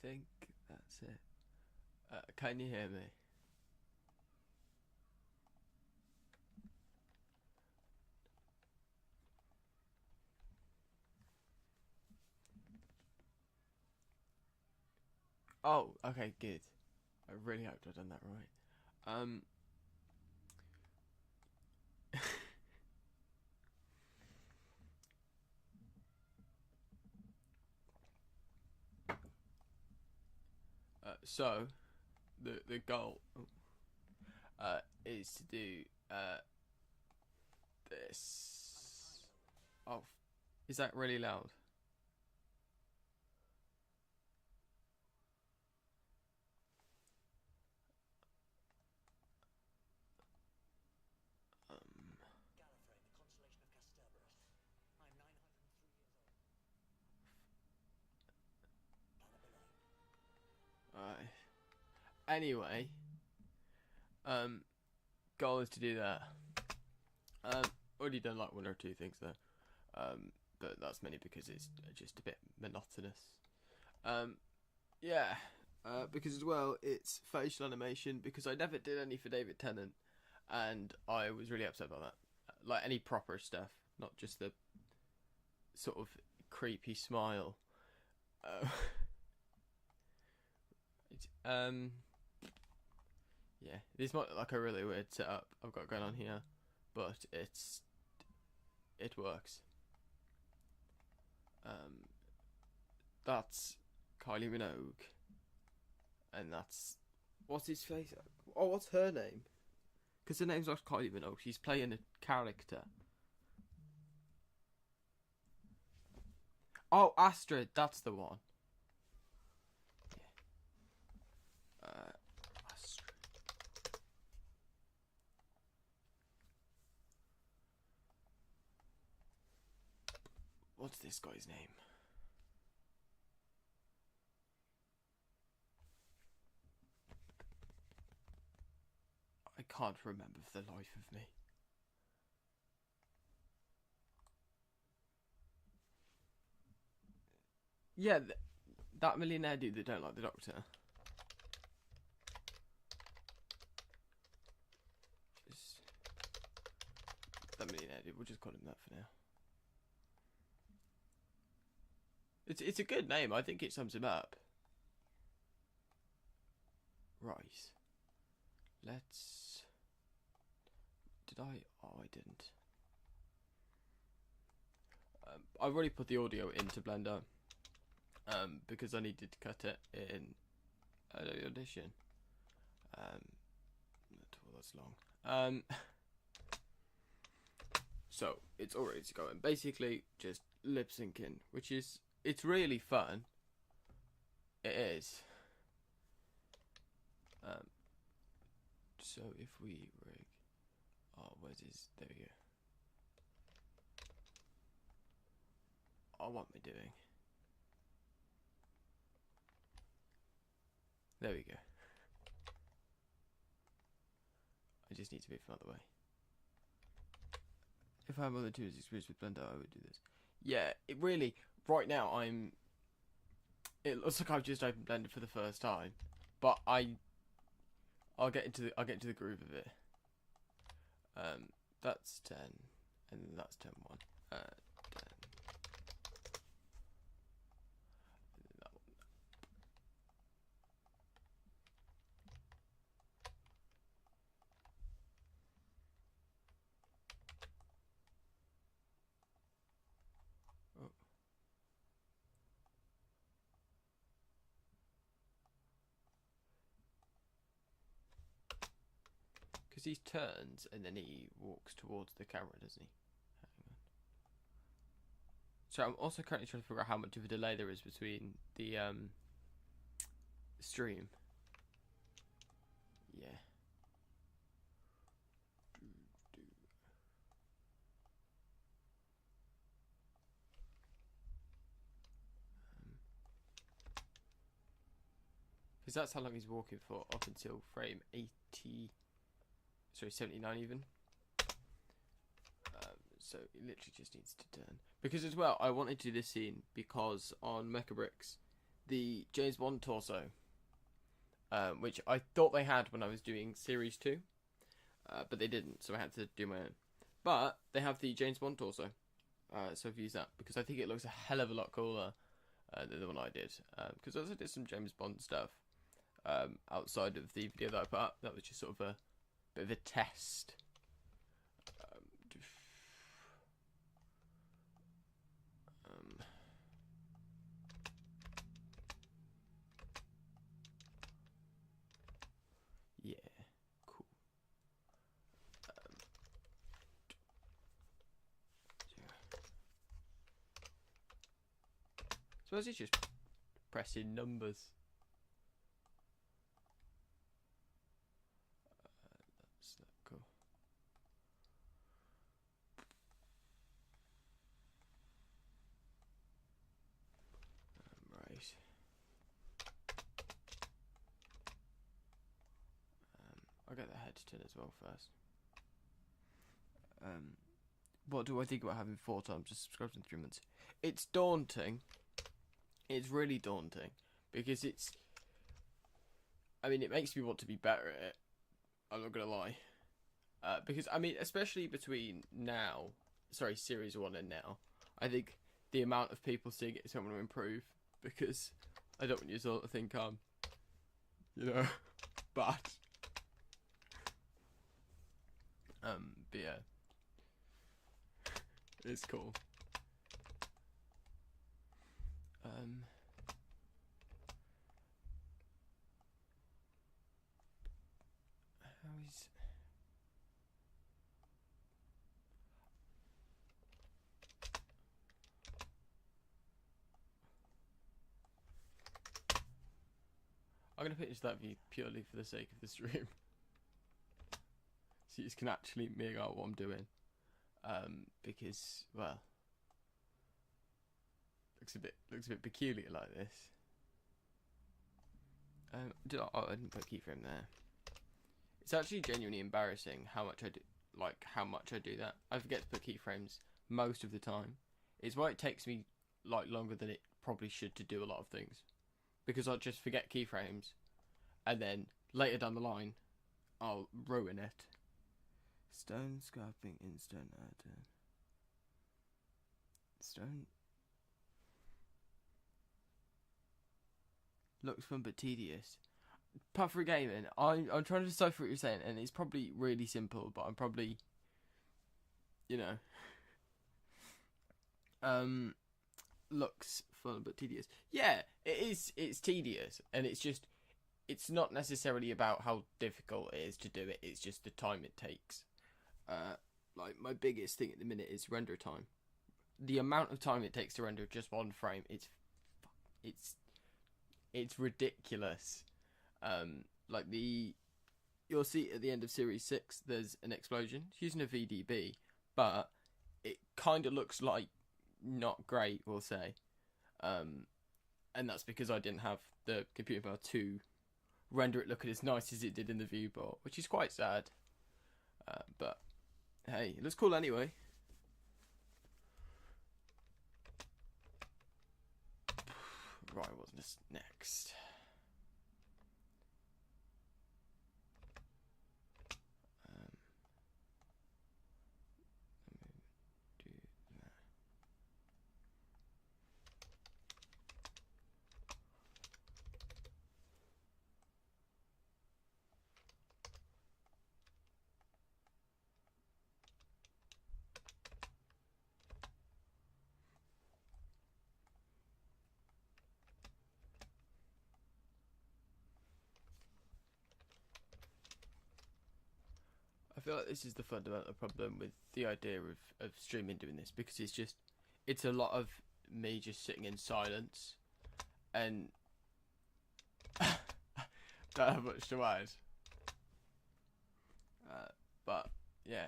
think that's it. Can you hear me? Oh, okay, good. I really hope I've done that right. So the goal is to do this. Oh, is that really loud? Alright. Anyway, goal is to do that. Already done like one or two things though. But that's mainly because it's just a bit monotonous. Yeah. Because as well, it's facial animation because I never did any for David Tennant, and I was really upset about that. Like any proper stuff, not just the sort of creepy smile. Uh, yeah, this might look like a really weird setup I've got going on here, but it works. That's Kylie Minogue, and that's what's his face? Oh, what's her name? Because her name's not Kylie Minogue. She's playing a character. Oh, Astrid, that's the one. Yeah. Astrid. What's this guy's name? I can't remember for the life of me. Yeah, that millionaire dude that don't like the Doctor. Just that millionaire dude. We'll just call him that for now. It's a good name. I think it sums him up. Right. Let's. Did I? Oh, I didn't. I've already put the audio into Blender. Because I needed to cut it in Adobe Audition. That's long. So it's all ready to go, and basically just lip syncing, which is it's really fun. It is. So if we rig, oh, where's his? There we go. Oh, what am I doing? There we go. I just need to move from the other way. If I had more than 2 years experience with Blender, I would do this. Yeah, it really. Right now, it looks like I've just opened Blender for the first time, but I'll get into the groove of it. That's 10, and then that's 10 1. 10. Because he turns and then he walks towards the camera, doesn't he? Hang on. So I'm also currently trying to figure out how much of a delay there is between the stream. Yeah. Because that's how long he's walking for, up until frame 80. Sorry, 79 even. So it literally just needs to turn. Because as well, I wanted to do this scene because on Mecha Bricks, the James Bond torso, which I thought they had when I was doing Series 2, but they didn't, so I had to do my own. But they have the James Bond torso, so I've used that, because I think it looks a hell of a lot cooler than the one I did, because I also did some James Bond stuff outside of the video that I put up. That was just sort of a bit of a test. Yeah, cool. Suppose it's just pressing numbers. That's that cool. Right. I'll get the head to turn as well first. What do I think about having 4 times to subscribe in 3 months? It's daunting. It's really daunting, because it's... I mean, it makes me want to be better at it. I'm not gonna lie. Because, I mean, especially between now... Sorry, Series 1 and now. I think the amount of people seeing it is going to improve. Because I don't want you all to think I'm... You know... bad. But yeah. It's cool. How is... I'm going to pitch that view purely for the sake of the stream. So you can actually make out what I'm doing. Because, well... Looks a bit peculiar like this. I didn't put a keyframe there. It's actually genuinely embarrassing how much I do that. I forget to put keyframes most of the time. It's why it takes me longer than it probably should to do a lot of things, because I'll just forget keyframes, and then later down the line, I'll ruin it. Stone scarping in stone outer. Stone. Looks fun but tedious. Apart from gaming, I'm trying to decipher what you're saying, and it's probably really simple, but I'm probably, you know, looks fun but tedious. Yeah, it is. It's tedious, and it's not necessarily about how difficult it is to do it. It's just the time it takes. Like my biggest thing at the minute is render time. The amount of time it takes to render just one frame, it's ridiculous. Like you'll see at the end of Series 6, there's an explosion. It's using a VDB, but it kind of looks like not great, we'll say. And that's because I didn't have the computer power to render it looking as nice as it did in the viewport, which is quite sad. But hey, it looks cool anyway. Right, what's this next? Let me do that. I feel like this is the fundamental problem with the idea of streaming doing this, because it's a lot of me just sitting in silence and don't have much to add. But yeah.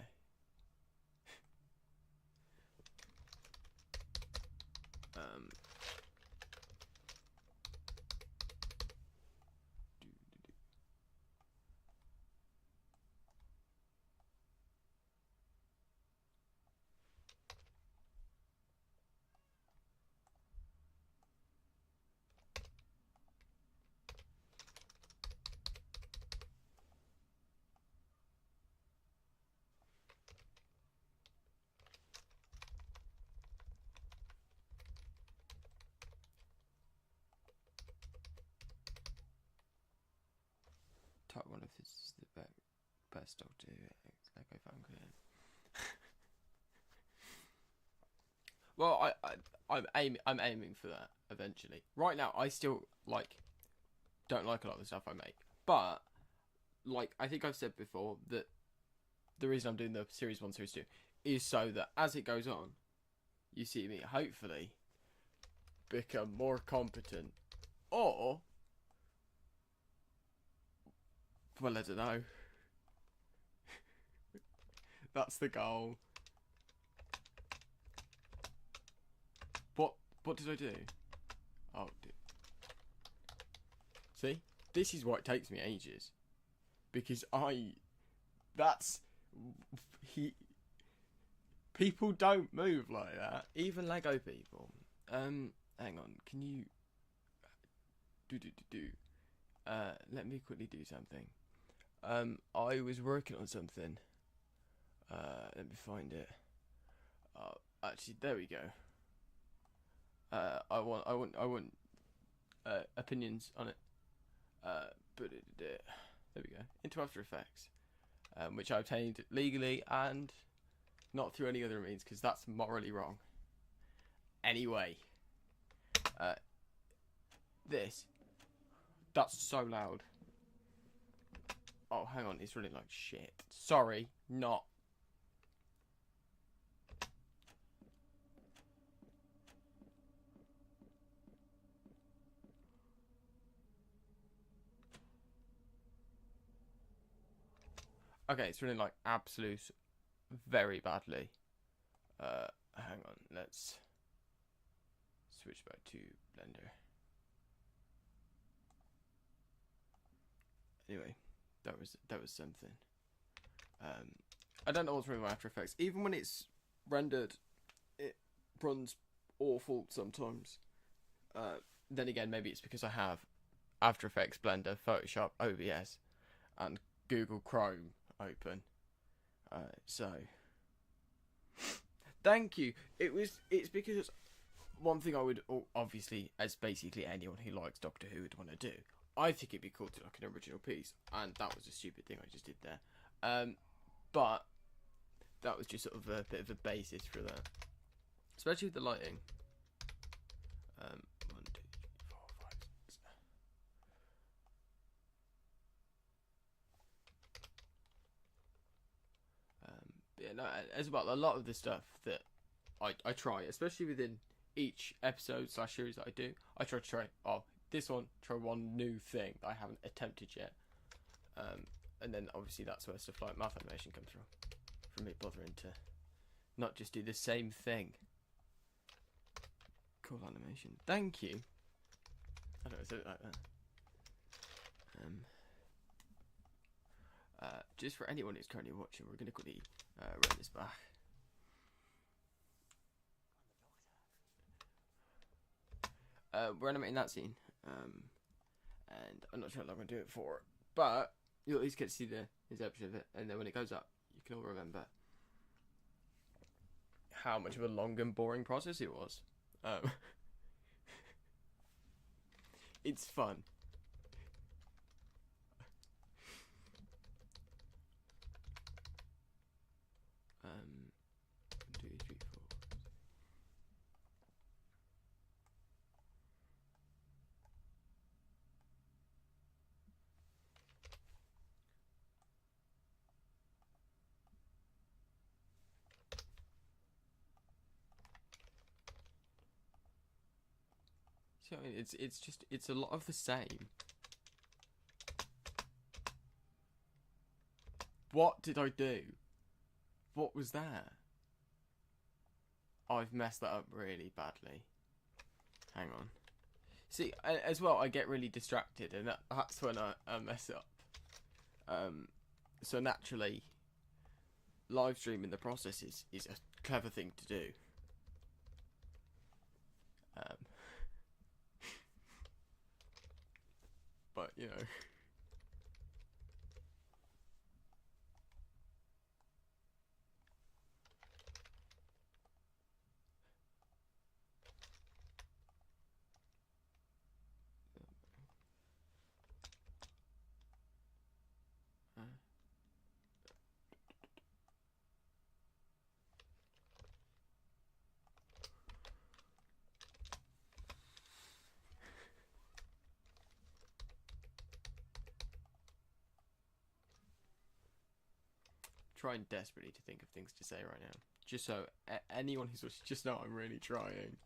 top one of this is the best Doctor Who Lego fan created. Well, I'm aiming for that eventually. Right now, I still don't like a lot of the stuff I make, but I think I've said before that the reason I'm doing the series 1, series 2 is so that as it goes on, you see me hopefully become more competent, or well, I don't know. That's the goal. What did I do? Oh, see, this is why it takes me ages, because people don't move like that, even Lego people. Hang on, can you let me quickly do something. I was working on something. Let me find it. Actually, there we go. I want opinions on it. There we go. Into After Effects, which I obtained legally and not through any other means, because that's morally wrong. Anyway, that's so loud. Oh, hang on, it's running like shit. Sorry, not. Okay, it's running like absolute very badly. Hang on, let's switch back to Blender. Anyway, that was something. I don't know what's wrong with After Effects. Even when it's rendered, it runs awful sometimes. Then again, maybe it's because I have After Effects, Blender, Photoshop, OBS, and Google Chrome open. So thank you. It's because one thing I would obviously, as basically anyone who likes Doctor Who would want to do, I think it'd be cool to like an original piece, and that was a stupid thing I just did there. But that was just sort of a bit of a basis for that, especially with the lighting. 1, 2, 3, 4, 5, 6. Yeah, no, as well, a lot of the stuff that I try, especially within each episode / series that I do, I try one new thing that I haven't attempted yet. And then obviously that's where stuff like math animation comes from me bothering to not just do the same thing. Cool animation. Thank you. I don't know, say it like that. Just for anyone who's currently watching, we're going to quickly run this back. We're animating that scene, and I'm not sure how long I'm going to do it for, but you'll at least get to see his episode of it, and then when it goes up, you can all remember how much of a long and boring process it was. It's fun. So it's a lot of the same. What did I do? What was that? I've messed that up really badly. Hang on. See, as well, I get really distracted, and that's when I mess up. So naturally, live streaming the process is a clever thing to do. But, you know. trying desperately to think of things to say right now. Just so anyone who's watching, just know I'm really trying.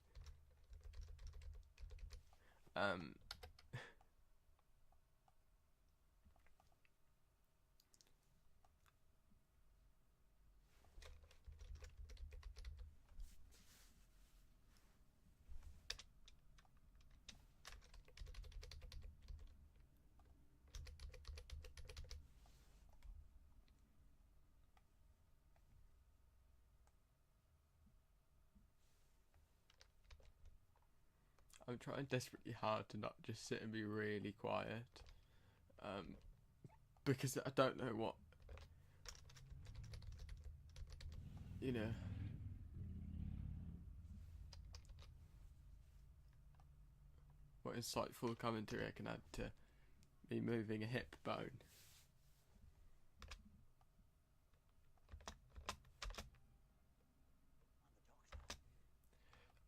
I'm trying desperately hard to not just sit and be really quiet. Because I don't know what, you know, what insightful commentary I can add to me moving a hip bone.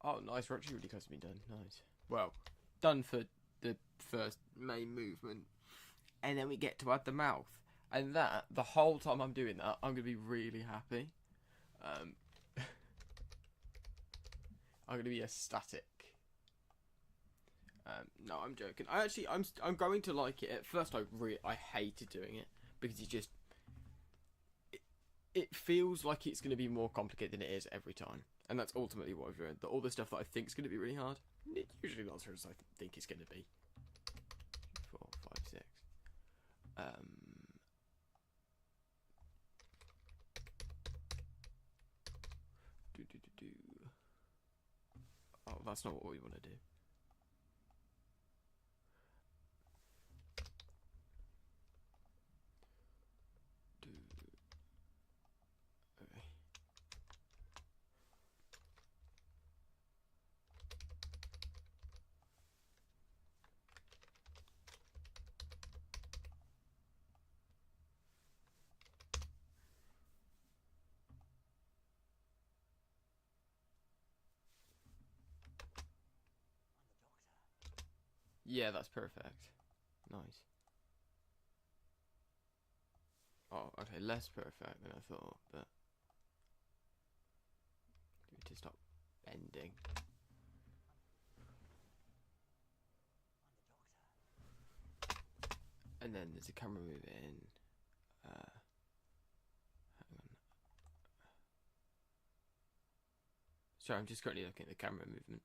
Oh, nice. We're actually really close to being done. Nice. Well, done for the first main movement. And then we get to add the mouth. And that, the whole time I'm doing that, I'm going to be really happy. I'm going to be ecstatic. No, I'm joking. I'm going to like it. At first, I hated doing it because it feels like it's going to be more complicated than it is every time, and that's ultimately what I've learned. That all the stuff that I think is going to be really hard, it's usually not as hard as I think it's going to be. 4, 5, 6. Oh, that's not what we want to do. Okay. Yeah, that's perfect. Nice. Oh, okay, less perfect than I thought, but need to stop bending. And then there's a camera move in. Hang on. Sorry, I'm just currently looking at the camera movement.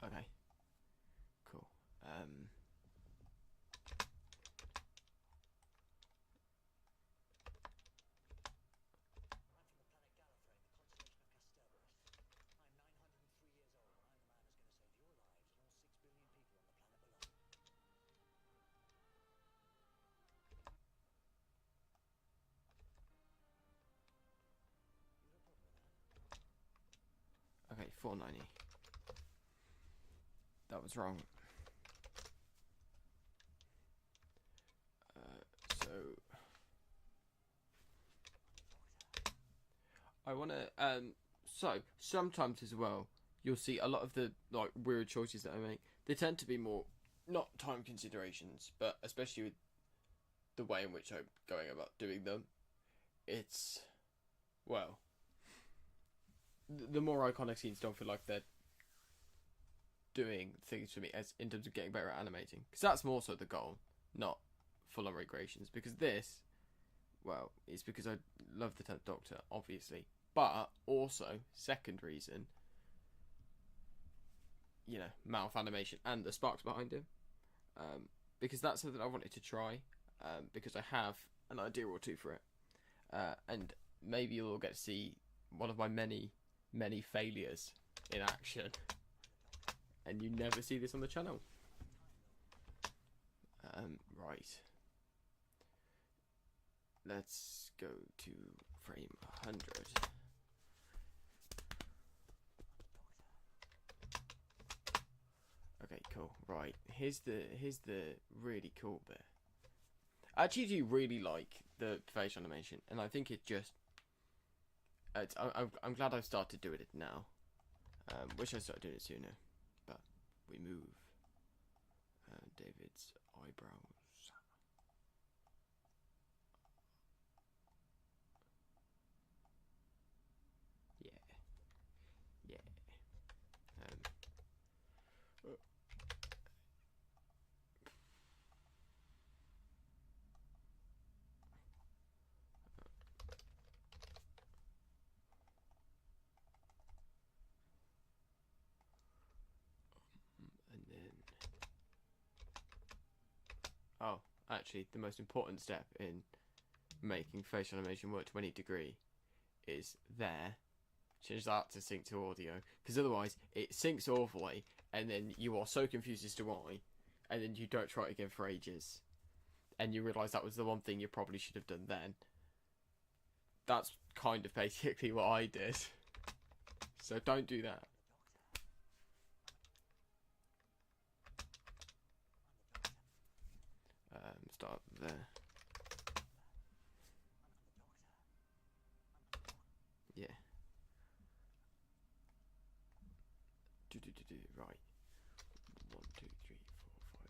Okay. Cool. Okay, 490. That was wrong. So I want to. So sometimes as well, you'll see a lot of the like weird choices that I make. They tend to be more not time considerations, but especially with the way in which I'm going about doing them. It's well, the more iconic scenes don't feel like they're doing things for me as in terms of getting better at animating, because that's more so the goal, not full on recreations. Because this, well, it's because I love the 10th Doctor, obviously, but also second reason, you know, mouth animation and the sparks behind him, because that's something I wanted to try, because I have an idea or two for it, and maybe you'll all get to see one of my many failures in action, and you never see this on the channel. Right. Let's go to frame 100. Okay, cool. Right. Here's the really cool bit. I actually do really like the facial animation, and I think it just I'm glad I've started doing it now. Wish I started doing it sooner, but we move David's eyebrows. Yeah, yeah. And then, oh, actually, the most important step in making facial animation work to any degree is there. Change that to sync to audio, because otherwise it syncs awfully, and then you are so confused as to why, and then you don't try it again for ages, and you realise that was the one thing you probably should have done then. That's kind of basically what I did. So don't do that. Start there. Yeah. Right. 1, 2, 3, 4, 5,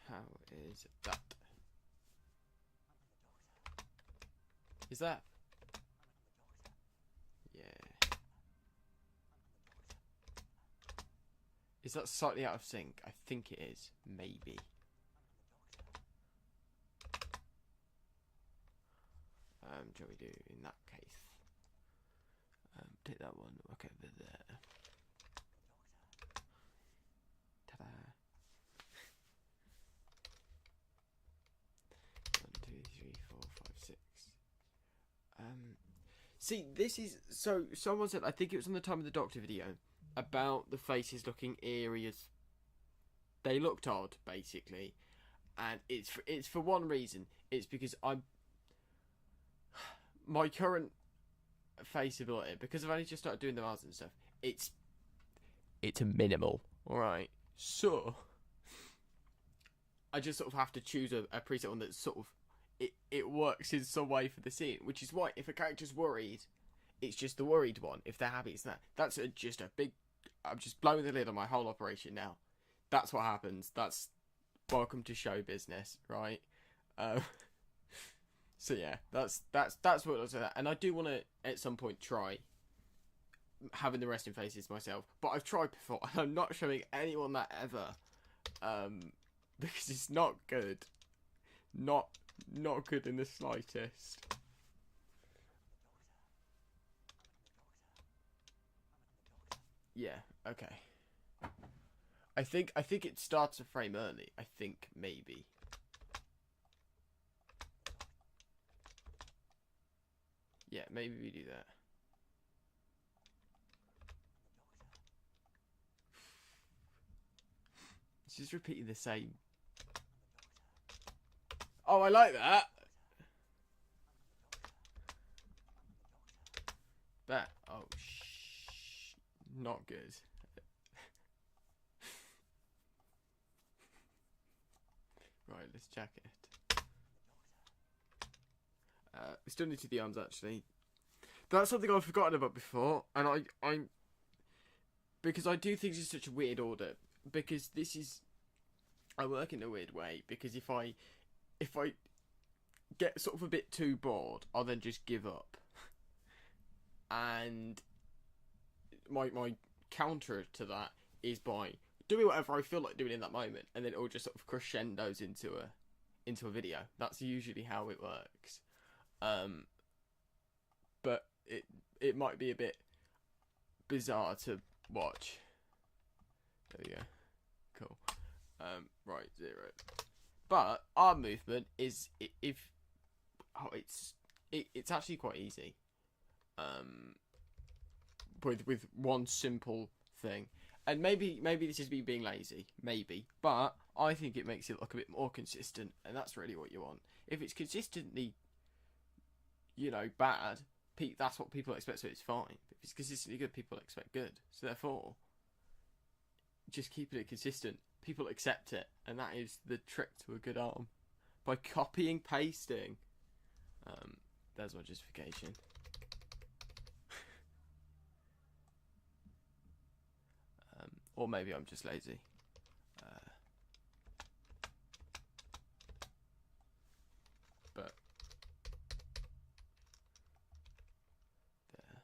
how is that? Is that? Yeah. Is that slightly out of sync? I think it is. Maybe. Shall we do in that case? Take that one. Look over there. Ta-da! 1, 2, 3, 4, 5, 6. See, this is so. Someone said, I think it was on the Time of the Doctor video, about the faces looking eerie as they looked odd, basically, and it's for one reason. It's because my current face ability, because I've only just started doing the mouths and stuff. It's a minimal, all right. So I just sort of have to choose a preset one that's sort of it works in some way for the scene, which is why if a character's worried, it's just the worried one. If they're happy, it's that. That's just a big. I'm just blowing the lid on my whole operation now. That's what happens. That's welcome to show business, right? So yeah, that's what I was at. And I do want to at some point try having the resting faces myself, but I've tried before, and I'm not showing anyone that ever, because it's not good, not good in the slightest. Yeah, okay. I think it starts a frame early. I think maybe. Yeah, maybe we do that. It's just repeating the same. Oh, I like that. That. Oh, not good. Right, let's check it. We still need to do the arms, actually. That's something I've forgotten about before, and I'm because I do things in such a weird order. Because this is, I work in a weird way. Because if I get sort of a bit too bored, I'll then just give up. And my counter to that is by doing whatever I feel like doing in that moment, and then it all just sort of crescendos into a video. That's usually how it works. But it might be a bit bizarre to watch. There we go. Cool. Right, 0. But arm movement is it's actually quite easy. With one simple thing. And maybe this is me being lazy, maybe, but I think it makes it look a bit more consistent, and that's really what you want. If it's consistently, bad, that's what people expect, so it's fine. If it's consistently good, people expect good. So therefore, just keeping it consistent, people accept it, and that is the trick to a good arm. By copying, pasting. There's my justification. Or maybe I'm just lazy. But there,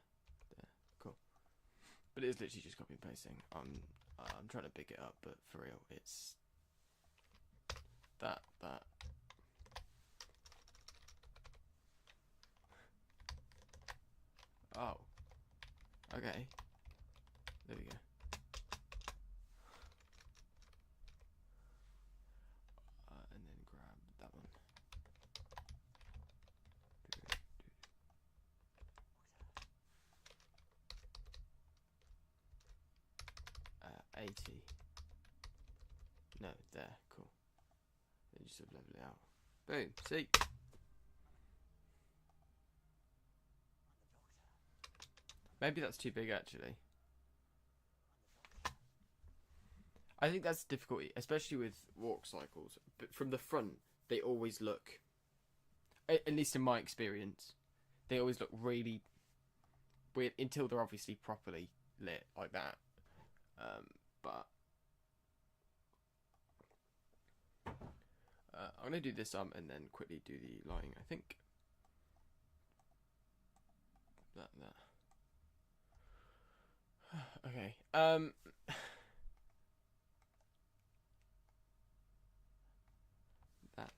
cool. But it is literally just copy and pasting. I'm trying to big it up, but for real, it's that. Oh, okay. There we go. And then grab that one. 80. No, there, cool. Then you just level it out. Boom, see? Maybe that's too big, actually. I think that's the difficulty, especially with walk cycles. But from the front, they always look, at least in my experience, they always look really weird until they're obviously properly lit like that. But I'm going to do this and then quickly do the lighting, I think. That. Okay. That.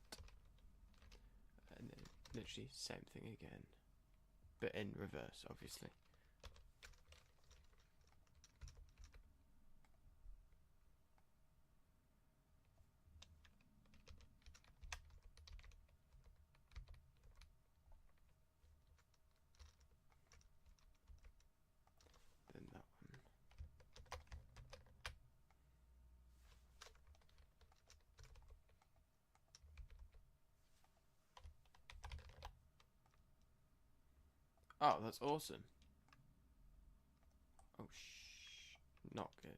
And then literally same thing again. But in reverse, obviously. Then that one. Oh, that's awesome. Oh, not good.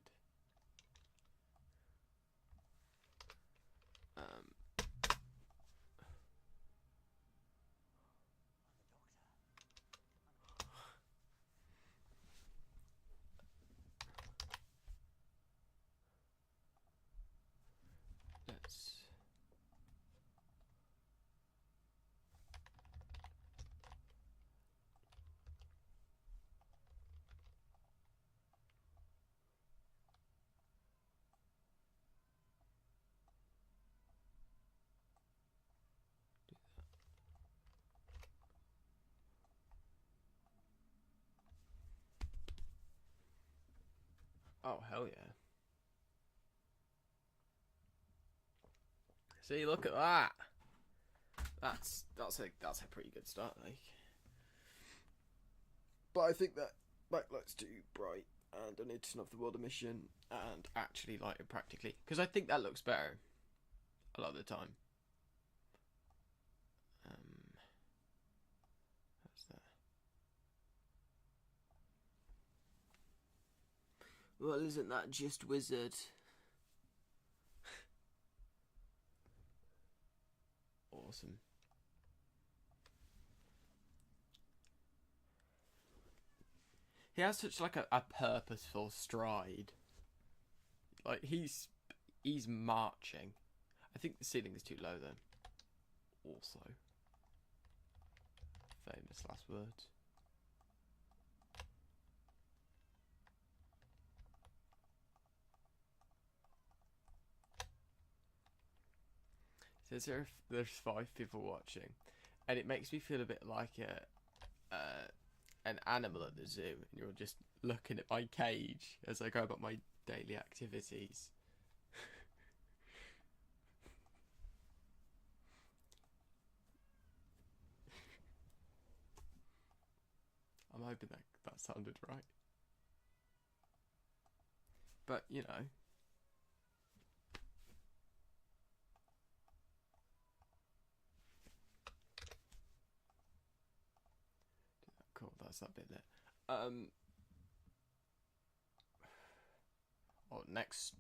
Let's. Oh, hell yeah. See, look at that. That's a pretty good start, like. But I think that backlight's too bright, and I need to turn off the world emission and actually light it practically, because I think that looks better a lot of the time. That's that. Well, isn't that just wizard? Awesome. He has such like a purposeful stride. Like he's marching. I think the ceiling is too low though. Also. Famous last words. Says there's 5 people watching, and it makes me feel a bit like an animal at the zoo, and you're just looking at my cage as I go about my daily activities. I'm hoping that sounded right. But, you know. Cool, that's that bit there. Oh, next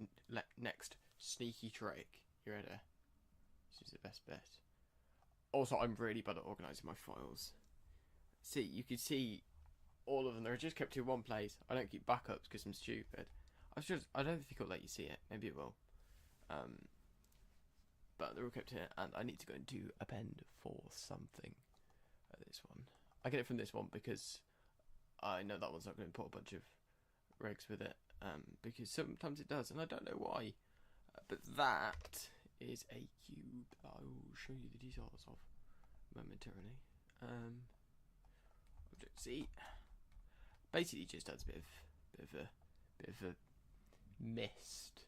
sneaky trick. You ready? This is the best bet. Also, I'm really bad at organising my files. See, you can see all of them. They're just kept in one place. I don't keep backups because I'm stupid. I don't think it'll let you see it. Maybe it will. But they're all kept here, and I need to go and do append for something. This one. I get it from this one because I know that one's not going to put a bunch of regs with it. Because sometimes it does, and I don't know why. But that is a cube that I will show you the details of momentarily. Object C basically just adds a bit of a mist.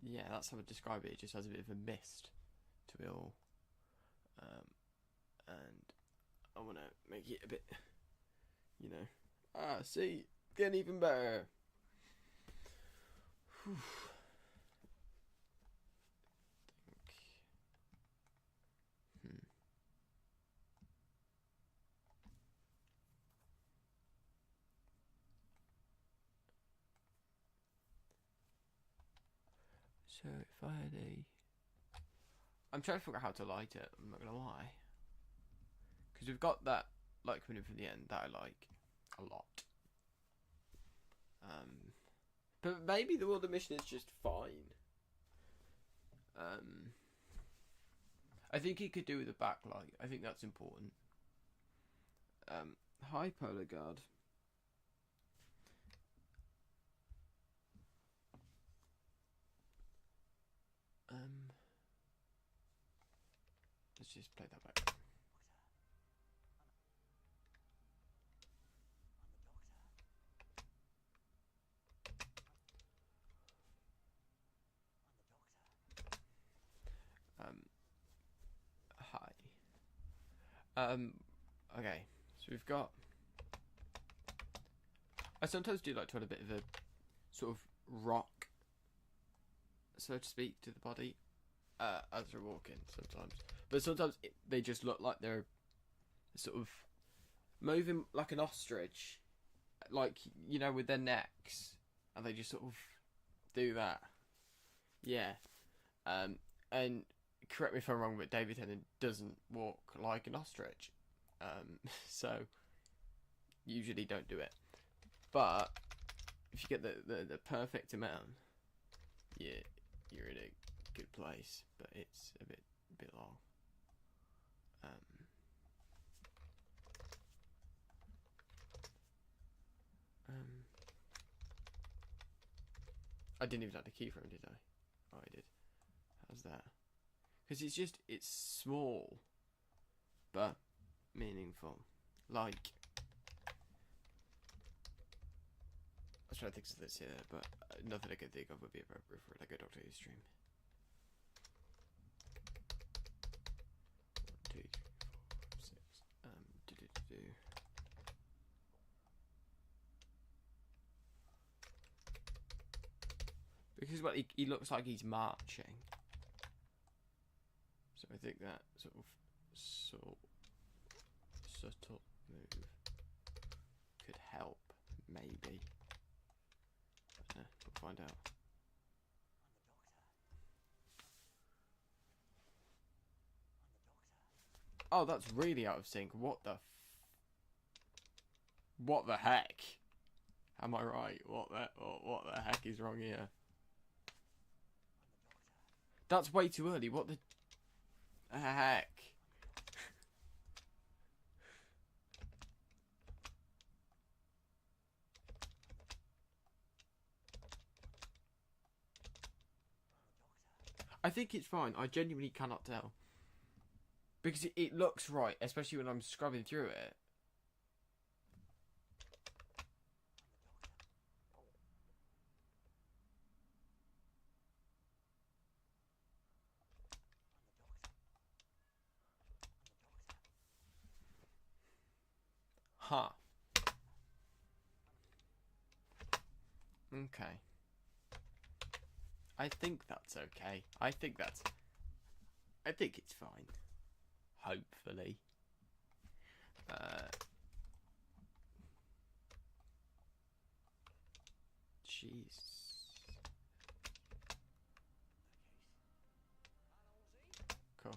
Yeah, that's how I describe it. It just has a bit of a mist to it all. And I want to make it a bit, you know. See, getting even better. Whew. So if I had I'm trying to figure out how to light it, I'm not going to lie. Because we've got that light coming in from the end that I like a lot. But maybe the world mission is just fine. I think it could do with a backlight. I think that's important. Hi, Polar Guard. Let's just play that back. Hi. Okay, so we've got. I sometimes do like to add a bit of a sort of rock, so to speak, to the body as they're walking sometimes. But sometimes they just look like they're sort of moving like an ostrich, like, you know, with their necks, and they just sort of do that. Yeah. And correct me if I'm wrong, but David Tennant doesn't walk like an ostrich. So usually don't do it. But if you get the perfect amount, yeah, you're in a good place. But it's a bit long. I didn't even add a keyframe, did I? Oh, I did. How's that? Because it's small, but meaningful. Like, I was trying to think of this here, but nothing I could think of would be appropriate for like a Doctor Who stream. 1, 2, 3, 4, 5, 6. Because well, he looks like he's marching. So I think that sort of subtle move could help, maybe. We'll find out. Oh, that's really out of sync. What the heck? Am I right? What the heck is wrong here? That's way too early. What the heck? I think it's fine. I genuinely cannot tell. Because it looks right, especially when I'm scrubbing through it. Huh. Okay. I think that's okay. I think it's fine. Hopefully. Jeez. Cool.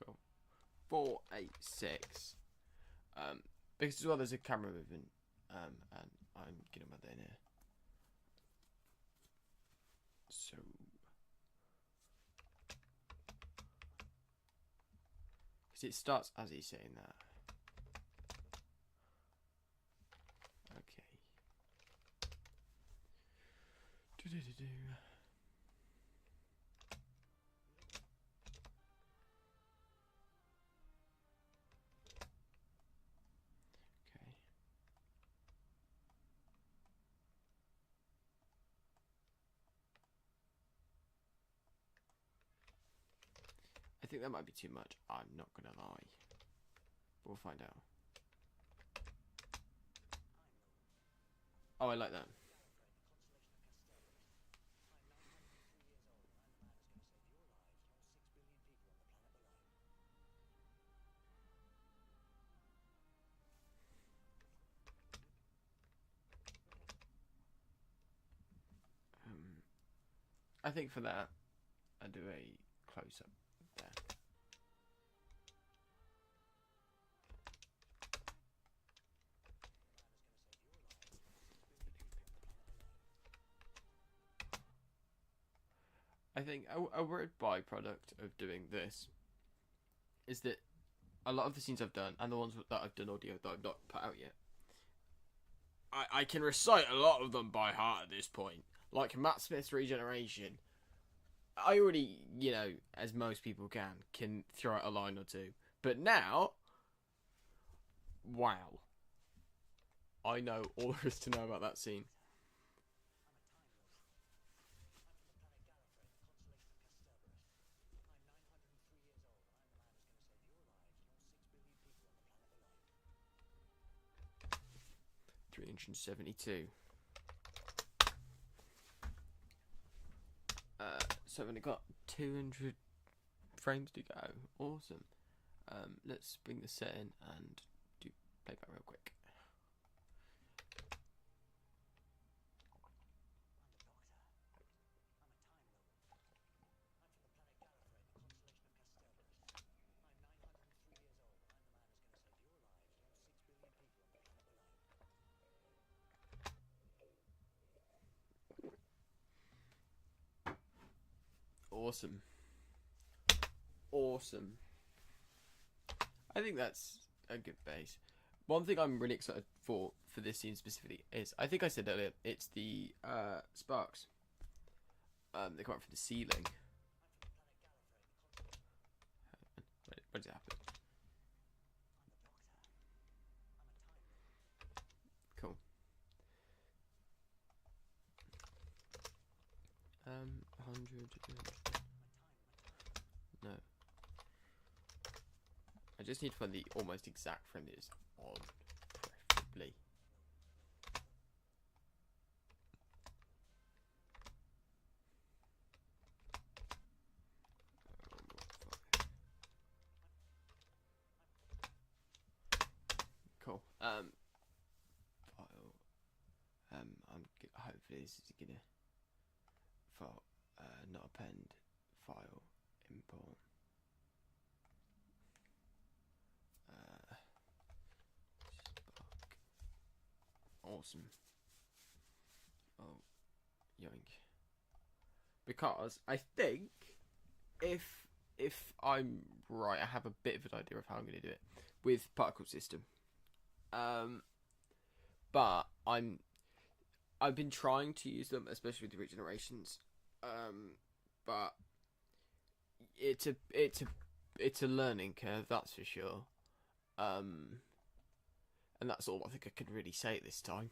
Cool. 486. Because as well there's a camera movement. And I'm getting my day here. So because it starts as he's saying that. Okay. Do-do-do-do. Okay. I think that might be too much. I'm not gonna lie. We'll find out. Oh, I like that. I think for that, I do a close up there. I think a weird byproduct of doing this is that a lot of the scenes I've done, and the ones that I've done audio that I've not put out yet, I can recite a lot of them by heart at this point. Like Matt Smith's Regeneration, I already, as most people can throw out a line or two. But now, wow. I know all there is to know about that scene. $372. So I've only got 200 frames to go. Awesome. Let's bring the set in and do playback real quick. Awesome. I think that's a good base. One thing I'm really excited for this scene specifically is, I think I said earlier, it's the sparks. They come up from the ceiling. Where does it happen? Cool. 100. No. I just need to find the almost exact frame that is on, preferably. Cool. File. Hopefully this is gonna file. Not append. File. Import. Awesome. Oh, yoink. Because I think if I'm right, I have a bit of an idea of how I'm going to do it with particle system. But I've been trying to use them, especially with the regenerations. But it's a learning curve, that's for sure. And that's all I think I can really say at this time.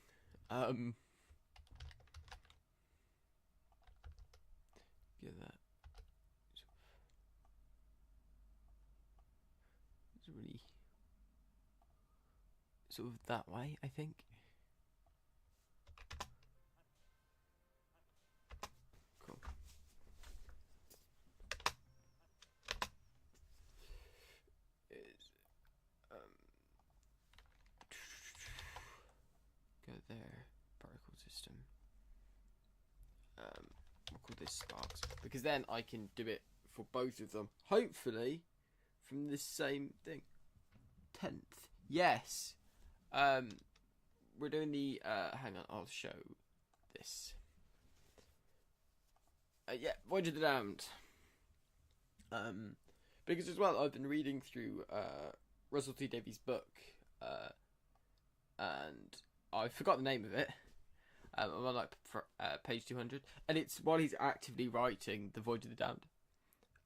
Get that. It's really sort of that way, I think. Cool. Go there. Particle system. We'll call this sparks, because then I can do it for both of them. Hopefully, from the same thing. 10th. Yes. We're doing the. Hang on, I'll show this. Yeah, Voyage of the Damned. Because as well, I've been reading through Russell T Davies' book, and I forgot the name of it. I'm on like page 200, and it's while he's actively writing the Voyage of the Damned.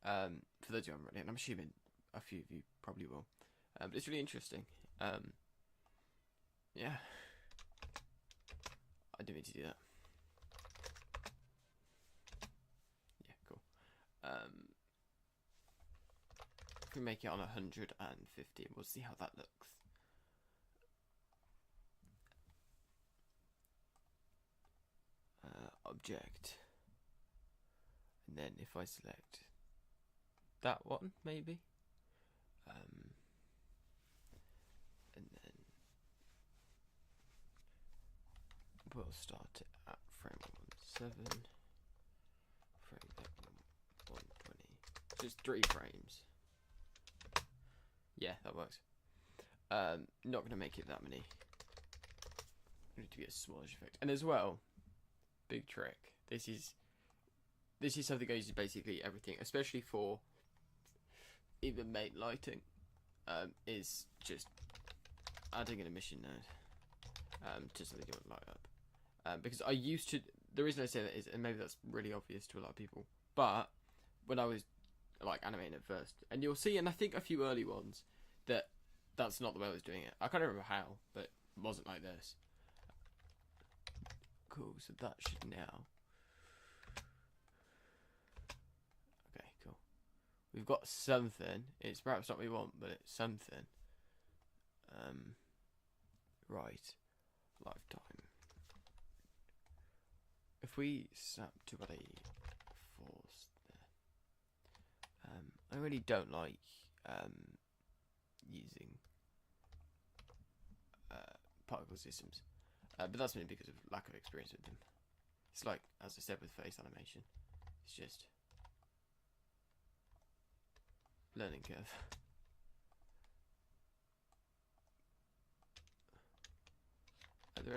For those who haven't read it, and I'm assuming a few of you probably will. But it's really interesting. Yeah, I didn't mean to do that. Yeah, cool. If we make it on 150, we'll see how that looks. Object, and then if I select that one, maybe, and then we'll start it at frame 17, frame 120, just 3 frames. Yeah, that works. Not gonna make it that many. I need to get a smallish effect, and as well. Big trick. This is something I use in basically everything, especially for even main lighting. Is just adding an emission node to something that light up. Because I used to. The reason I say that is, and maybe that's really obvious to a lot of people, but when I was like animating at first, and you'll see, and I think a few early ones, that's not the way I was doing it. I can't remember how, but it wasn't like this. Cool, so that should now. Okay, cool. We've got something. It's perhaps not what we want, but it's something. Right. Lifetime. If we snap to a force there. I really don't like using particle systems. But that's mainly because of lack of experience with them. It's like, as I said, with face animation. It's just learning curve. Are there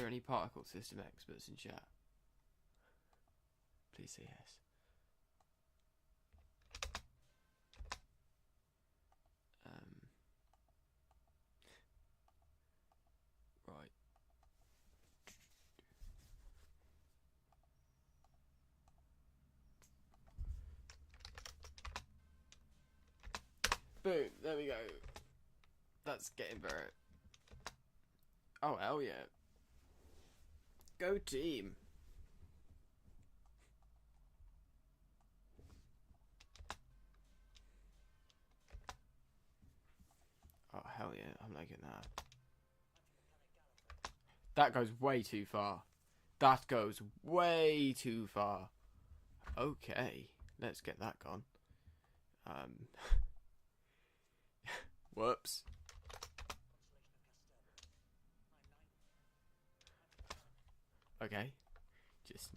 any particle system experts in chat? Please say yes. Right. Boom, there we go. That's getting better. Oh, hell yeah. Go team. Oh, hell yeah, I'm liking that. That goes way too far. That goes way too far. Okay, let's get that gone. Whoops. Okay, it's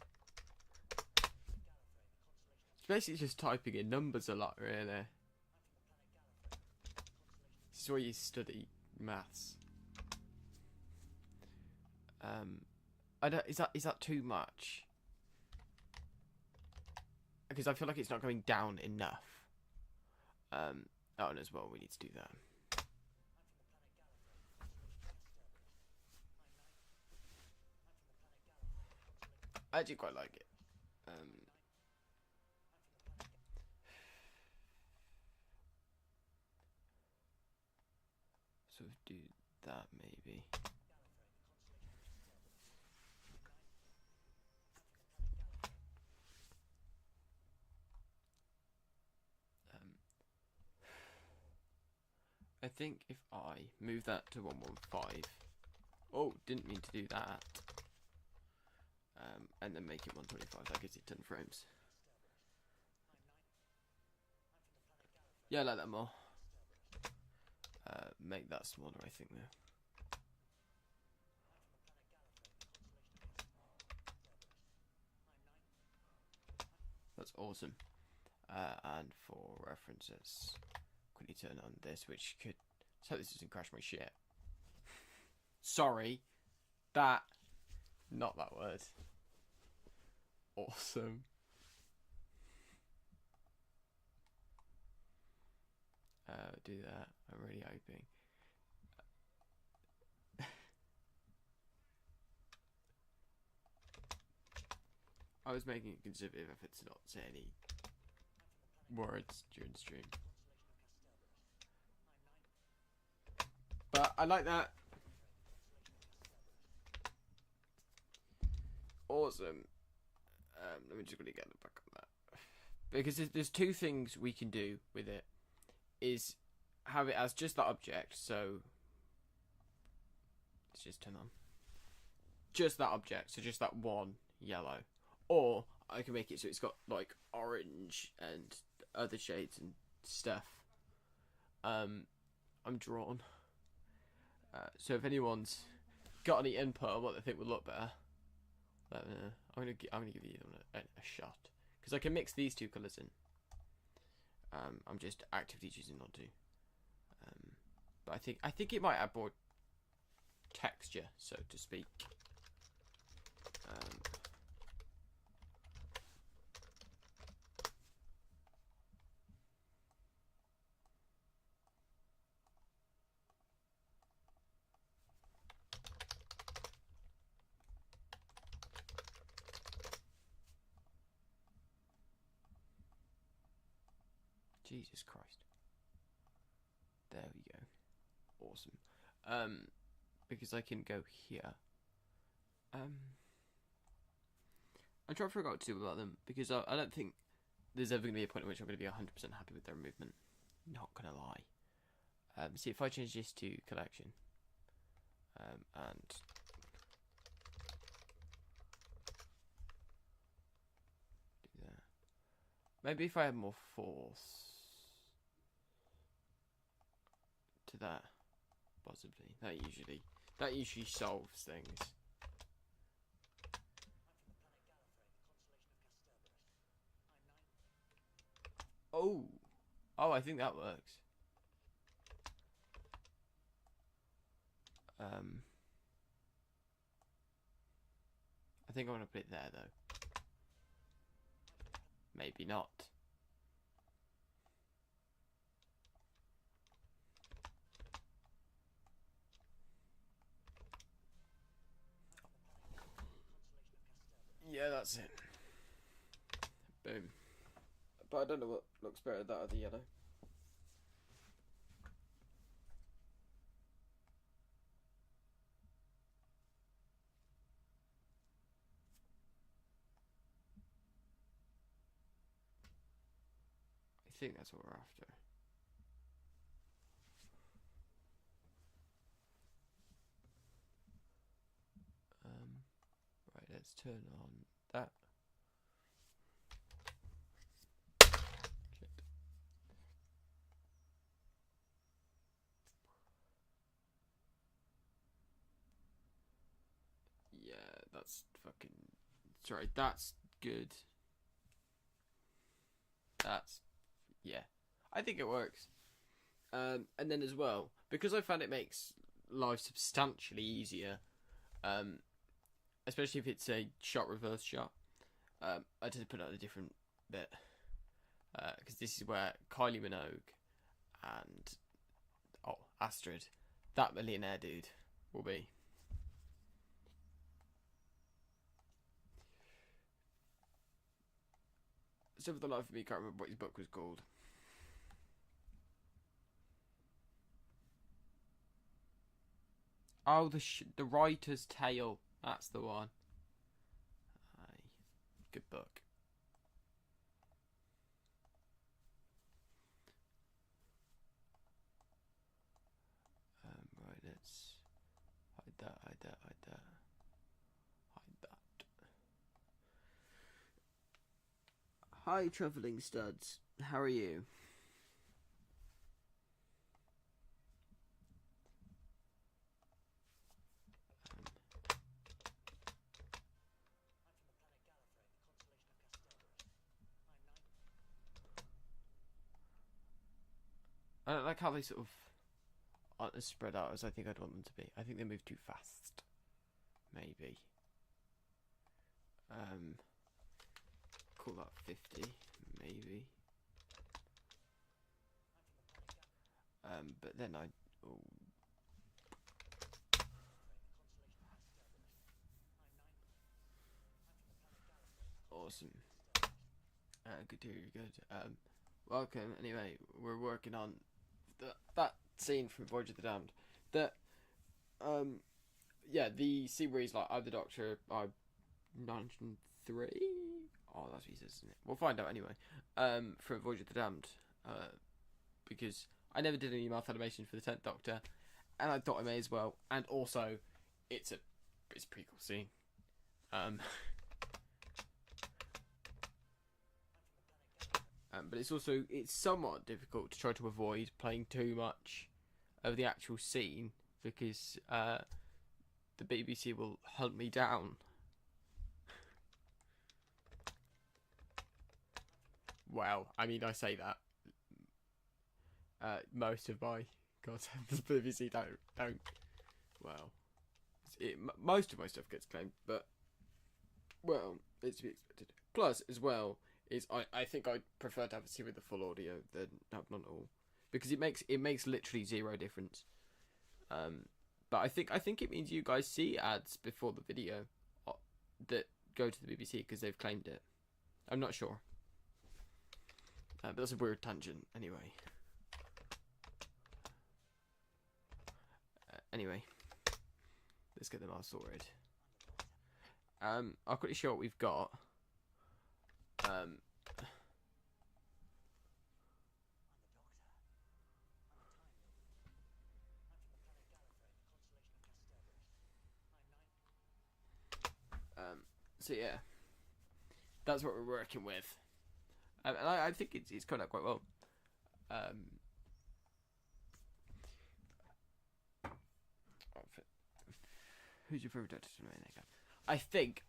basically just typing in numbers a lot, really. This is where you study maths. I don't. Is that too much? Because I feel like it's not going down enough. Oh, and as well, we need to do that. I actually quite like it. Sort of do that maybe. I think if I move that to 115. Oh, didn't mean to do that. And then make it 125. That gives it 10 frames. Yeah, I like that more. Make that smaller, I think, though. That's awesome. And for references, quickly turn on this, which could... So this doesn't crash my shit. Sorry. That... Not that word. Awesome. Do that. I'm really hoping. I was making a conservative effort to not say any words during the stream. But I like that. Awesome. Let me just quickly get back on that. Because there's two things we can do with it. Is have it as just that object, so let's just turn on. Just that object, so just that one yellow. Or I can make it so it's got like orange and other shades and stuff. I'm drawn. So if anyone's got any input on what they think would look better, let me know. I'm gonna give you a shot because I can mix these two colours in. I'm just actively choosing not to. But I think it might add more texture, so to speak. Jesus Christ. There we go. Awesome. Because I can go here. I'm trying to figure out what to do about them, because I don't think there's ever going to be a point at which I'm going to be 100% happy with their movement. Not going to lie. See, if I change this to collection, and do that. Maybe if I have more force to that, possibly. That usually solves things. Oh, I think that works. I think I want to put it there though. Maybe not. Yeah, that's it. Boom. But I don't know what looks better, that or the yellow. I think that's what we're after. Right, let's turn on that. Shit. Yeah, that's fucking... Sorry, that's good. That's... Yeah. I think it works. And then as well, because I found it makes life substantially easier, especially if it's a shot reverse shot, I just put out a different bit, because this is where Kylie Minogue and Astrid, that millionaire dude, will be. So for the life of me, can't remember what his book was called. Oh, the Writer's Tale. That's the one. Aye. Good book. Right, let's hide that. Hi, travelling studs. How are you? I don't like how they sort of aren't as spread out as I think I'd want them to be. I think they move too fast. Maybe. Call that 50, maybe. But then awesome. Good to hear you. Good. Welcome. Anyway, we're working on that scene from Voyage of the Damned. Yeah, the scene where he's like, I'm the Doctor, I'm 903? Oh, that's what he says, isn't it? We'll find out anyway. For Voyage of the Damned. Because I never did any mouth animation for the 10th Doctor, and I thought I may as well. And also, it's a pretty cool scene. But it's somewhat difficult to try to avoid playing too much of the actual scene, because the BBC will hunt me down. Well, I mean, I say that. Most of my content, the BBC don't. Well, most of my stuff gets claimed, but well, it's to be expected. Plus, as well, is I think I'd prefer to have a scene with the full audio than have none at all, because it makes literally zero difference. But I think it means you guys see ads before the video that go to the BBC because they've claimed it. I'm not sure. But that's a weird tangent, anyway. Anyway, let's get them all sorted. I'll quickly show what we've got. So yeah, that's what we're working with, and I think it's come out quite well. Who's your favourite Doctor? I think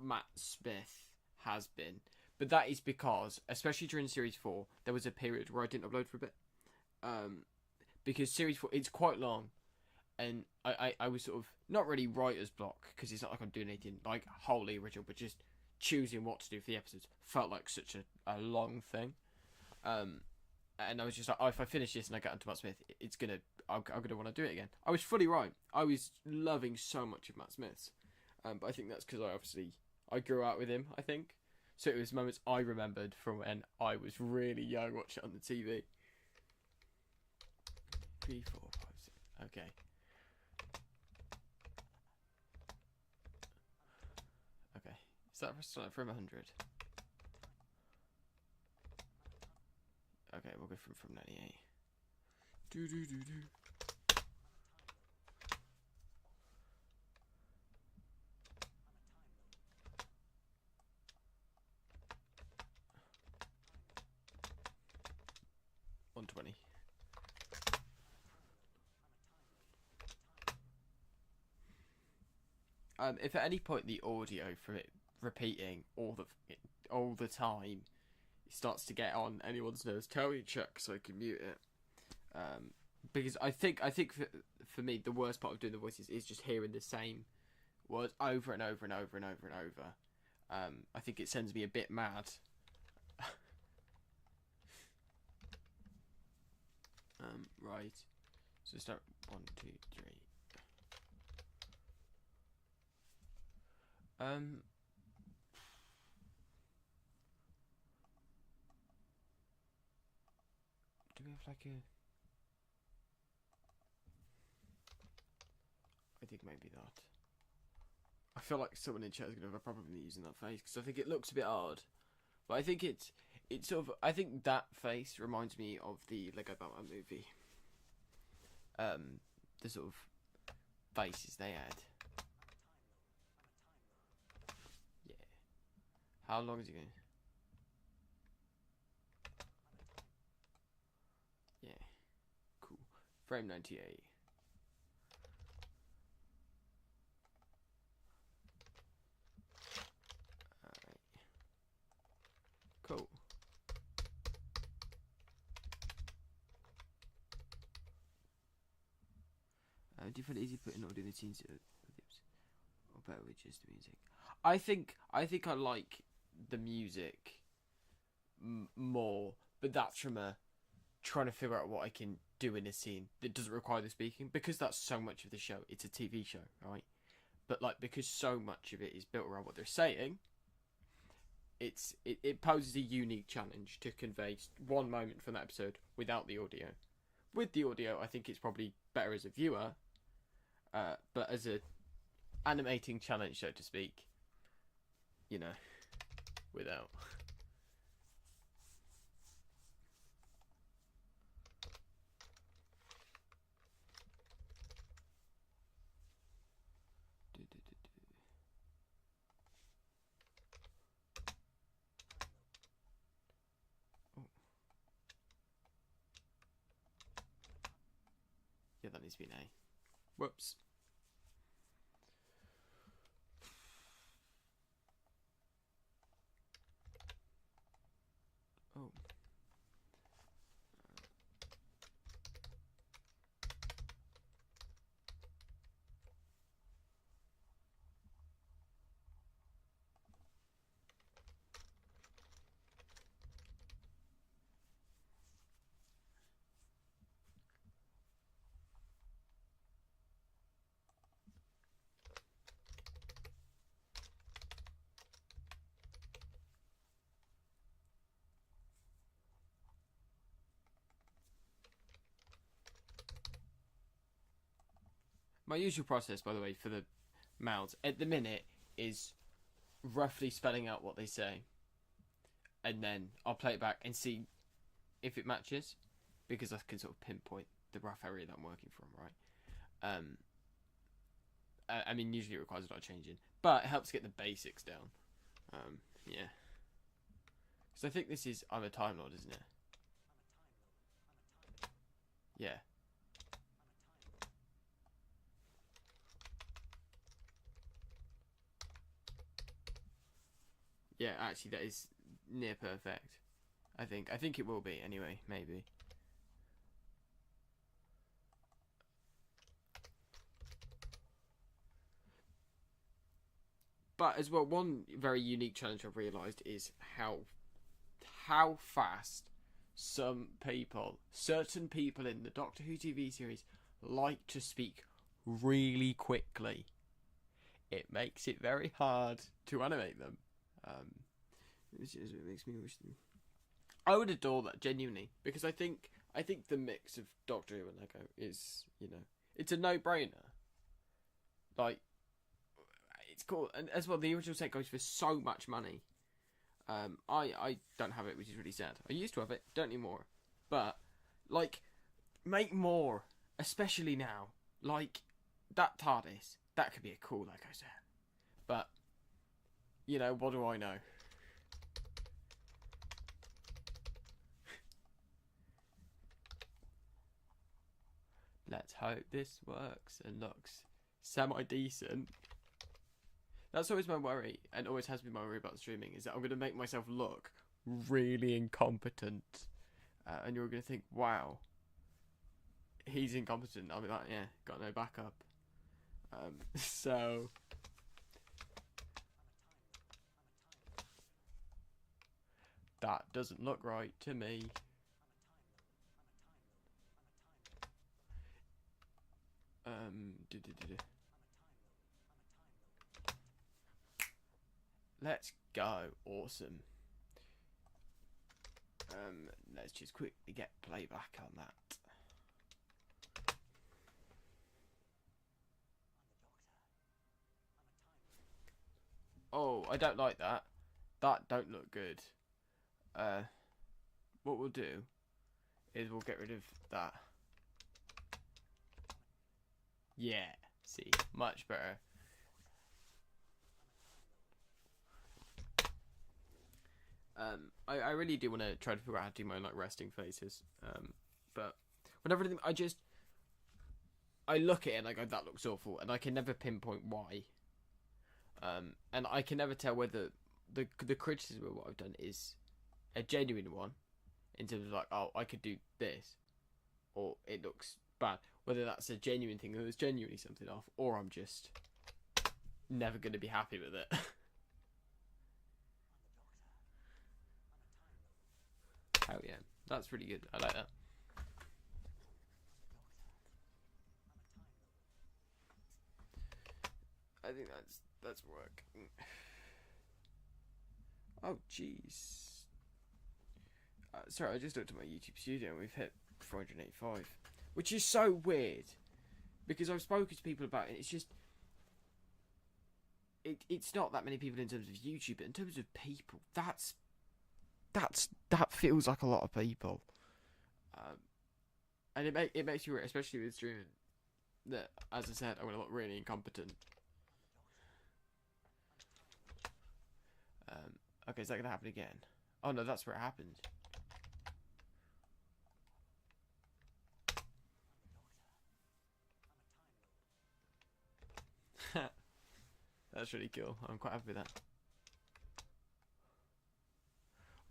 Matt Smith has been, but that is because, especially during Series 4, there was a period where I didn't upload for a bit, because Series 4 it's quite long. And I was sort of not really writer's block, because it's not like I'm doing anything like wholly original, but just choosing what to do for the episodes felt like such a long thing. And I was just like, oh, if I finish this and I get onto Matt Smith, I'm gonna want to do it again. I was fully right. I was loving so much of Matt Smith's, but I think that's because I grew out with him. I think so. It was moments I remembered from when I was really young watching it on the TV. 3, 4, 5, 6. Okay. Is that start from 100? Okay, we'll go from 98. Do. 120. If at any point the audio from it repeating all the time starts to get on anyone's nerves, tell me, Chuck, so I can mute it. Because I think for me the worst part of doing the voices is just hearing the same words over and over and over and over and over. I think it sends me a bit mad. Right. So start 1, 2, 3. have like a... I think maybe that. I feel like someone in chat is going to have a problem with me using that face, because I think it looks a bit odd. But I think it's sort of... I think that face reminds me of the Lego Batman movie. The sort of faces they had. Yeah. How long is it going? Yeah. Cool. Frame 98. Alright. Cool. Do you find it easy putting audio in the scenes or better with just the music? I think I like the music more, but that's from a trying to figure out what I can do in a scene that doesn't require the speaking, because that's so much of the show. It's a TV show, right? But like, because so much of it is built around what they're saying, it poses a unique challenge to convey one moment from that episode without the audio. With the audio, I think it's probably better as a viewer. But as a animating challenge, so to speak, you know, without. Oh. Yeah, that needs to be an A. Whoops. Oh. My usual process, by the way, for the mouths at the minute is roughly spelling out what they say, and then I'll play it back and see if it matches, because I can sort of pinpoint the rough area that I'm working from, right? I mean, usually it requires a lot of changing, but it helps get the basics down. Yeah. Because I think this is I'm a Time Lord, isn't it? Yeah. Yeah, actually, that is near perfect. I think it will be anyway. Maybe. But as well, one very unique challenge I've realised is how fast certain people in the Doctor Who TV series like to speak really quickly. It makes it very hard to animate them. It makes me wish them. I would adore that genuinely, because I think the mix of Doctor Who and Lego is, you know, it's a no-brainer. Like, it's cool, and as well, the original set goes for so much money. I don't have it, which is really sad. I used to have it, don't anymore. But like, make more, especially now. Like that TARDIS, that could be a cool Lego set. But you know, what do I know? Let's hope this works and looks semi-decent. That's always my worry, and always has been my worry about streaming, is that I'm going to make myself look really incompetent. And you're going to think, wow, he's incompetent. I'll be like, yeah, got no backup. So... that doesn't look right to me. Let's go. Awesome. Let's just quickly get playback on that. Oh, I don't like that. That don't look good. What we'll do is we'll get rid of that. Yeah, see, much better. I really do want to try to figure out how to do my like resting faces. But whenever I look at it and I go, that looks awful, and I can never pinpoint why. And I can never tell whether the criticism of what I've done is a genuine one, in terms of like, oh, I could do this, or it looks bad. Whether that's a genuine thing, or there's genuinely something off, or I'm just never going to be happy with it. Hell yeah, that's really good. I like that. I think that's work. Oh jeez. Sorry, I just looked at my YouTube studio and we've hit 485, which is so weird because I've spoken to people about it. It's just it's not that many people in terms of YouTube, but in terms of people, that feels like a lot of people. And it makes you, especially with streaming, that, as I said, I'm gonna look really incompetent. Okay, is that gonna happen again? Oh no, that's where it happened. That's really cool. I'm quite happy with that.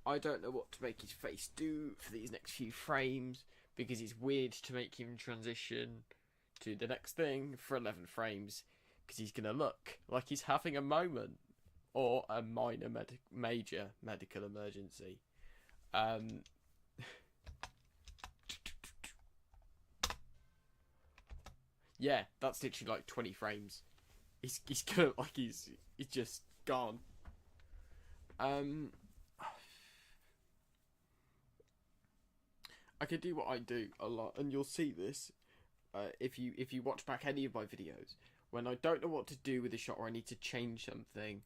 I don't know what to make his face do for these next few frames, because it's weird to make him transition to the next thing for 11 frames, because he's gonna look like he's having a moment. Or a major medical emergency. Yeah, that's literally like 20 frames. He's gonna like he's just gone. I can do what I do a lot, and you'll see this if you watch back any of my videos. When I don't know what to do with a shot, or I need to change something,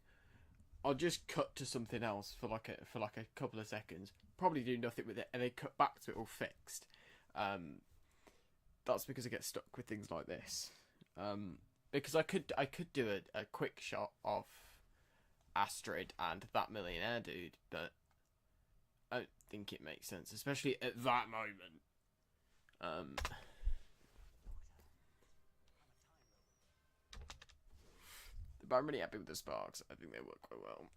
I'll just cut to something else for like a couple of seconds. Probably do nothing with it, and then cut back to it all fixed. That's because I get stuck with things like this. Because I could do a quick shot of Astrid and that millionaire dude, but I don't think it makes sense, especially at that moment. But I'm really happy with the sparks. I think they work quite well.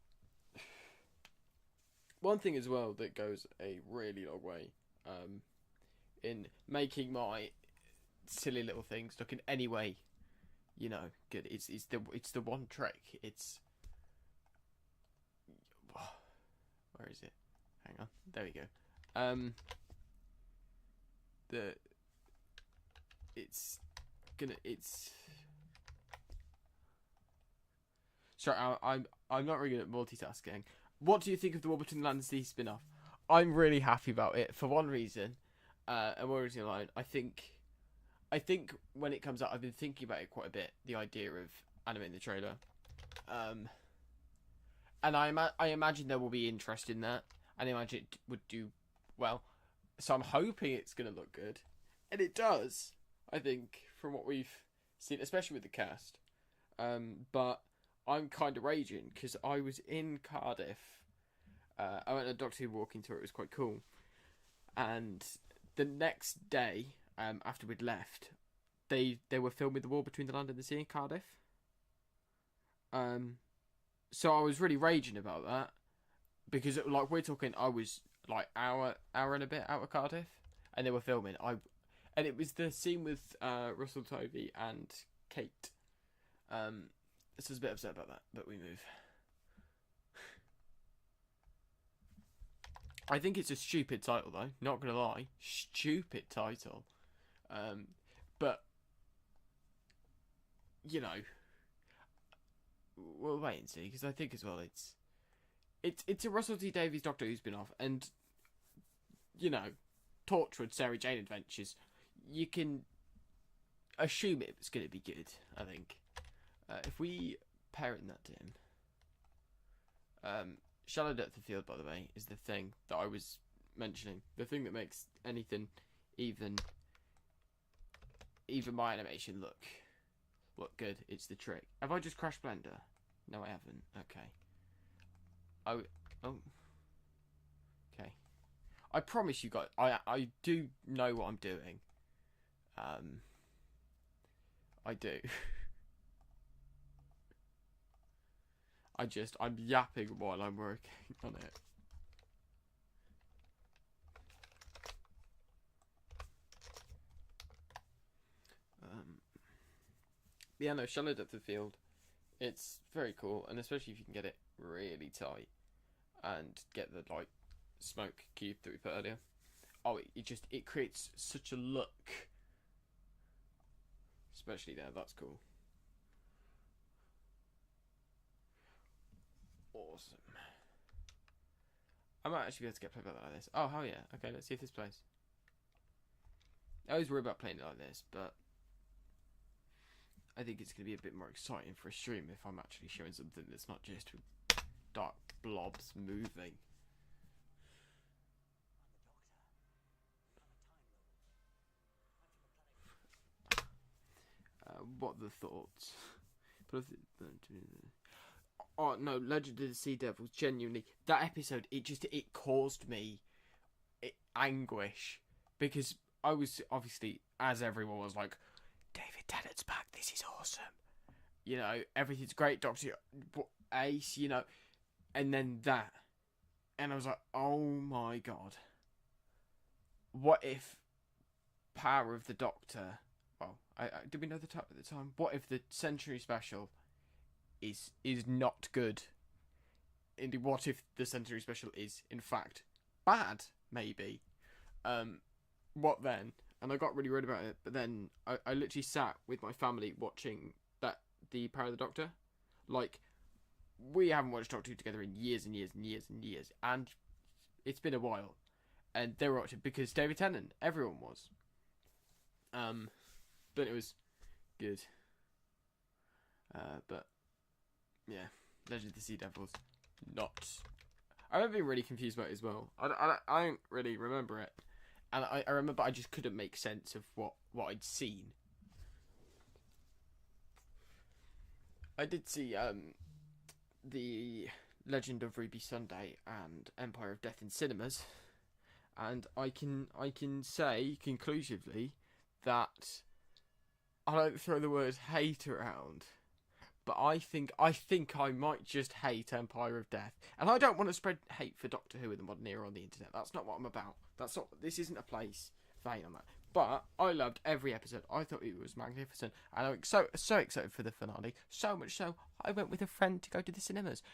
One thing as well that goes a really long way in making my silly little things look in any way, you know, good. It's the one trick. It's where is it? Hang on. There we go. It's sorry, I'm not really good at multitasking. What do you think of the War Between the Land and Sea spin-off? I'm really happy about it for one reason, and one reason alone. I think when it comes out, I've been thinking about it quite a bit. The idea of animating the trailer, and I imagine there will be interest in that, and I imagine it would do well. So I'm hoping it's going to look good, and it does. I think from what we've seen, especially with the cast, but I'm kind of raging because I was in Cardiff. I went on a Doctor Who walking tour. It was quite cool, and the next day, after we'd left, they were filming The War Between the Land and the Sea in Cardiff. So I was really raging about that because, like, we're talking, I was like hour and a bit out of Cardiff, and they were filming. And it was the scene with Russell Tovey and Kate. So I was a bit upset about that, but we move. I think it's a stupid title, though. Not gonna lie, stupid title. But you know, we'll wait and see, because I think as well it's a Russell T Davies Doctor Who spin-off, and you know, Torchwood Sarah Jane Adventures, you can assume it's going to be good, I think. If we parent that to him. Shallow depth of field, by the way, is the thing that I was mentioning. The thing that makes anything, even my animation look good. It's the trick. Have I just crashed Blender? No, I haven't. Okay. Oh. Okay. I promise you guys, I do know what I'm doing. I do. I'm yapping while I'm working on it. Yeah, no, shallow depth of field. It's very cool, and especially if you can get it really tight and get the like smoke cube that we put earlier. Oh, it creates such a look. Especially there, that's cool. Awesome. I might actually be able to get played like this. Oh, hell yeah. Okay, let's see if this plays. I always worry about playing it like this, but I think it's going to be a bit more exciting for a stream if I'm actually showing something that's not just dark blobs moving. What are the thoughts? Oh no, Legend of the Sea Devils, genuinely, that episode, it caused me anguish, because I was, obviously, as everyone was like, David Tennant's back, this is awesome, you know, everything's great, Doctor Ace, you know, and then that, and I was like, oh my god, what if Power of the Doctor, well, did we know the title at the time? What if the Century Special is not good? Indeed, what if the Century Special is, in fact, bad, maybe? What then? And I got really worried about it, but then I literally sat with my family watching the Power of the Doctor. Like, we haven't watched Doctor Who together in years and years and years and years, and it's been a while. And they were watching because David Tennant, everyone was. But it was good. But yeah, Legend of the Sea Devils, not. I remember being really confused about it as well. I don't really remember it, and I remember I just couldn't make sense of what I'd seen. I did see the Legend of Ruby Sunday and Empire of Death in cinemas, and I can say conclusively that I don't throw the word hate around, but I think I might just hate Empire of Death, and I don't want to spread hate for Doctor Who in the modern era on the internet. That's not what I'm about. This isn't a place for hate on that. But I loved every episode. I thought it was magnificent, and I'm so excited for the finale. So much so, I went with a friend to go to the cinemas.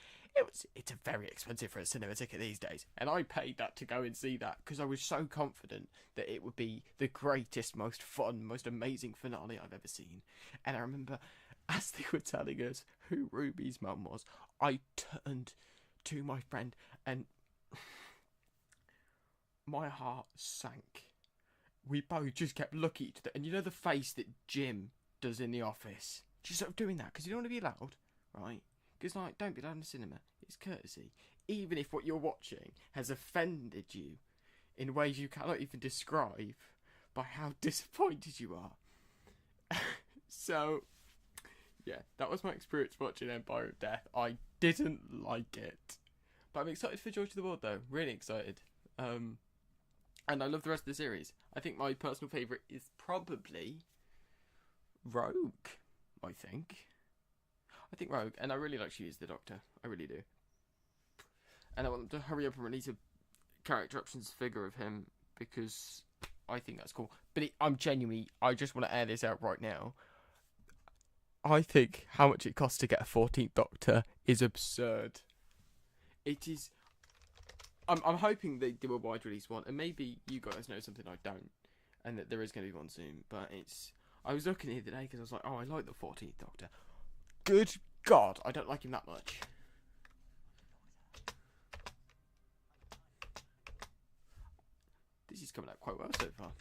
It's very expensive for a cinema ticket these days, and I paid that to go and see that because I was so confident that it would be the greatest, most fun, most amazing finale I've ever seen. And I remember, as they were telling us who Ruby's mum was, I turned to my friend and my heart sank. We both just kept looking at each other, and you know the face that Jim does in The Office? Just sort of doing that, because you don't want to be loud, right? Because, like, don't be loud in the cinema. It's courtesy. Even if what you're watching has offended you in ways you cannot even describe by how disappointed you are. So, yeah, that was my experience watching Empire of Death. I didn't like it. But I'm excited for George of the World, though. Really excited. And I love the rest of the series. I think my personal favourite is probably Rogue, I think. Rogue, and I really like she is the Doctor. I really do. And I want them to hurry up and release a character options figure of him, because I think that's cool. But I just want to air this out right now. I think how much it costs to get a 14th Doctor is absurd. It is. I'm hoping they do a wide release one, and maybe you guys know something I don't, and that there is going to be one soon. But I was looking the other day because I was like, oh, I like the 14th Doctor. Good God, I don't like him that much. is coming out quite well so far.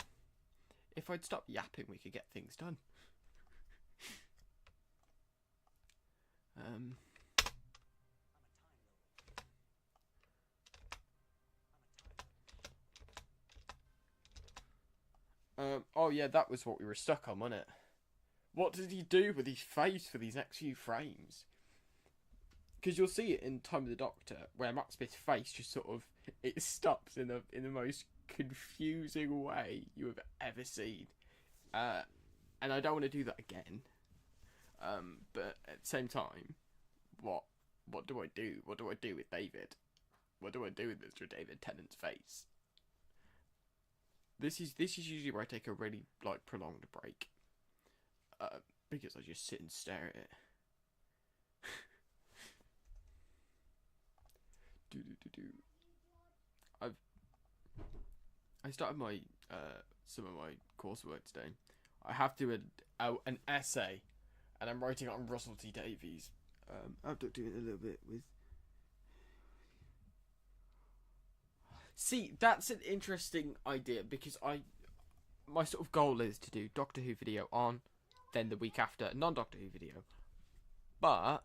If I'd stop yapping, we could get things done. Oh yeah, that was what we were stuck on, wasn't it? What did he do with his face for these next few frames? Because you'll see it in Time of the Doctor, where Matt Smith's face just sort of, it stops in the most confusing way you have ever seen. And I don't want to do that again. But at the same time, what do I do? What do I do with David? What do I do with Mr. David Tennant's face? This is usually where I take a really prolonged break. Because I just sit and stare at it. I started my some of my coursework today. I have to an essay, and I'm writing it on Russell T Davies. I've looked at it a little bit with. See, that's an interesting idea because my sort of goal is to do Doctor Who video on, then the week after a non-Doctor Who video, but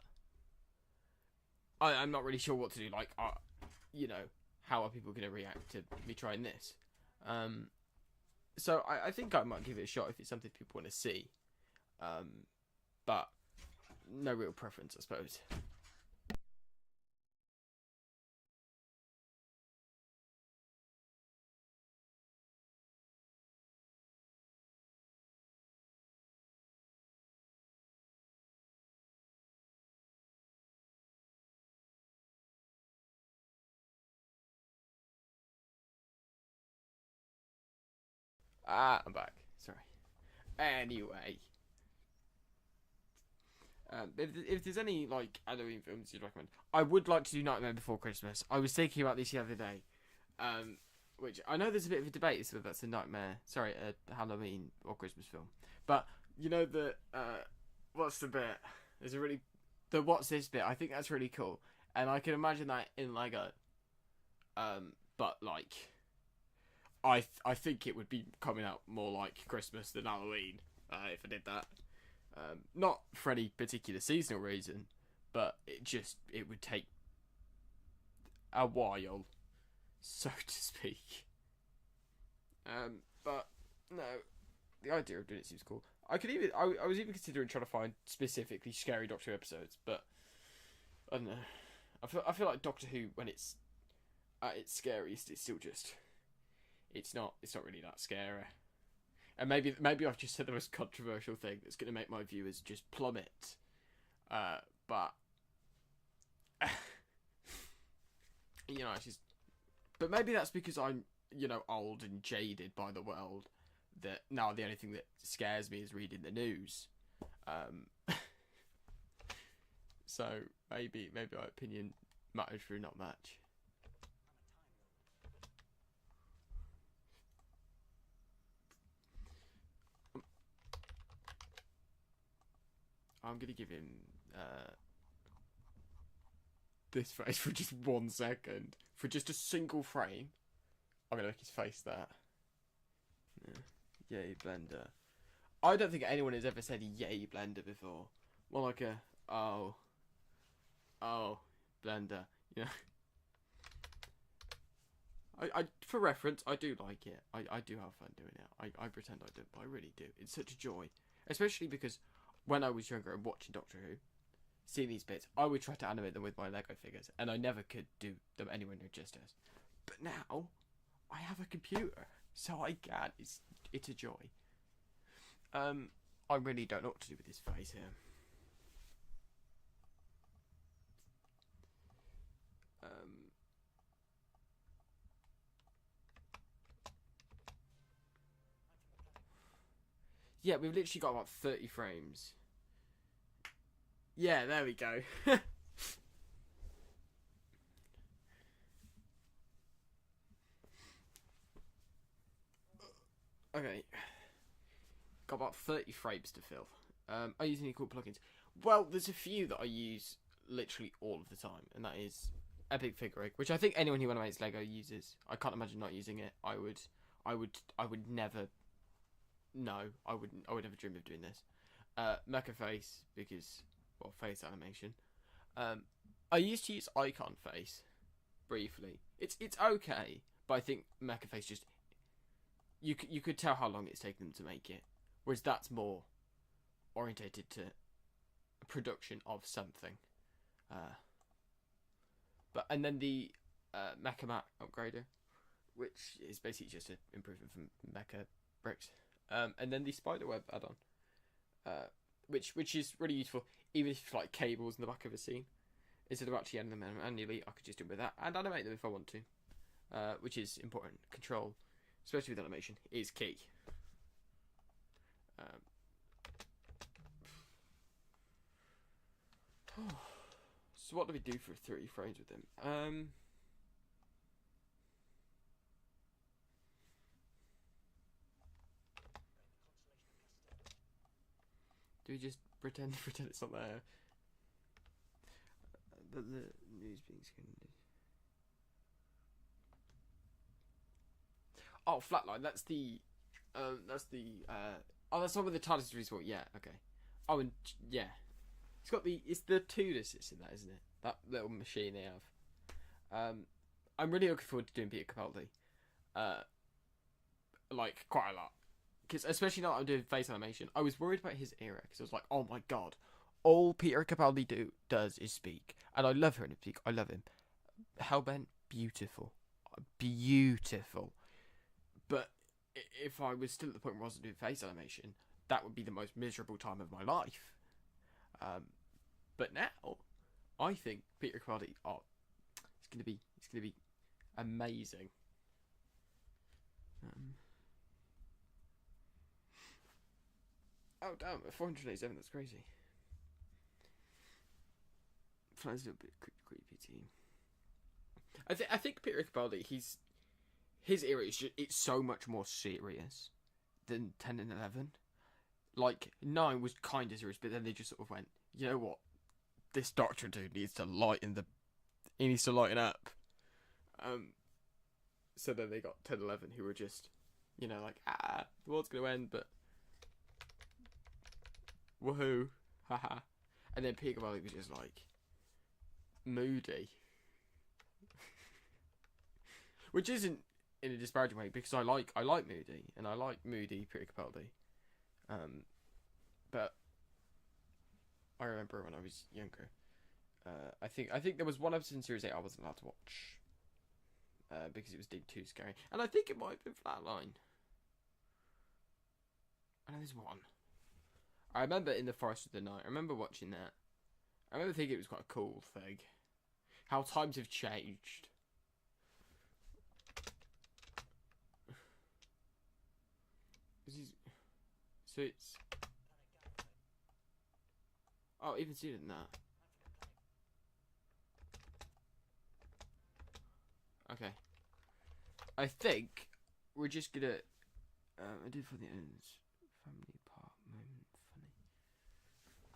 I'm not really sure what to do. How are people going to react to me trying this? So I think I might give it a shot if it's something people want to see. But no real preference, I suppose. I'm back. Sorry. Anyway. If there's any Halloween films you'd recommend, I would like to do Nightmare Before Christmas. I was thinking about this the other day, which I know there's a bit of a debate as to whether that's a Halloween or Christmas film. But you know what's the bit? There's the what's this bit? I think that's really cool, and I can imagine that in Lego. But I think it would be coming out more like Christmas than Halloween if I did that. Not for any particular seasonal reason, but it would take a while, so to speak. But no, the idea of doing it seems cool. I was even considering trying to find specifically scary Doctor Who episodes, but I don't know. I feel like Doctor Who, when it's at its scariest, it's still just it's not really that scary. And maybe I've just said the most controversial thing that's going to make my viewers just plummet. But it's just. But maybe that's because I'm old and jaded by the world. That now the only thing that scares me is reading the news. So maybe my opinion matters for not much. I'm going to give him this face for just 1 second. For just a single frame. I'm going to make his face that. Yeah. Yay, Blender. I don't think anyone has ever said yay, Blender before. More like a, oh, Blender. You know? I for reference, I do like it. I do have fun doing it. I pretend I don't, but I really do. It's such a joy. Especially because when I was younger and watching Doctor Who, seeing these bits, I would try to animate them with my Lego figures, and I never could do them anywhere near justice. But now, I have a computer, so I can. It's a joy. I really don't know what to do with this face here. Yeah, we've literally got about 30 frames. Yeah, there we go. Okay. Got about 30 frames to fill. Are you using any cool plugins? Well, there's a few that I use literally all of the time, and that is Epic Figure Rig, which I think anyone who animates Lego uses. I can't imagine not using it. I I would never. No, I wouldn't. I would never dream of doing this. Mecha face because face animation. I used to use icon face briefly. It's okay, but I think mecha face just you could tell how long it's taken them to make it, whereas that's more orientated to production of something. And then the Mecha Mat upgrader, which is basically just an improvement from Mecha bricks. And then the Spiderweb add-on, which is really useful, even if like cables in the back of a scene. Instead of actually adding them manually, I could just do it with that and animate them if I want to, which is important. Control, especially with animation, is key. So what do we do for 30 frames with them? Do we just pretend it's not there? But the news being scanned. Oh, Flatline. That's the. Oh, that's not with the TARDIS resort. Yeah. Okay. Oh, and yeah, it's the TARDIS that's in that, isn't it? That little machine they have. I'm really looking forward to doing Peter Capaldi. Like quite a lot, because especially now that I'm doing face animation, I was worried about his era because I was like, oh my god, all Peter Capaldi does is speak, and I love her in speak. I love him. Hellbent, beautiful, but if I was still at the point where I wasn't doing face animation, that would be the most miserable time of my life. But now, I think Peter Capaldi, it's gonna be amazing. Oh damn, 487. That's crazy. Fly's a little bit creepy team. I think Peter Capaldi, his era is it's so much more serious than 10 and 11. Like 9 was kind of serious, but then they just sort of went, you know what, this Doctor dude needs to lighten up. So then they got 10, 11, who were just, like the world's gonna end, but woohoo, haha. And then Peter Capaldi was just like moody, which isn't in a disparaging way, because I like moody, and I like moody Peter Capaldi. But I remember when I was younger, I think there was one episode in Series 8 I wasn't allowed to watch, because it was deemed too scary, and I think it might have been Flatline. I know there's one. I remember in the Forest of the Night. I remember watching that. I remember thinking it was quite a cool thing. How times have changed. So it's... Oh, even sooner than that. Okay. I think we're just gonna... I did for the ends. Family part moment. Funny.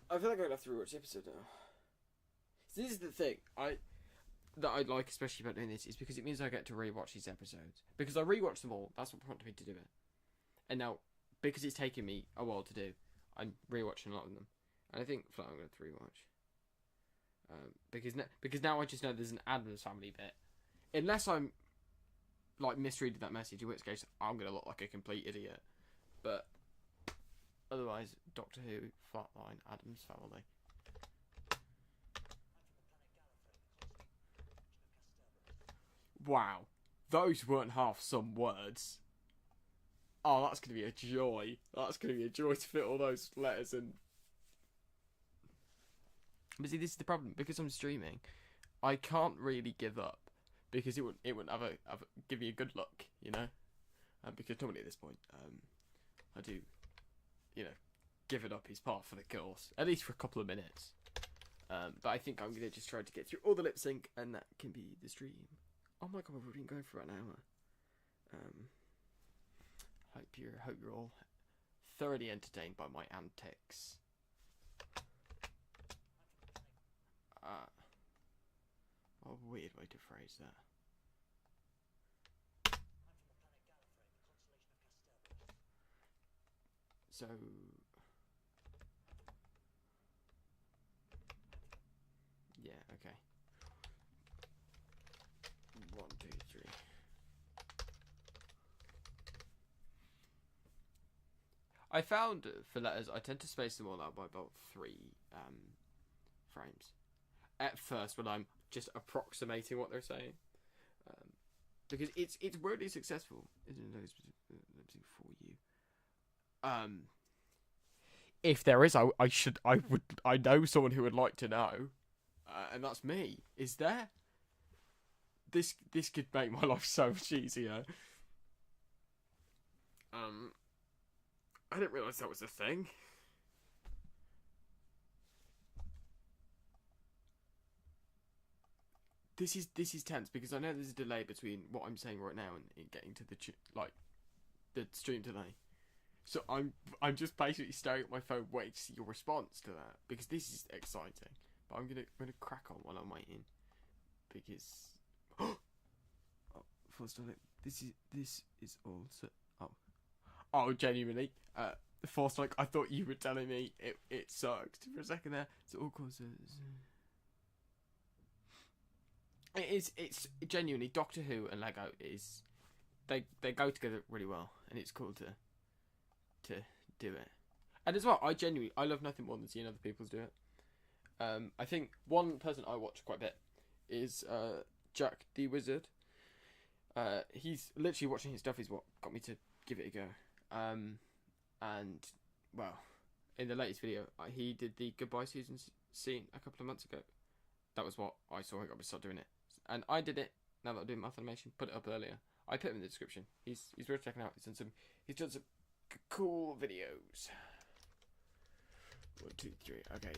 I feel like I'm gonna have to rewatch the episode now. So this is the thing that I like especially about doing this, is because it means I get to rewatch these episodes. Because I rewatch them all, that's what prompted me to do it. And now, because it's taken me a while to do, I'm rewatching a lot of them. And I think I'm going to rewatch. Because now I just know there's an Addams Family bit. Unless I'm like misreading that message, in which case I'm going to look like a complete idiot. But otherwise, Doctor Who, Flatline, Addams Family. Wow, those weren't half some words. Oh, that's going to be a joy. That's going to be a joy to fit all those letters in. But see, this is the problem. Because I'm streaming, I can't really give up. Because it wouldn't give me a good look, because normally at this point, I do, give it up as part for the course. At least for a couple of minutes. But I think I'm going to just try to get through all the lip sync, and that can be the stream. Oh my god, we've been going for an hour. Hope you're all thoroughly entertained by my antics. A weird way to phrase that. So yeah, okay. 1, 2, 3. I found for letters, I tend to space them all out by about 3 frames. At first, when I'm just approximating what they're saying, because it's weirdly successful. Isn't it for you? If there is, I know someone who would like to know, and that's me. Is there? This could make my life so much easier. I didn't realise that was a thing. This is tense because I know there's a delay between what I'm saying right now and getting to the stream delay. So I'm just basically staring at my phone waiting to see your response to that because this is exciting. But I'm gonna crack on while I'm waiting because first of all, this is also genuinely Force like I thought you were telling me it sucked for a second there. It's all causes. It's genuinely Doctor Who and Lego is they go together really well, and it's cool to do it. And as well, I love nothing more than seeing other people's do it. I think one person I watch quite a bit is Jack the Wizard. He's literally watching his stuff is what got me to give it a go. And well, in the latest video, he did the goodbye season scene a couple of months ago. That was what I saw. I got to start doing it, and I did it. Now that I'm doing math animation, put it up earlier. I put him in the description. He's worth checking out. He's done some cool videos. 1, 2, 3. Okay,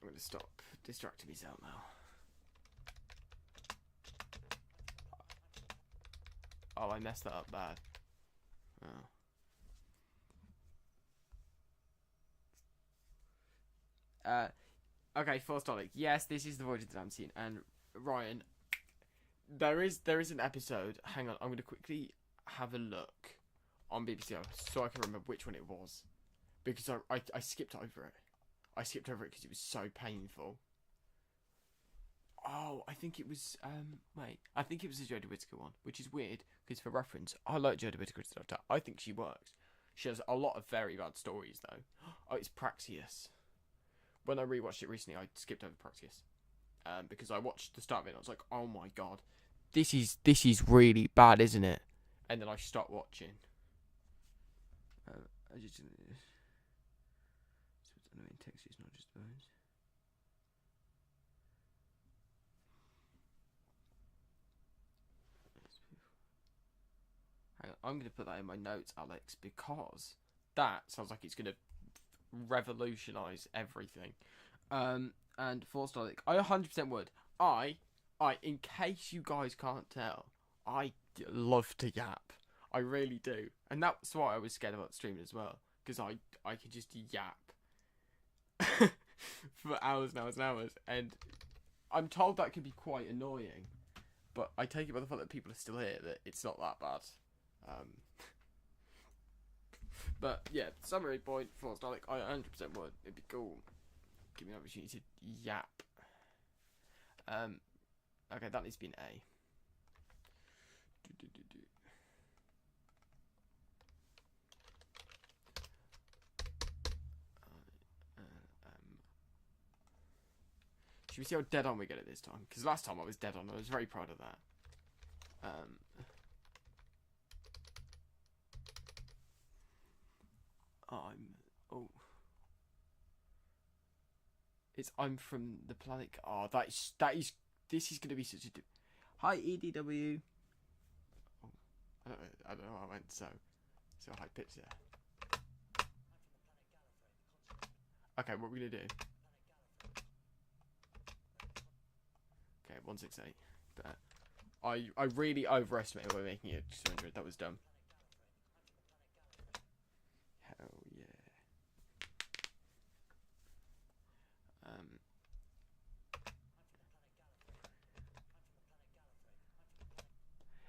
I'm gonna stop distracting myself now. Oh, I messed that up bad. Oh. Okay, Force Tonic. Yes, this is the Voyage that I'm seeing. And Ryan, there is an episode. Hang on, I'm going to quickly have a look on BBC so I can remember which one it was, because I skipped over it. I skipped over it because it was so painful. Oh, I think it was I think it was the Jodie Whittaker one, which is weird because for reference, I like Jodie Whittaker as a Doctor. I think she works. She has a lot of very bad stories though. Oh, it's Praxius. When I rewatched it recently, I skipped over Praxius because I watched the start of it and I was like, oh my god, this is really bad, isn't it? And then I stopped watching. I just so it's annoying text. It's not just words. Hang on, I'm going to put that in my notes, Alex, because that sounds like it's going to revolutionise everything. And Force Dalek, I 100% would. I, in case you guys can't tell, I love to yap. I really do. And that's why I was scared about streaming as well. Because I could just yap for hours and hours and hours. And I'm told that can be quite annoying. But I take it by the fact that people are still here that it's not that bad. But yeah, summary point, Force Dalek, I 100% would. It'd be cool. Give me an opportunity to yap. Okay, that needs to be an A. Should we see how dead on we get it this time? Because last time I was dead on. I was very proud of that. I'm from the planet. Oh, this is going to be such a. Hi EDW. Oh, I don't know how I went so high pitch there. Okay, what are we gonna do? Okay, 168. But I really overestimated by making it 200. That was dumb. Hell yeah.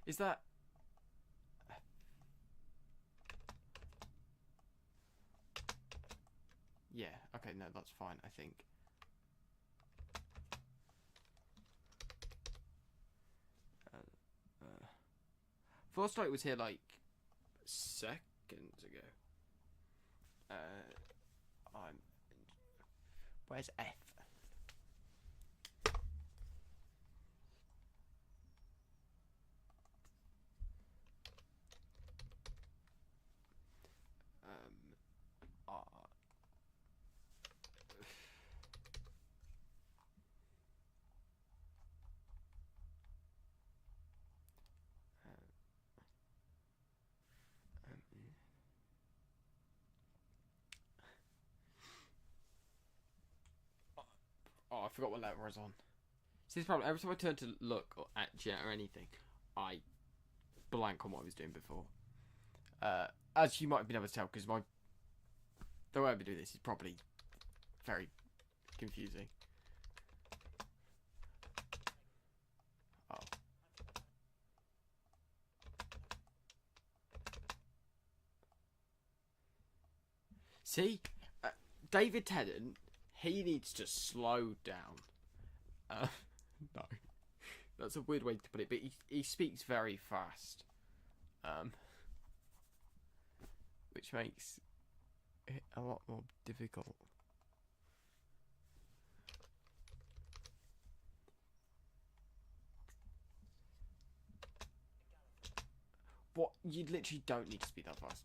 Is that? Okay, no, that's fine, I think. Foresight was here like seconds ago. I'm. Where's F? R. Oh, I forgot what letter I was on. See, this problem, every time I turn to look at Jet or anything, I blank on what I was doing before. As you might have been able to tell, because the way I've been doing this is probably very confusing. Oh. See? David Tennant, he needs to slow down. No. That's a weird way to put it, but he speaks very fast. Which makes it a lot more difficult. What? You literally don't need to speak that fast.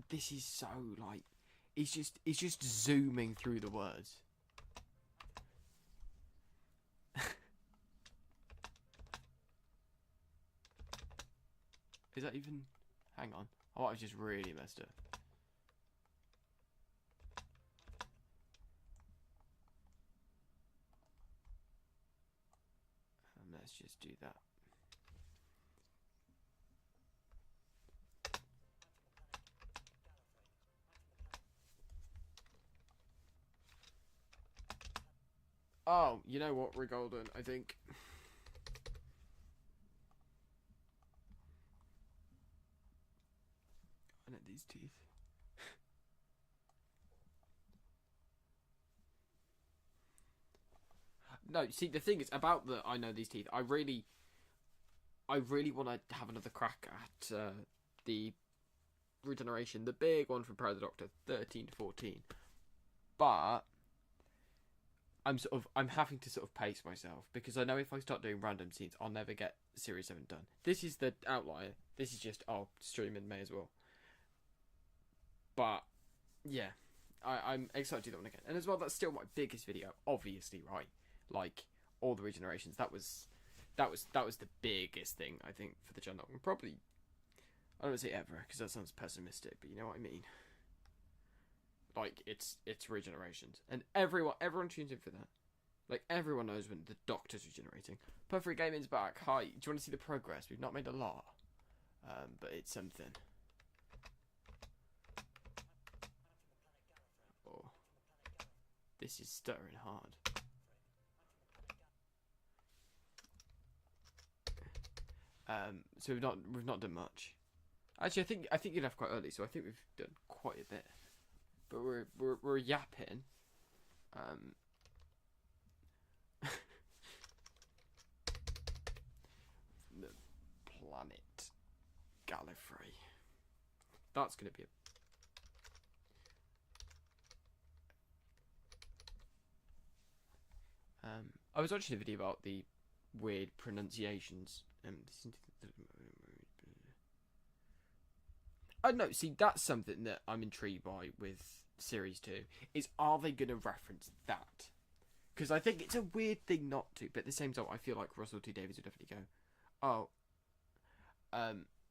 This is so like he's just zooming through the words. Is that even? Hang on. I might have just really messed up. Let's just do that. Oh, you know what? We're golden, I think. I know these teeth. No, see, the thing is about the I know these teeth. I really want to have another crack at the regeneration, the big one from Pro the Doctor, 13 to 14. But I'm having to sort of pace myself because I know if I start doing random scenes, I'll never get Series 7 done. This is the outlier. This is just streaming may as well. But yeah, I'm excited to do that one again. And as well, that's still my biggest video, obviously, right? Like all the regenerations. That was the biggest thing I think for the channel. And probably I don't want to say ever because that sounds pessimistic, but you know what I mean. Like it's regenerations, and everyone tunes in for that. Like everyone knows when the Doctor's regenerating. Perfect Gaming's back. Hi, do you want to see the progress? We've not made a lot, but it's something. Oh, this is stuttering hard. So we've not done much. Actually, I think you'd have quite early, so I think we've done quite a bit. But we're yapping. The planet Gallifrey. That's gonna be I was watching a video about the weird pronunciations. Oh no, see that's something that I'm intrigued by with Series 2 is are they going to reference that? Because I think it's a weird thing not to, but at the same time I feel like Russell T Davies would definitely go,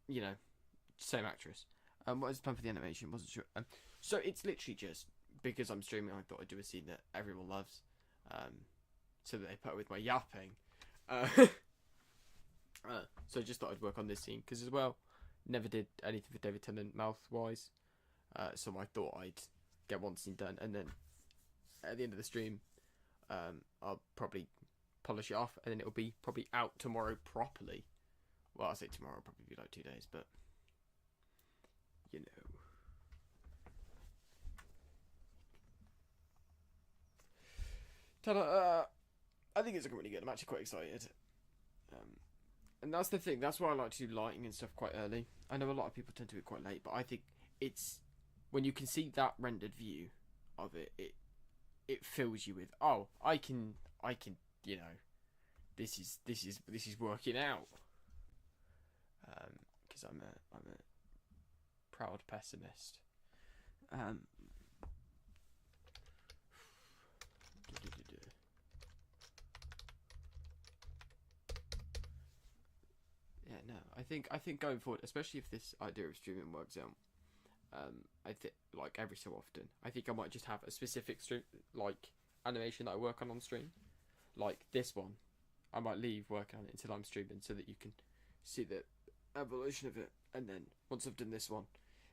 you know, same actress. What is the plan for the animation? Wasn't sure. So it's literally just because I'm streaming I thought I'd do a scene that everyone loves, so that they put it with my yapping. So I just thought I'd work on this scene because as well never did anything for David Tennant mouth wise, so I thought I'd get one scene done and then at the end of the stream I'll probably polish it off, and then it'll be probably out tomorrow properly. Well, I say tomorrow, it'll probably be like 2 days, but you know. Ta-da! I think it's looking really good. I'm actually quite excited. And that's the thing. That's why I like to do lighting and stuff quite early. I know a lot of people tend to do it quite late, but I think it's when you can see that rendered view of it, it fills you with, oh, I can, you know, this is working out. Because I'm a proud pessimist. Yeah, no, I think going forward, especially if this idea of streaming works out, I think like every so often, I think I might just have a specific stream, like animation that I work on stream, like this one. I might leave working on it until I'm streaming so that you can see the evolution of it. And then once I've done this one,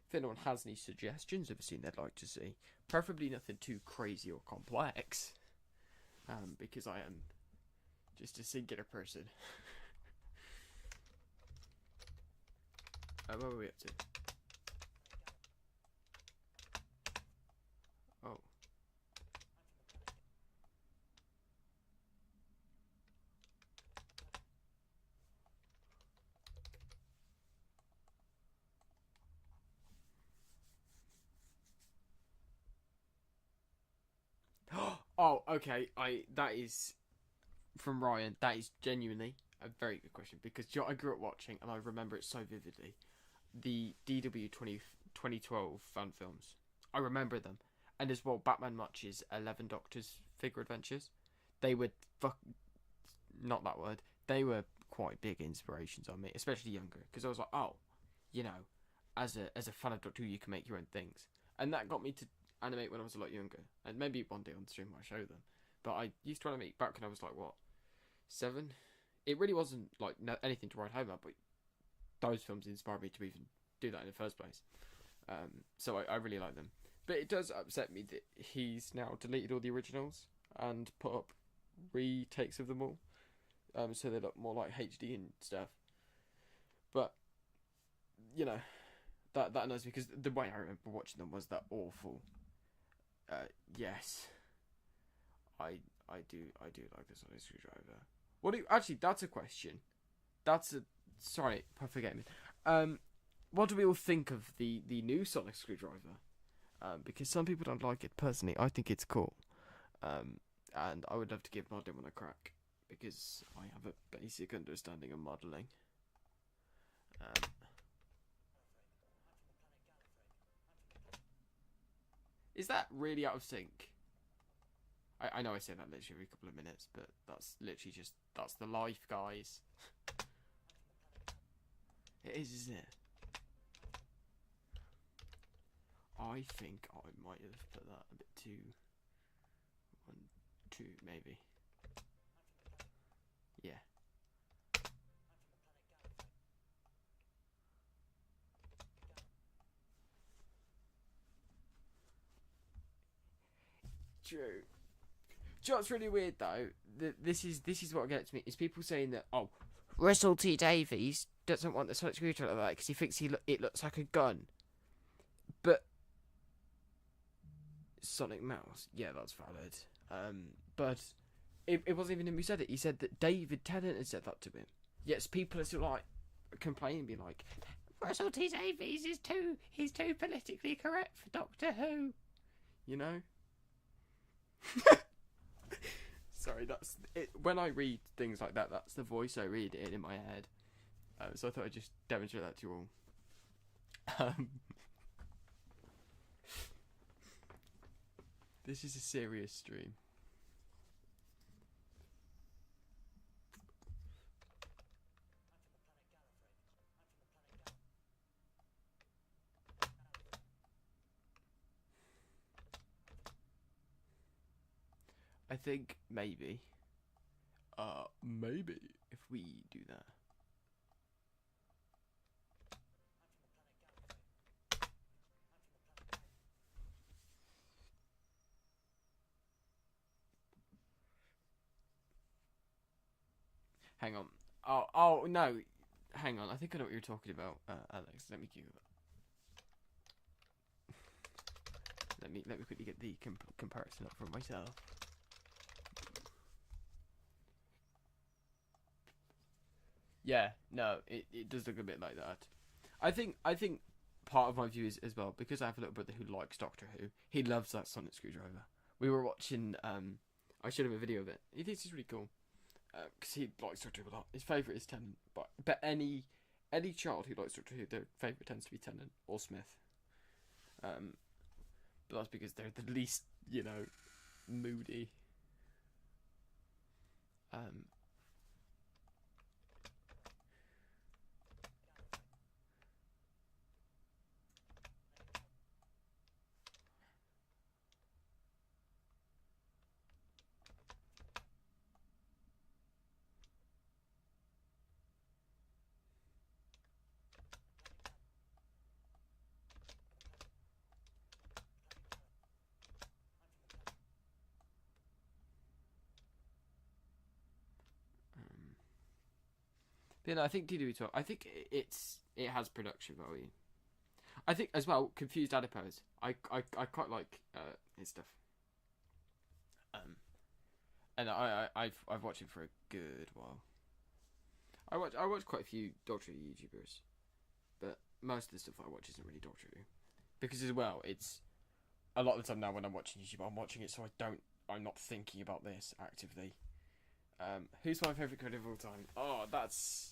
if anyone has any suggestions of a scene they'd like to see, preferably nothing too crazy or complex, because I am just a singular person. What are we up to? Oh. Oh, okay. That is from Ryan. That is genuinely a very good question, because I grew up watching, and I remember it so vividly. The DW 2012 fan films. I remember them. And as well, Batman Much's 11 Doctors figure adventures. They were not that word. They were quite big inspirations on me, especially younger, because I was like, oh, you know, as a fan of Doctor Who, you can make your own things, and that got me to animate when I was a lot younger. And maybe one day on stream I'll show them. But I used to animate back when I was like, what, 7? It really wasn't like anything to write home about, but those films inspired me to even do that in the first place. So I really like them. But it does upset me that he's now deleted all the originals and put up retakes of them all, so they look more like HD and stuff. But you know, that annoys me, because the way I remember watching them was that awful. Yes, I do like this Sonic Screwdriver. What do you, actually? That's a question. Sorry for forgetting. What do we all think of the new Sonic Screwdriver? Because some people don't like it. Personally, I think it's cool. And I would love to give modelling one a crack, because I have a basic understanding of modelling. Is that really out of sync? I know I say that literally every couple of minutes, but that's literally that's the life, guys. It is, isn't it? I think I might have put that a bit too 1, 2, maybe. Yeah. True. Do you know what's really weird though? This is what gets me. Is people saying that, oh, Russell T Davies doesn't want the Sonic Screwdriver like that because he thinks it looks like a gun. But Sonic Mouse, yeah, that's valid. But it wasn't even him who said it. He said that David Tennant had said that to him. Yes, people are still like complaining, being like, Russell T Davies he's too politically correct for Doctor Who. You know. Sorry, that's it. When I read things like that, that's the voice I read it in my head. So I thought I'd just demonstrate that to you all. This is a serious stream. I think maybe if we do that. Hang on. Oh no. Hang on. I think I know what you're talking about, Alex. Let me Google that. Let me quickly get the comparison up for myself. Yeah, no, it does look a bit like that. I think part of my view is as well because I have a little brother who likes Doctor Who. He loves that sonic screwdriver. We were watching. I showed him a video of it. He thinks it's really cool because he likes Doctor Who a lot. His favourite is Tennant, but any child who likes Doctor Who, their favourite tends to be Tennant or Smith. But that's because they're the least, moody. But I think DW12. I think it has production value. I think as well, Confused Adipose. I quite like his stuff. And I've watched him for a good while. I watch quite a few Doctor Who YouTubers, but most of the stuff I watch isn't really Doctor Who, because as well it's a lot of the time now when I'm watching YouTube, I'm watching it so I'm not thinking about this actively. Who's my favourite creator of all time? Oh, that's...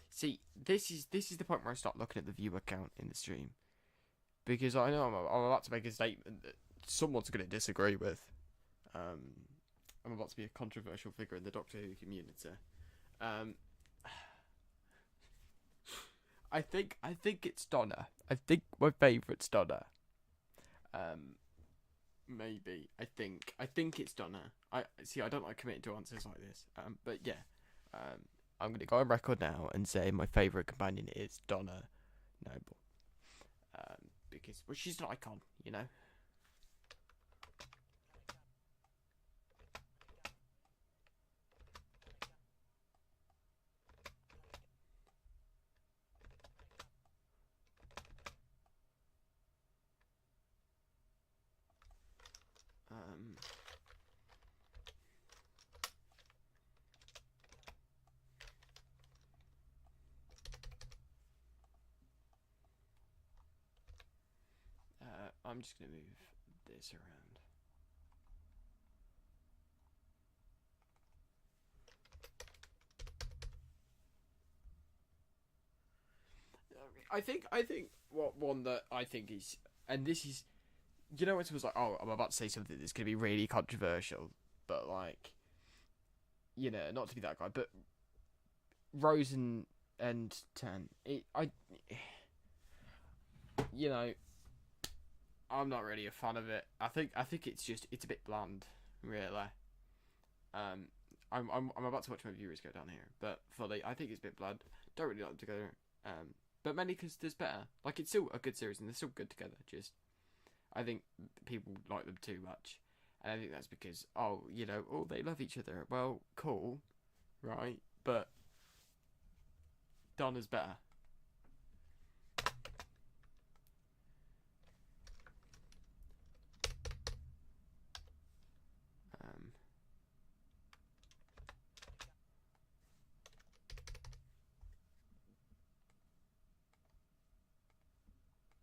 See, this is the point where I start looking at the viewer count in the stream. Because I know I'm about to make a statement that someone's going to disagree with. I'm about to be a controversial figure in the Doctor Who community. I think it's Donna. I think my favourite's Donna. Maybe. I think it's Donna. I don't like committing to answers like this. But yeah. I'm gonna go on record now and say my favourite companion is Donna Noble. Because she's an icon, I'm just gonna move this around. I think what one that I think is, and this is, when someone's like, oh, I'm about to say something that's gonna be really controversial, but like, not to be that guy, but Rose and Ten, I'm not really a fan of it. I think it's a bit bland, really. I'm about to watch my viewers go down here, but fully, I think it's a bit bland. Don't really like them together. But mainly because there's better. Like, it's still a good series and they're still good together. Just, I think people like them too much, and I think that's because they love each other. Well, cool, right? But Donna's better.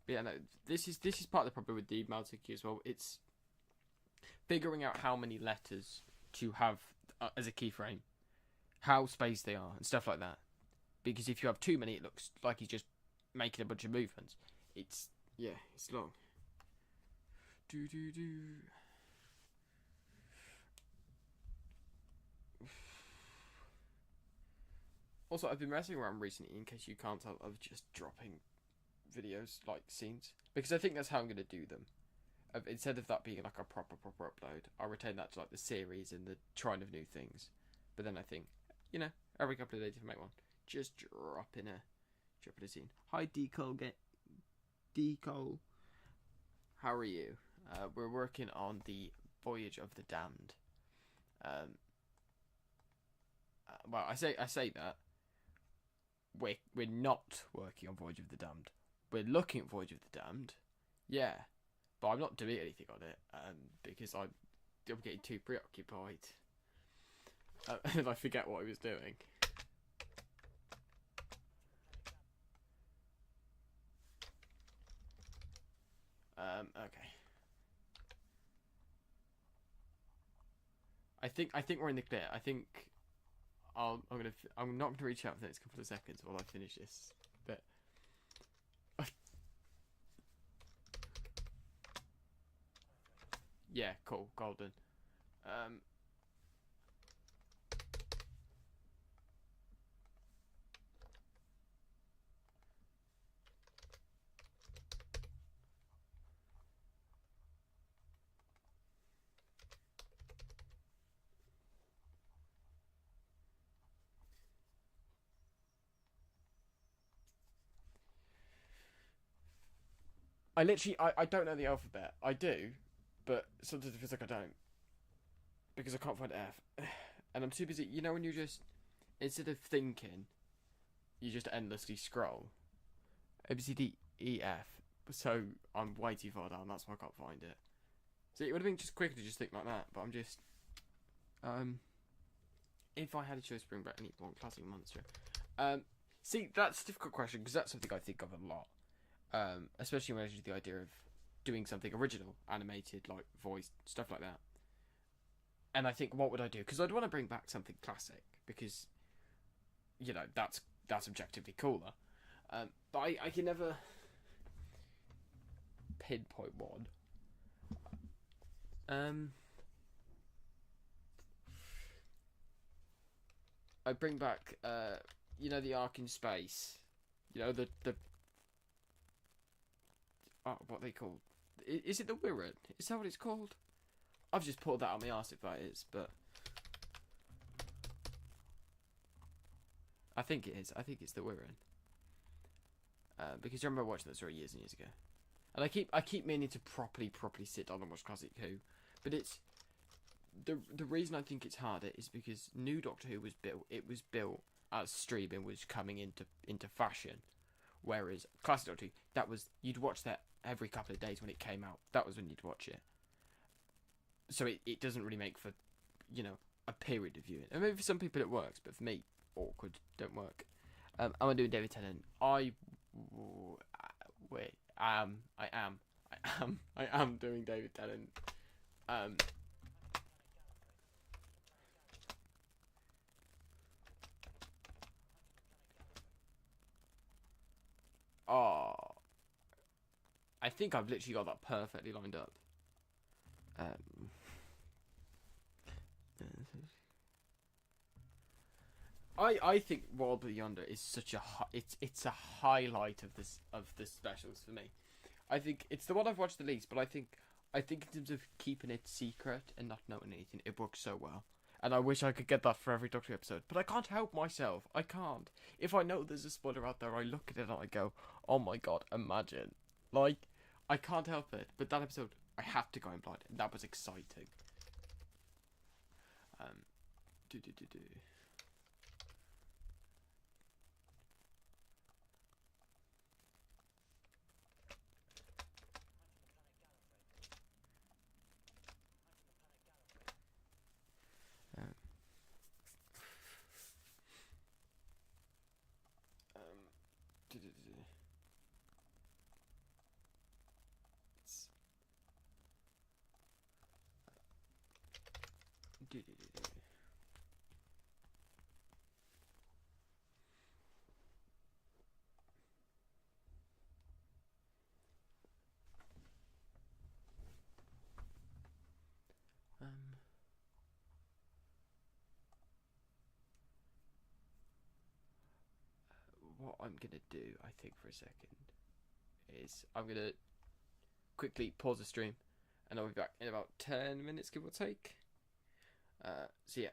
But yeah, no, this is part of the problem with the Maltiki as well. It's figuring out how many letters to have as a keyframe, how spaced they are, and stuff like that. Because if you have too many, it looks like he's just making a bunch of movements. It's long. Do. Also, I've been messing around recently, in case you can't tell, of just dropping videos, like scenes, because I think that's how I'm going to do them. Instead of that being like a proper upload, I'll retain that to like the series and the trying of new things. But then I think, every couple of days if I make one, just drop in a scene. Hi Decole. How are you? We're working on the Voyage of the Damned. Um, well, I say that we're not working on Voyage of the Damned. We're looking at Voyage of the Damned, yeah, but I'm not doing anything on it because I'm getting too preoccupied and I forget what I was doing. Okay. I think we're in the clear. I think I'm not gonna reach out for the next couple of seconds while I finish this bit. Yeah, cool, golden. I don't know the alphabet. I do, but sometimes it feels like I don't because I can't find F, and I'm too busy. You know when you just instead of thinking, you just endlessly scroll. A B C D E F. So I'm way too far down. That's why I can't find it. So it would have been just quicker to just think like that, but I'm just if I had a choice to bring back any one classic monster, see that's a difficult question because that's something I think of a lot. Especially in relation to the idea of doing something original, animated, like voice stuff like that. And I think, what would I do? Because I'd want to bring back something classic because, you know, that's objectively cooler. But I can never pinpoint one. I bring back, you know, the Ark in space. You know, the what they call? Is it the Wirral? Is that what it's called? I've just pulled that out of my arse if that is, but I think it is. I think it's the Wirral. Because I remember watching that story years and years ago, and I keep meaning to properly sit down and watch Classic Who, but it's the reason I think it's harder is because new Doctor Who was built. It was built as streaming was coming into fashion, whereas Classic Doctor Who, that was you'd watch that every couple of days when it came out. That was when you'd watch it. So it doesn't really make for, you know, a period of viewing. And maybe for some people it works, but for me, awkward, don't work. I'm doing David Tennant. I am doing David Tennant. Oh, I think I've literally got that perfectly lined up. Um, I think World Beyonder is such a it's a highlight of the specials for me. I think it's the one I've watched the least, but I think in terms of keeping it secret and not knowing anything, it works so well. And I wish I could get that for every Doctor Who episode, but I can't help myself. I can't. If I know there's a spoiler out there, I look at it and I go, "Oh my god, imagine!" Like I can't help it. But that episode, I had to go in blind, and that was exciting. Um, do do do do. Um, do, do, do, do. It's, do, do, do, do. Um, what I'm gonna do, I think, for a second, is I'm gonna quickly pause the stream, and I'll be back in about 10 minutes, give or take. So yeah.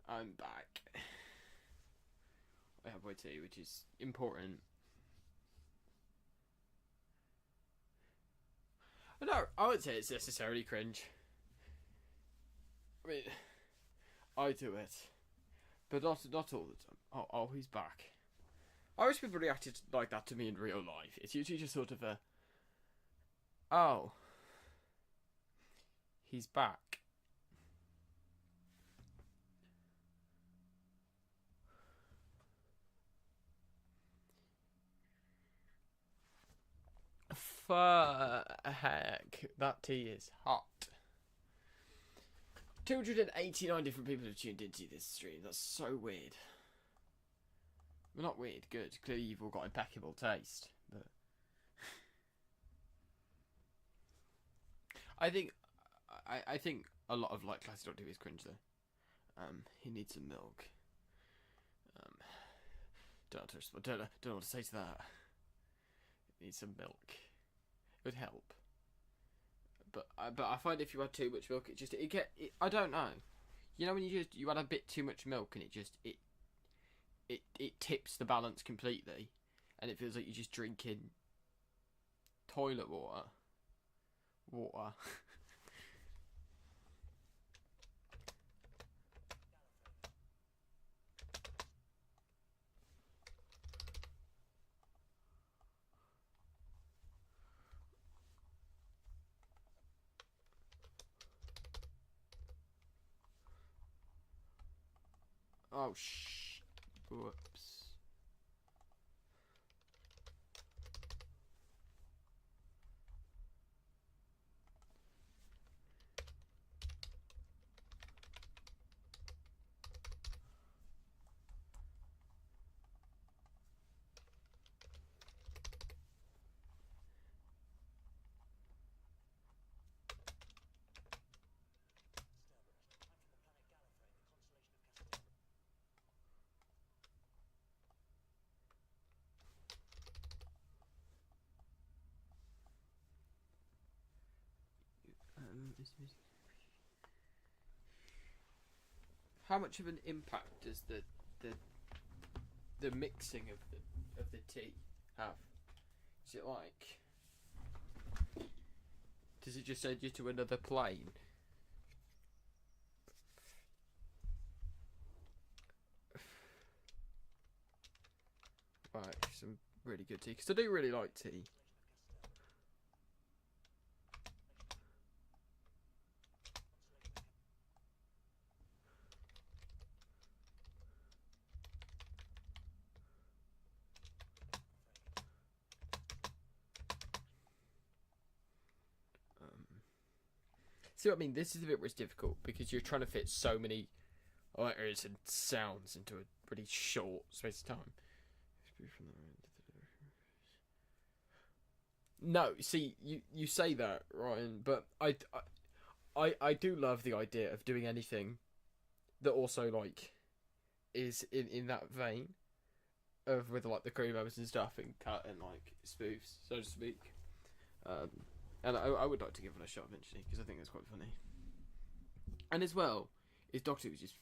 I'm back. I have my tea, which is important. No, I wouldn't say it's necessarily cringe. I mean, I do it, but not all the time. Oh, he's back. I wish people reacted like that to me in real life. It's usually just sort of a, oh, he's back. Heck, that tea is hot. 289 different people have tuned into this stream. That's so weird. Well, not weird, good. Clearly you've all got impeccable taste. But I think a lot of like Classic Doctor Who is cringe though. He needs some milk. Don't know what to say to that. He needs some milk. It would help. But I find if you add too much milk, I don't know. You know when you add a bit too much milk and it tips the balance completely, and it feels like you're just drinking toilet water. Oh, whoops. How much of an impact does the mixing of the tea have? Is it like, does it just send you to another plane? Right, some really good tea, because I do really like tea. See what I mean? This is the bit where it's difficult because you're trying to fit so many letters and sounds into a pretty short space of time. No, see, you say that, Ryan, but I do love the idea of doing anything that also like is in that vein of with like the crew members and stuff and cut and like spoofs, so to speak. And I would like to give it a shot eventually because I think it's quite funny. And as well, is Doctor Who just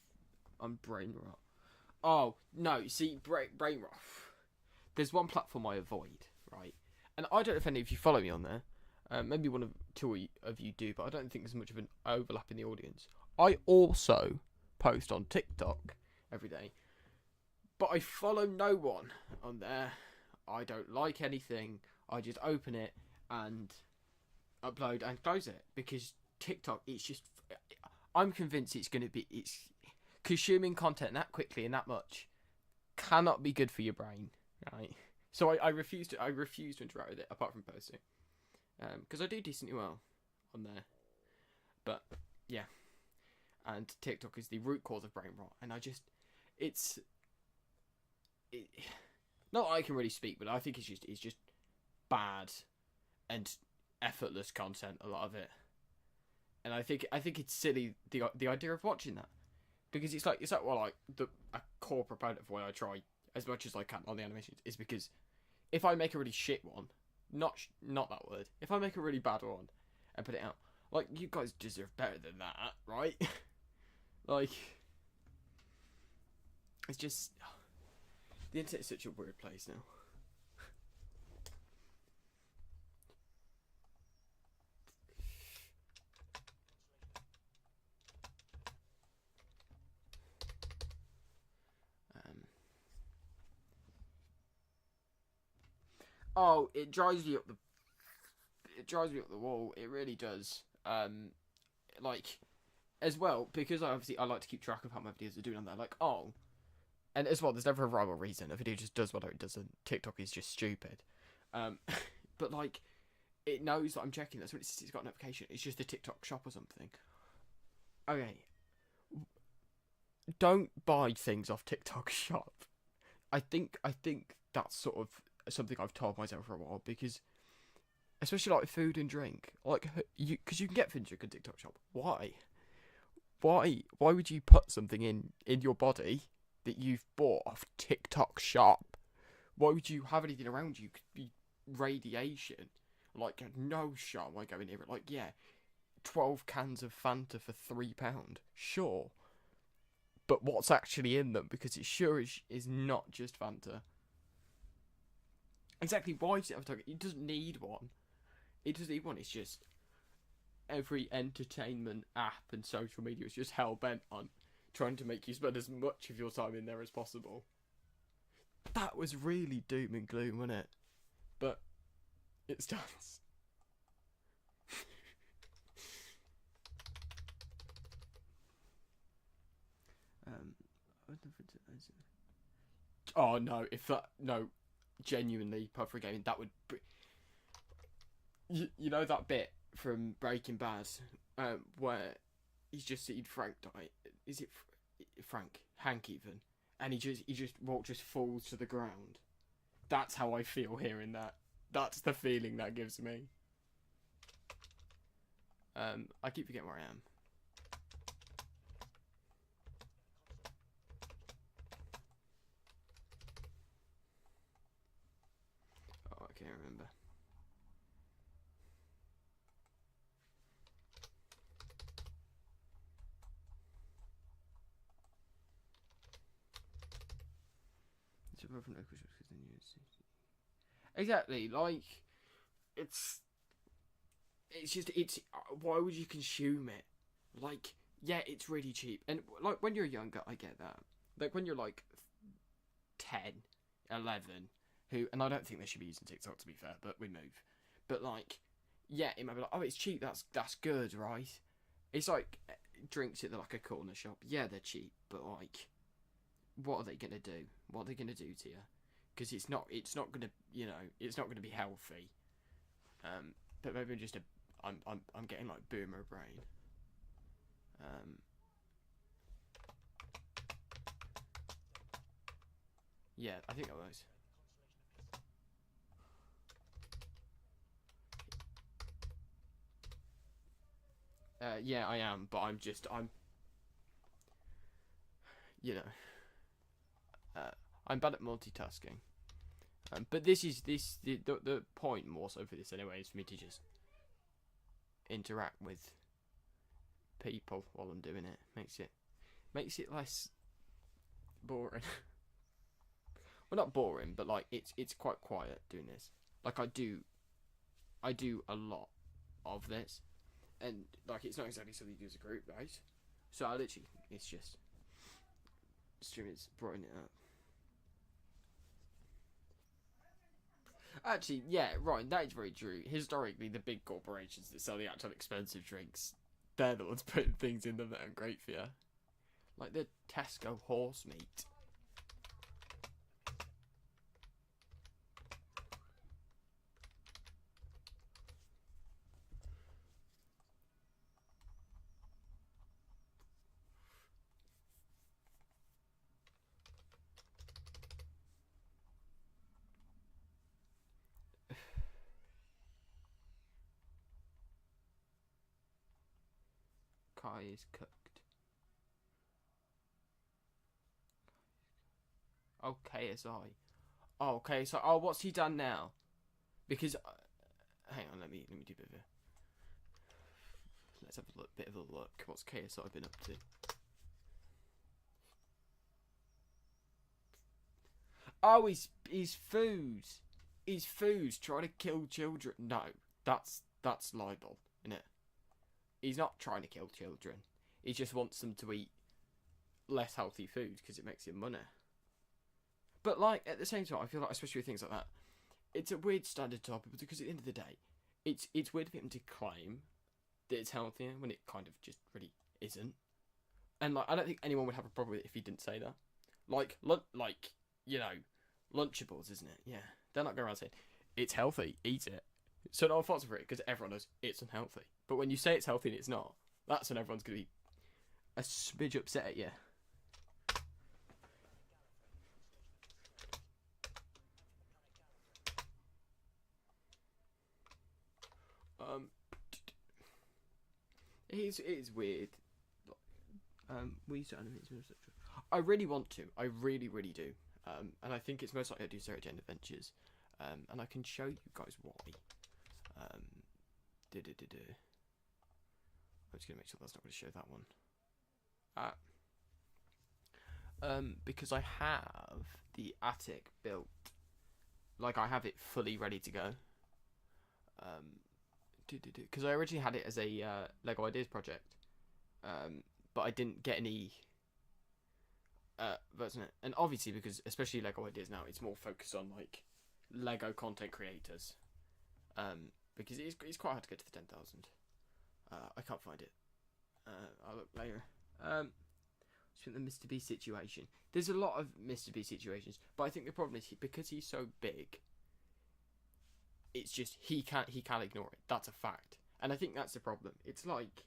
on brain rot. Oh no, you see, brain rot. There's one platform I avoid, right? And I don't know if any of you follow me on there. Maybe one of two of you do, but I don't think there's much of an overlap in the audience. I also post on TikTok every day, but I follow no one on there. I don't like anything. I just open it and upload and close it because TikTok, it's just, I'm convinced it's consuming content that quickly and that much cannot be good for your brain, right? So I refuse to interact with it apart from posting, because I do decently well on there, but yeah, and TikTok is the root cause of brain rot, and not that I can really speak, but I think it's just bad and effortless content, a lot of it, and I think it's silly the idea of watching that, because it's like a core proponent of why I try as much as I can on the animations is because if I make a really shit one, not that word, if I make a really bad one and put it out, like, you guys deserve better than that, right? Like, It's just the internet's such a weird place now. Oh, it drives me up the wall. It really does. Like, as well, because I like to keep track of how my videos are doing on there. Like, oh, and as well, there's never a rhyme or reason. A video just does whatever it does, and TikTok is just stupid. But like, it knows that I'm checking. That's what it's got a notification. It's just a TikTok shop or something. Okay, don't buy things off TikTok shop. I think that's sort of something I've told myself for a while, because especially like food and drink, like because you can get food and drink on TikTok shop. Why would you put something in your body that you've bought off TikTok shop? Why would you have anything around you? Could be radiation. Like, no shot am I going near it. Like, yeah, 12 cans of Fanta for £3. Sure. But what's actually in them? Because it sure is not just Fanta. Exactly, why does it have a target? It doesn't need one. It doesn't need one. It's just every entertainment app and social media is just hell-bent on trying to make you spend as much of your time in there as possible. That was really doom and gloom, wasn't it? But it stands. Oh no! Genuinely, Pub for Gaming, that would be... You know that bit from Breaking Bad, where he's just seen Frank die? Is it Hank even? And he just falls to the ground. That's how I feel hearing that. That's the feeling that gives me. I keep forgetting where I am. Oh, I can't remember. Exactly, like, it's why would you consume it? Like, yeah, it's really cheap, and like when you're younger, I get that. Like when you're like 10, 11, and I don't think they should be using TikTok, to be fair, but we move. But like, yeah, it might be like, oh, it's cheap, that's good, right? It's like drinks at like a corner shop. Yeah, they're cheap, but like, what are they gonna do? What are they gonna do to you? Because it's not gonna, it's not gonna be healthy. But maybe I'm getting like boomer brain. Yeah, I think that works. Yeah, I am, but I'm I'm bad at multitasking. But this is the point more so for this anyway is for me to just interact with people while I'm doing it. Makes it less boring. Well, not boring, but like it's quite quiet doing this. Like I do a lot of this, and like it's not exactly something you do as a group, right? So I literally, it's just streamers brought it up. Actually, yeah, right, that is very true. Historically, the big corporations that sell the actual expensive drinks, they're the ones putting things in them that aren't great for you. Like the Tesco horse meat. Kai is cooked. Oh, KSI. Oh, KSI. Oh, what's he done now? Because, hang on, let me do a bit of a... Let's have a bit of a look. What's KSI been up to? Oh, he's food. He's food trying to kill children. No, that's libel, isn't it? He's not trying to kill children. He just wants them to eat less healthy food because it makes him money. But like at the same time, I feel like, especially with things like that, it's a weird standard topic because at the end of the day, it's weird for him to claim that it's healthier when it kind of just really isn't. And like, I don't think anyone would have a problem with it if he didn't say that. Like you know, Lunchables, isn't it? Yeah, they're not going around saying it's healthy, eat it. So no offense for it because everyone knows it's unhealthy. But when you say it's healthy and it's not, that's when everyone's going to be a smidge upset at you. It is weird. We used to animate, I really want to. I really, really do. And I think it's most likely I do Zero Jane Adventures. And I can show you guys why. I'm just gonna make sure that's not going to show that one. Because I have the attic built. Like I have it fully ready to go. Because I originally had it as a Lego Ideas project, but I didn't get any version of it. And obviously, because especially Lego Ideas now, it's more focused on like Lego content creators, because it's quite hard to get to the 10,000. I can't find it. I'll look later. The Mr. Beast situation. There's a lot of Mr. Beast situations, but I think the problem is because he's so big. It's just he can't ignore it. That's a fact, and I think that's the problem. It's like,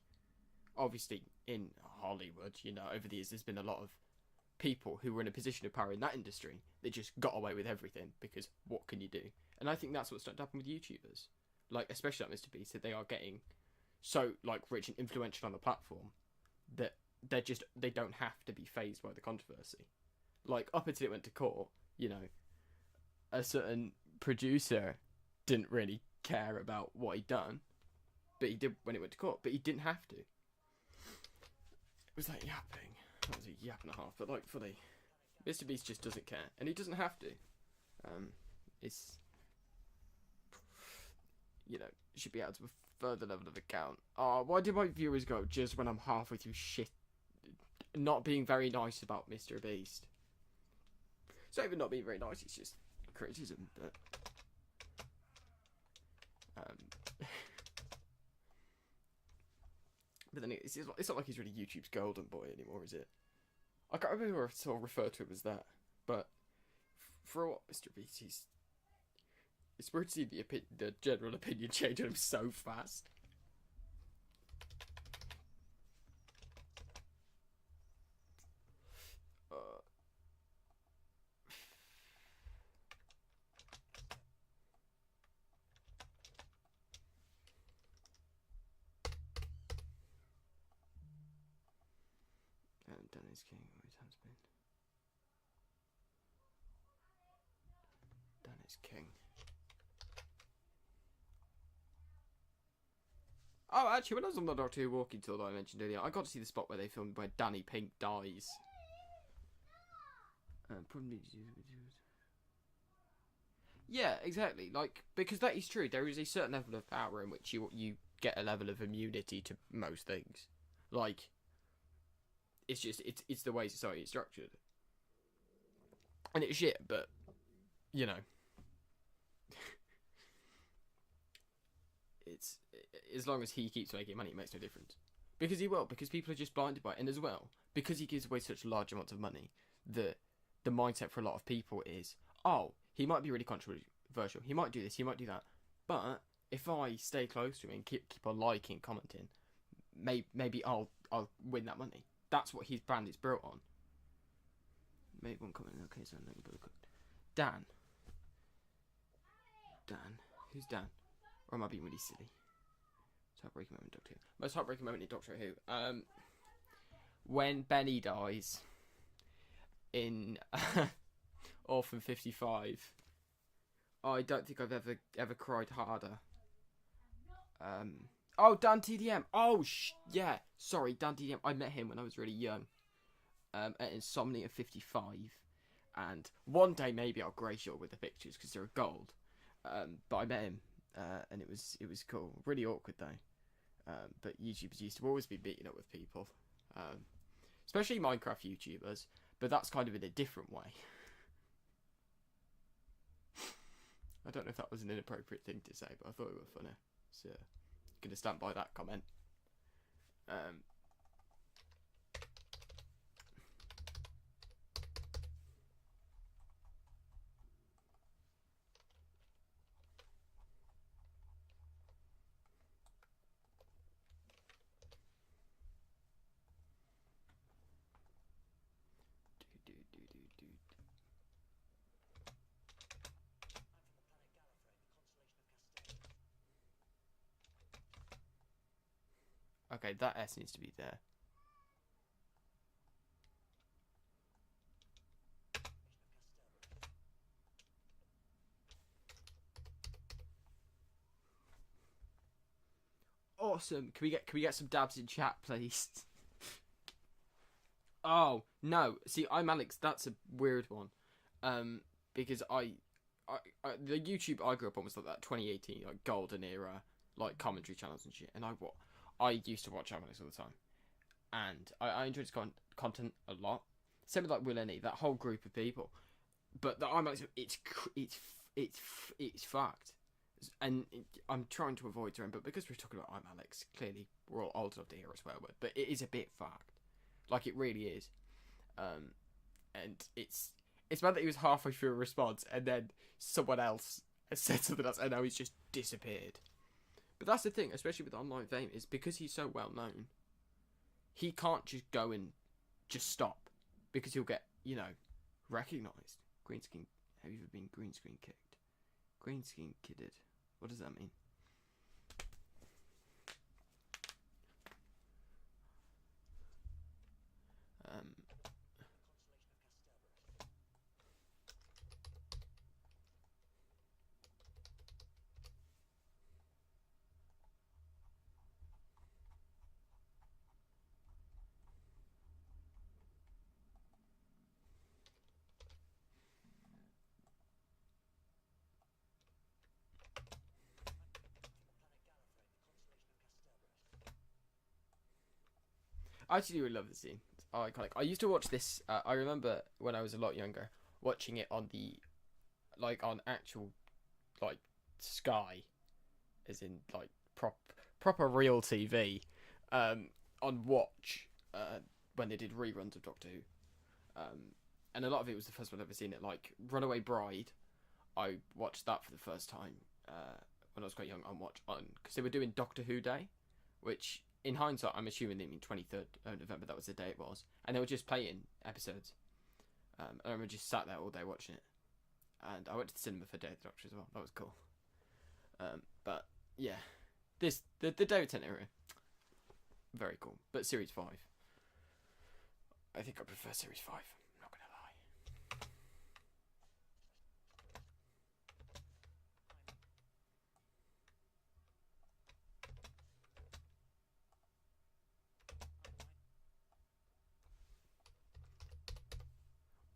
obviously in Hollywood, you know, over the years there's been a lot of people who were in a position of power in that industry that just got away with everything because what can you do? And I think that's what's starting to happen with YouTubers, like especially like Mr. Beast, that they are getting so like rich and influential on the platform that they don't have to be fazed by the controversy. Like up until it went to court, you know, a certain producer didn't really care about what he'd done, but he did when it went to court. But he didn't have to. It was like yapping. That was a yap and a half. But like fully, Mr. Beast just doesn't care, and he doesn't have to. It's, you know, should be able to a further level of account. Oh, why do my viewers go just when I'm halfway through shit, not being very nice about Mr. Beast? It's not even not being very nice. It's just criticism, but. But then it's not like he's really YouTube's golden boy anymore, is it? I can't remember if I sort of refer to him as that, but for what Mr. Beast, it's weird to see the general opinion change on him so fast. Danny's king always has been. Danny's king. Oh, actually, when I was on the Doctor Who walking tour that I mentioned earlier, I got to see the spot where they filmed where Danny Pink dies. Probably. Yeah, exactly. Like, because that is true. There is a certain level of power in which you get a level of immunity to most things. Like. It's the way society is structured, and it's shit. But you know, it's as long as he keeps making money, it makes no difference. Because he will. Because people are just blinded by it, and as well, because he gives away such large amounts of money, the mindset for a lot of people is, oh, he might be really controversial. He might do this. He might do that. But if I stay close to him and keep on liking, commenting, maybe I'll win that money. That's what his brand is built on. Maybe one comment. Okay, so I'm going to cook. Dan. Who's Dan? Or am I being really silly? Most heartbreaking moment in Doctor Who. Most heartbreaking moment in Doctor Who. When Benny dies in Orphan 55. I don't think I've ever cried harder. Oh, Dan TDM. Oh, yeah. Sorry, Dan TDM. I met him when I was really young. At Insomnia 55. And one day maybe I'll grace you all with the pictures because they're gold. But I met him, and it was cool. Really awkward though. But YouTubers used to always be meeting up with people, especially Minecraft YouTubers. But that's kind of in a different way. I don't know if that was an inappropriate thing to say, but I thought it was funny. So, gonna stand by that comment. Okay, that S needs to be there. Awesome. Can we get some dabs in chat, please? Oh no. See, I'm Alex. That's a weird one. Because I the YouTube I grew up on was like that 2018 like golden era like commentary channels and shit, and I used to watch Alex all the time, and I enjoyed his content a lot. Same with like Will Any, that whole group of people. But the I'm Alex, it's fucked. And I'm trying to avoid term, but because we're talking about I'm Alex, clearly we're all old enough to hear a swear word, but it is a bit fucked. Like, it really is. And it's bad that he was halfway through a response, and then someone else said something else, and now he's just disappeared. But that's the thing, especially with online fame, is because he's so well known, he can't just go and just stop, because he'll get, recognised. Green screen, have you ever been green screen kicked? Green screen kidded. What does that mean? I actually really love the scene. It's iconic. I used to watch this. I remember when I was a lot younger, watching it on on actual, Sky, as in proper real TV, on Watch, when they did reruns of Doctor Who, and a lot of it was the first one I've ever seen it. Like Runaway Bride, I watched that for the first time when I was quite young on Watch because they were doing Doctor Who Day, which, in hindsight, I'm assuming they mean 23rd of November. That was the day it was, and they were just playing episodes. I remember just sat there all day watching it, and I went to the cinema for Day of the Doctor as well. That was cool. But yeah, the David Tennant era, very cool. But Series 5, I think I prefer Series 5. I'm not gonna lie.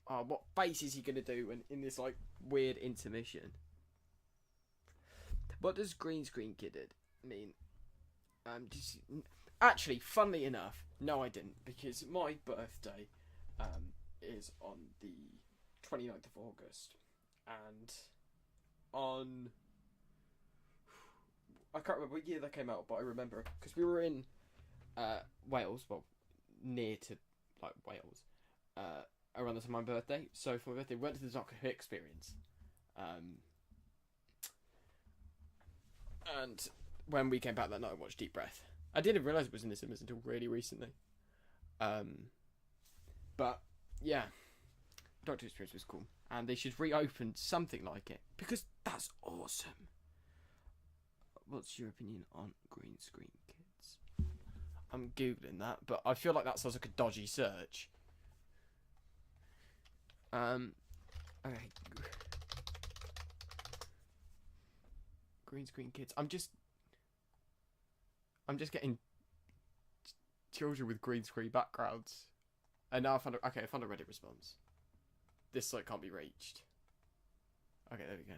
Oh, what face is he gonna do in this weird intermission? What does green screen kidded mean? Actually, funnily enough, no, I didn't, because my birthday is on the 29th of August, and on I can't remember what year that came out, but I remember because we were in Wales, well, near to Wales, around the time of my birthday. So for my birthday, we went to the Doctor Who experience. And when we came back that night, I watched Deep Breath. I didn't realise it was in the cinemas until really recently. But yeah, Doctor Who experience was cool, and they should reopen something like it because that's awesome. What's your opinion on green screen kids? I'm googling that, but I feel like that sounds like a dodgy search. Okay. Green screen kids. I'm just getting children with green screen backgrounds. And now I found a Reddit response. this site can't be reached. Okay, there we go.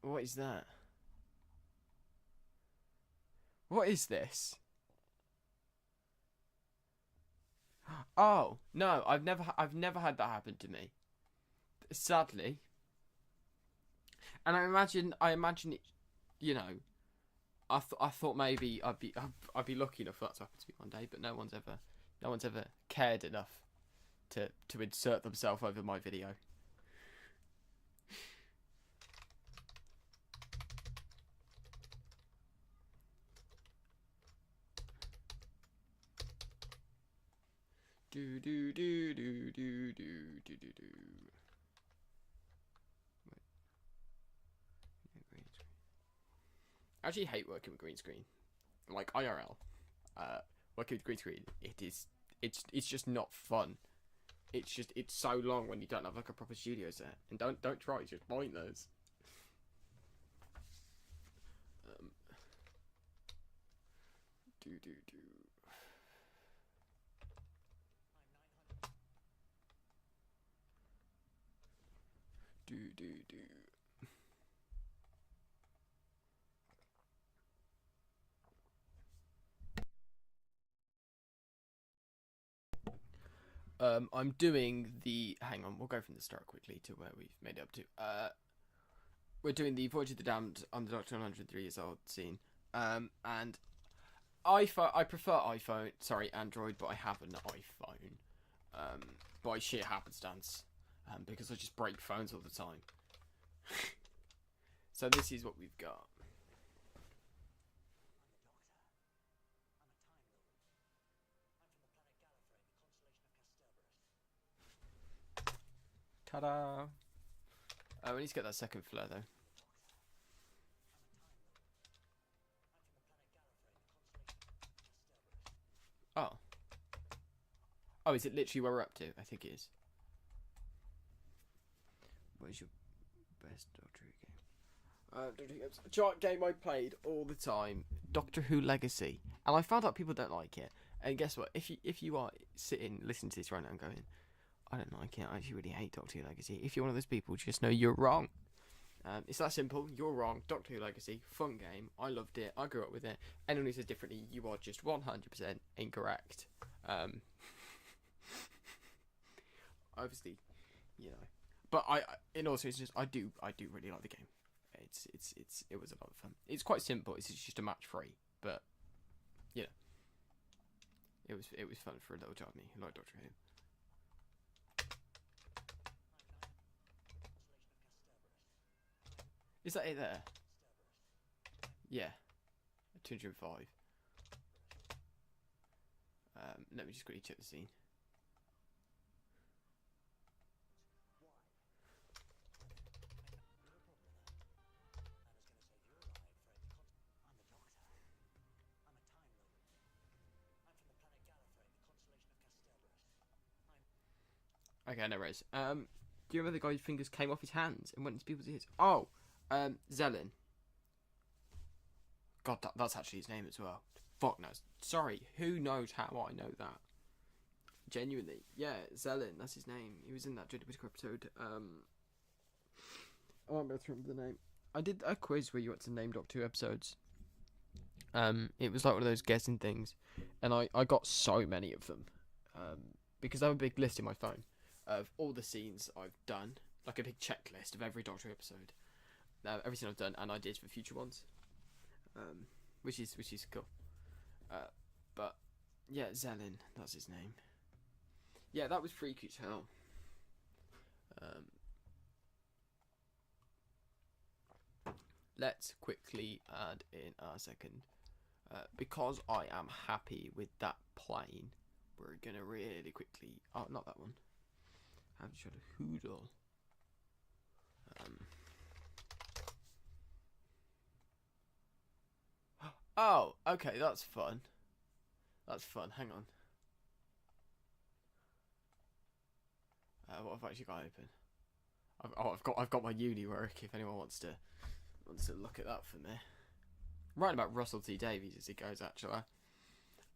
What is that? What is this? Oh no, I've never had that happen to me. Sadly. And I imagine it. You know, I thought maybe I'd be lucky enough for that to happen to me one day, but no one's ever cared enough to insert themselves over my video. Do do do do do do do do do. I actually hate working with green screen, like IRL. Working with green screen, it's just not fun. It's so long when you don't have like a proper studio set, and don't try. It's just pointless. Do do do. Do do do. I'm doing the. Hang on, we'll go from the start quickly to where we've made it up to. We're doing the Voyage of the Damned on the Doctor 103 years old scene. And iPhone. I prefer iPhone. Sorry, Android, but I have an iPhone. By sheer happenstance. Because I just break phones all the time. So this is what we've got. Ta-da! We need to get that second flare though. Oh. Oh, is it literally where we're up to? I think it is. What is your best Doctor Who game? Doctor Who games. Chart game I played all the time. Doctor Who Legacy. And I found out people don't like it. And guess what? If you are sitting listening to this right now and going, I don't like it, I actually really hate Doctor Who Legacy. If you're one of those people, just know you're wrong. It's that simple. You're wrong. Doctor Who Legacy, fun game. I loved it. I grew up with it. Anyone who says differently, you are just 100% incorrect. Obviously, you know. But I in all seriousness, I do really like the game. It was a lot of fun. It's quite simple. It's just a match 3, but yeah, it was fun for a little child me who liked Doctor Who. Is that it there? Yeah. 205. Let me just quickly check the scene. Okay, no worries. Do you remember the guy whose fingers came off his hands and went into people's ears? Oh, Zelen. God, that's actually his name as well. Fuck knows. Sorry, who knows how I know that? Genuinely. Yeah, Zelen, that's his name. He was in that Jodie Whittaker episode. I won't be able to remember the name. I did a quiz where you had to name Doctor Who episodes. It was like one of those guessing things. And I got so many of them. Because I have a big list in my phone of all the scenes I've done. Like a big checklist of every Doctor Who episode. Everything I've done and ideas for future ones. Which is cool. But yeah, Zelen, that's his name. Yeah, that was freaky as hell. Let's quickly add in our second. Because I am happy with that plane, we're gonna really quickly. Oh, not that one. Have to try to hoodle. Oh, okay, that's fun. That's fun. Hang on. What have I actually got open? I've got my uni work. If anyone wants to look at that for me. Writing about Russell T Davies as it goes, actually.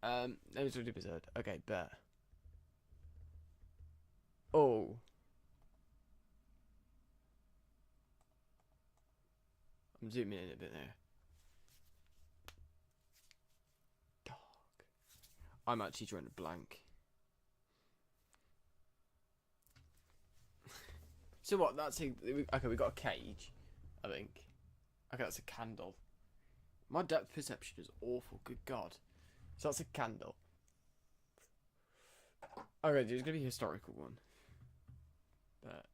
Let me do episode. Okay, bet. I'm zooming in a bit there. Dark. I'm actually drawing a blank. So what? That's a, okay. We got a cage, I think. Okay, that's a candle. My depth perception is awful. Good God. So that's a candle. Okay, there's gonna be a historical one, but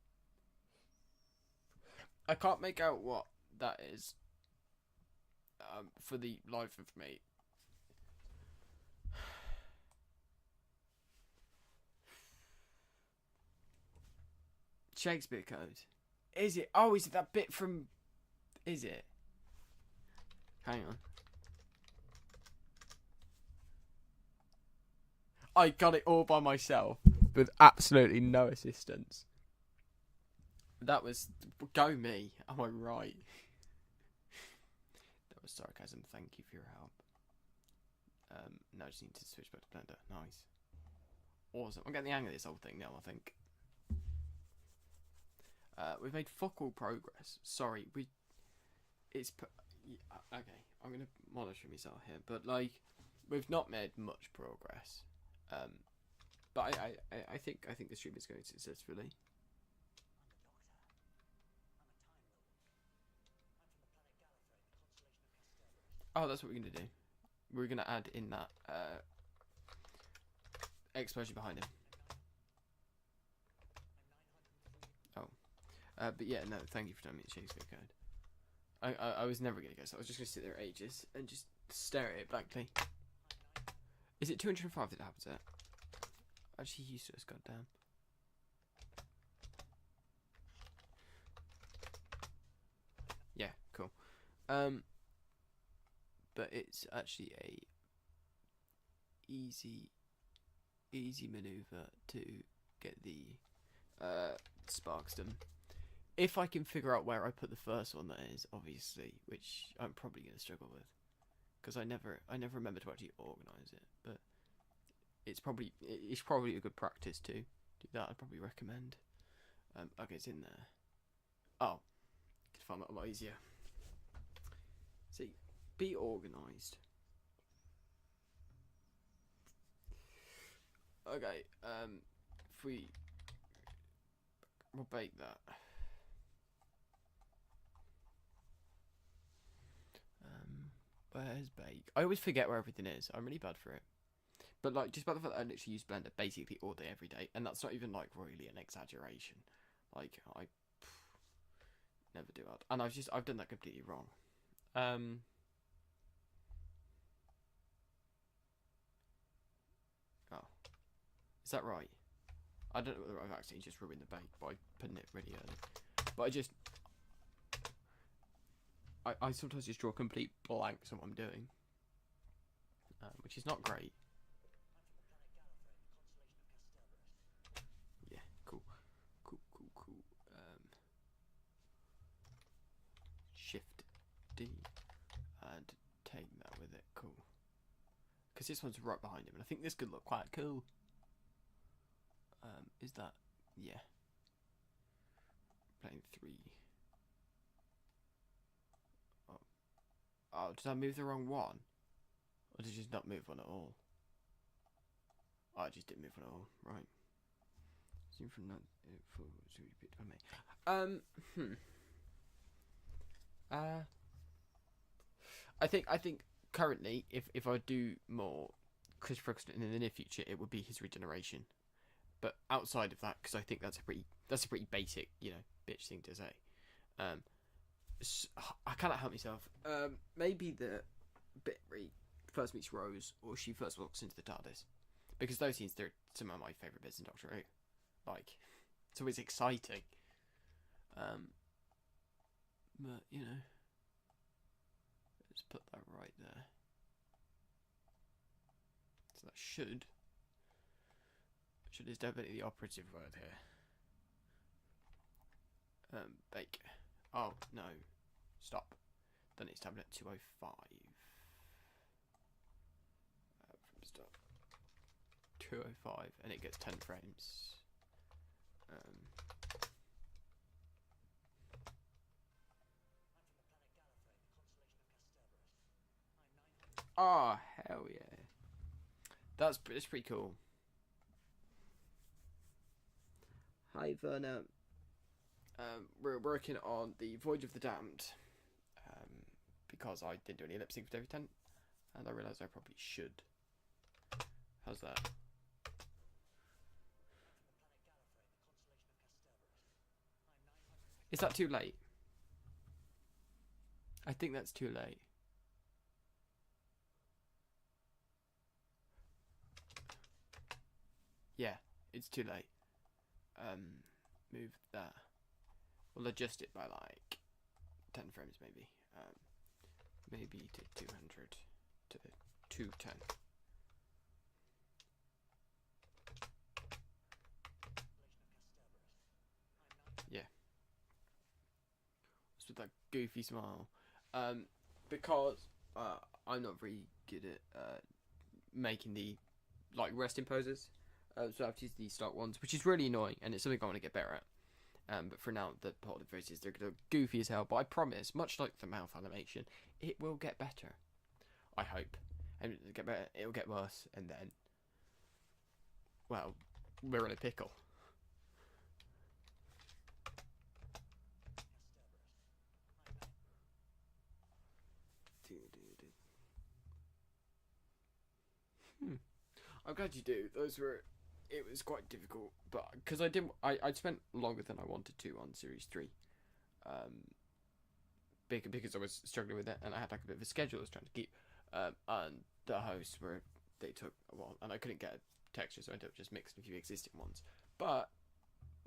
I can't make out what that is. For the life of me. Shakespeare Code. Is it? Oh, is it that bit from? Is it? Hang on. I got it all by myself with absolutely no assistance. That was... Go me. Am I right? That was sarcasm. Thank you for your help. Now I just need to switch back to Blender. Nice. Awesome. I'm getting the hang of this whole thing now, I think. We've made fuck all progress. Sorry, it's... Okay, I'm going to monitor myself here. But, like, we've not made much progress. But I think the stream is going successfully. Oh, that's what we're going to do. We're going to add in that explosion behind him. Oh. But yeah, no, thank you for telling me the Shakespeare Code. I was never going to guess. I was just going to sit there ages and just stare at it blankly. Is it 205 that happens at? Actually, useless, goddamn. Yeah, cool. But it's actually a easy maneuver to get the sparks done. If I can figure out where I put the first one, that is, obviously, which I'm probably going to struggle with, because I never remember to actually organise it. But it's probably a good practice to do that. I'd probably recommend. Okay, it's in there. Oh, could find that a lot easier. See, be organised. Okay, if we'll bake that. Where's bake? I always forget where everything is. I'm really bad for it. But like, just by the fact that I literally use Blender basically all day, every day, and that's not even like really an exaggeration. Like, I never do that, and I've done that completely wrong. Oh, is that right? I don't know whether I've actually just ruined the bake by putting it really early, but I sometimes just draw complete blanks on what I'm doing, which is not great. Yeah, cool. Shift D and take that with it. Cool. Because this one's right behind him, and I think this could look quite cool. Is that? Yeah. Plane 3. Oh, did I move the wrong one? Or did I just not move one at all? Oh, I just didn't move one at all. Right. Zoom from that forward to repeat by me. I think currently, if I do more Chris Broxton in the near future, it would be his regeneration. But outside of that, because I think that's a pretty basic, bitch thing to say. I cannot help myself. Maybe the bit where he first meets Rose, or she first walks into the TARDIS, because those scenes, they're some of my favourite bits in Doctor Who. Like, it's always exciting. But let's put that right there. So that should is definitely the operative word here. Bake. Oh no, stop. Then it's tablet 205. From start. 205, and it gets 10 frames. Oh, hell yeah. That's pretty cool. Hi, Verna. We're working on the Voyage of the Damned. Because I didn't do any lip sync for David Tennant, and I realised I probably should. How's that? Is that too late? I think that's too late. Yeah, it's too late. Move that. We'll adjust it by like 10 frames maybe. Maybe to 200 to 210. Yeah. Just with that goofy smile. Because I'm not very good at making the like resting poses. So I have to use the stock ones, which is really annoying, and it's something I want to get better at. But for now, the positive faces, they're goofy as hell. But I promise, much like the mouth animation, it will get better. I hope. And it'll get better, it'll get worse, and then, well, we're in a pickle. I'm glad you do. It was quite difficult, but because I'd spent longer than I wanted to on Series 3. Because I was struggling with it, and I had like a bit of a schedule I was trying to keep. And the hosts they took a while, and I couldn't get a texture, so I ended up just mixing a few existing ones. But,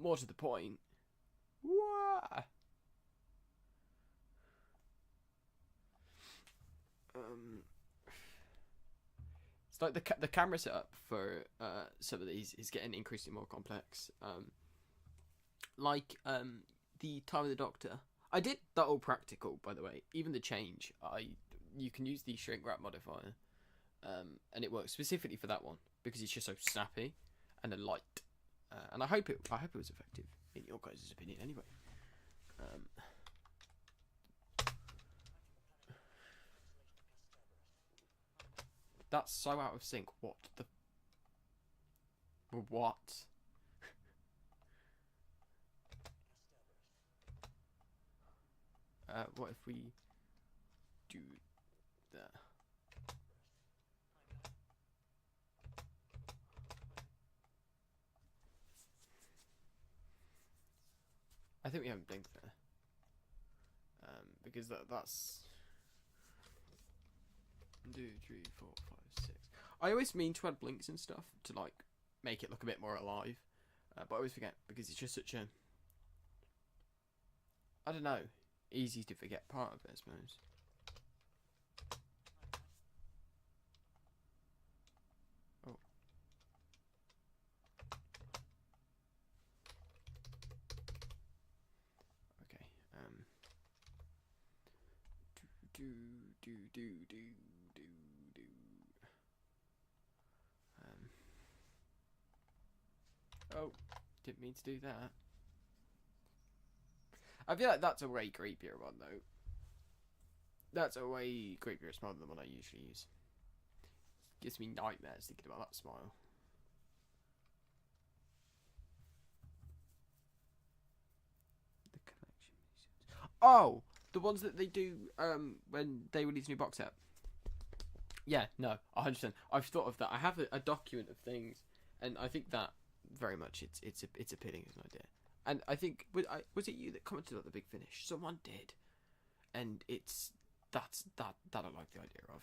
more to the point, what? It's like the camera setup for some of these is getting increasingly more complex. The Time of the Doctor. I did that all practical, by the way. Even the change, you can use the shrink wrap modifier, and it works specifically for that one because it's just so snappy and a light. And I hope it was effective in your guys' opinion, anyway. That's so out of sync. What? What if we do that? I think we haven't blinked there. Because that's 1, 2, 3, 4, 5, 6. I always mean to add blinks and stuff to like make it look a bit more alive, but I always forget because it's just such a, I don't know, easy to forget part of it, I suppose. Oh. Okay. Oh, didn't mean to do that. I feel like that's a way creepier one, though. That's a way creepier smile than the one I usually use. Gives me nightmares thinking about that smile. The collection. Oh, the ones that they do when they release a new box set. Yeah, no, 100%. I've thought of that. I have a document of things, and I think that very much it's appealing as an idea. And I think was it you that commented on the Big Finish? Someone did, and that I like the idea of.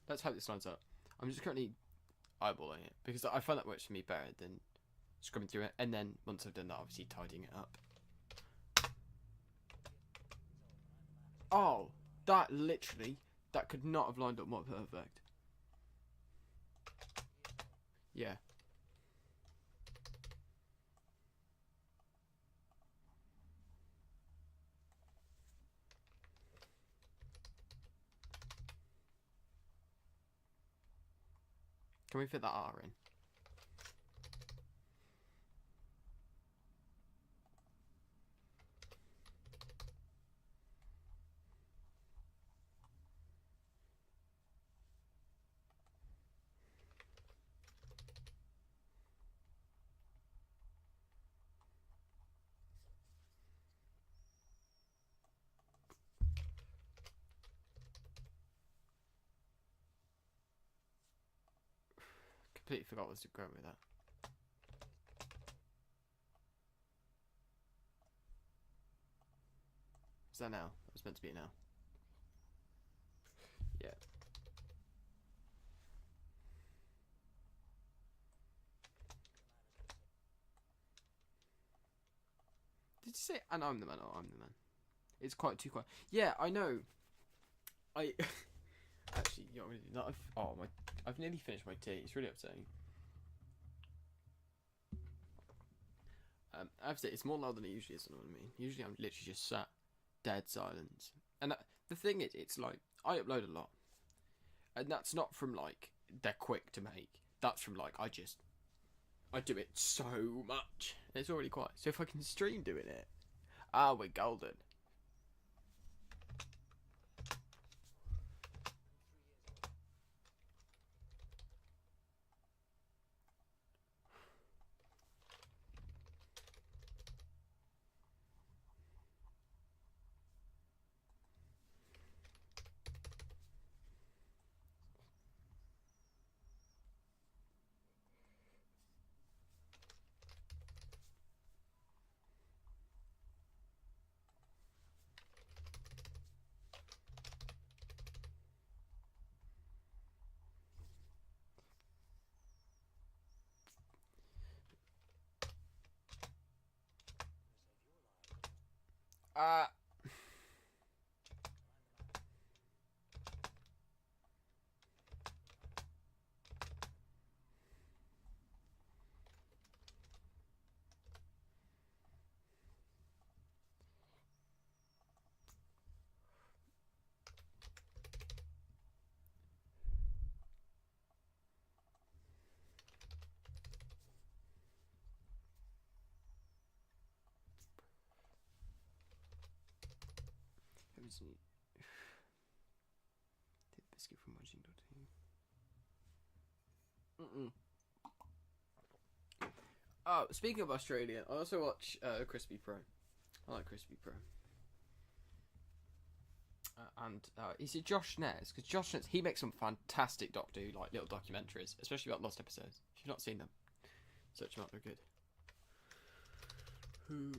let's hope this lines up. I'm just currently eyeballing it because I find that works for me better than scrubbing through it, and then once I've done that, obviously tidying it up. Oh, that literally, that could not have lined up more perfect. Yeah. Can we fit that R in? Completely forgot what to go with that. Is that now? That was meant to be now. Yeah. Did you say, and I'm the man, or I'm the man? It's quite too quiet. Yeah, I know. I actually, you know what I'm gonna do? I've nearly finished my tea. It's really upsetting. I have to say, it's more loud than it usually is. You know what I mean? Usually, I'm literally just sat, dead silence. And the thing is, it's like I upload a lot, and that's not from like they're quick to make. That's from like I do it so much. And it's already quiet. So if I can stream doing it, we're golden. Uh, biscuit from watching.tv. Oh, speaking of Australian, I also watch Crispy Pro. I like Crispy Pro. And is it Josh Nez? Because Josh Nez, he makes some fantastic Doctor Who like little documentaries, especially about lost episodes. If you've not seen them, search them out. They're good. Who?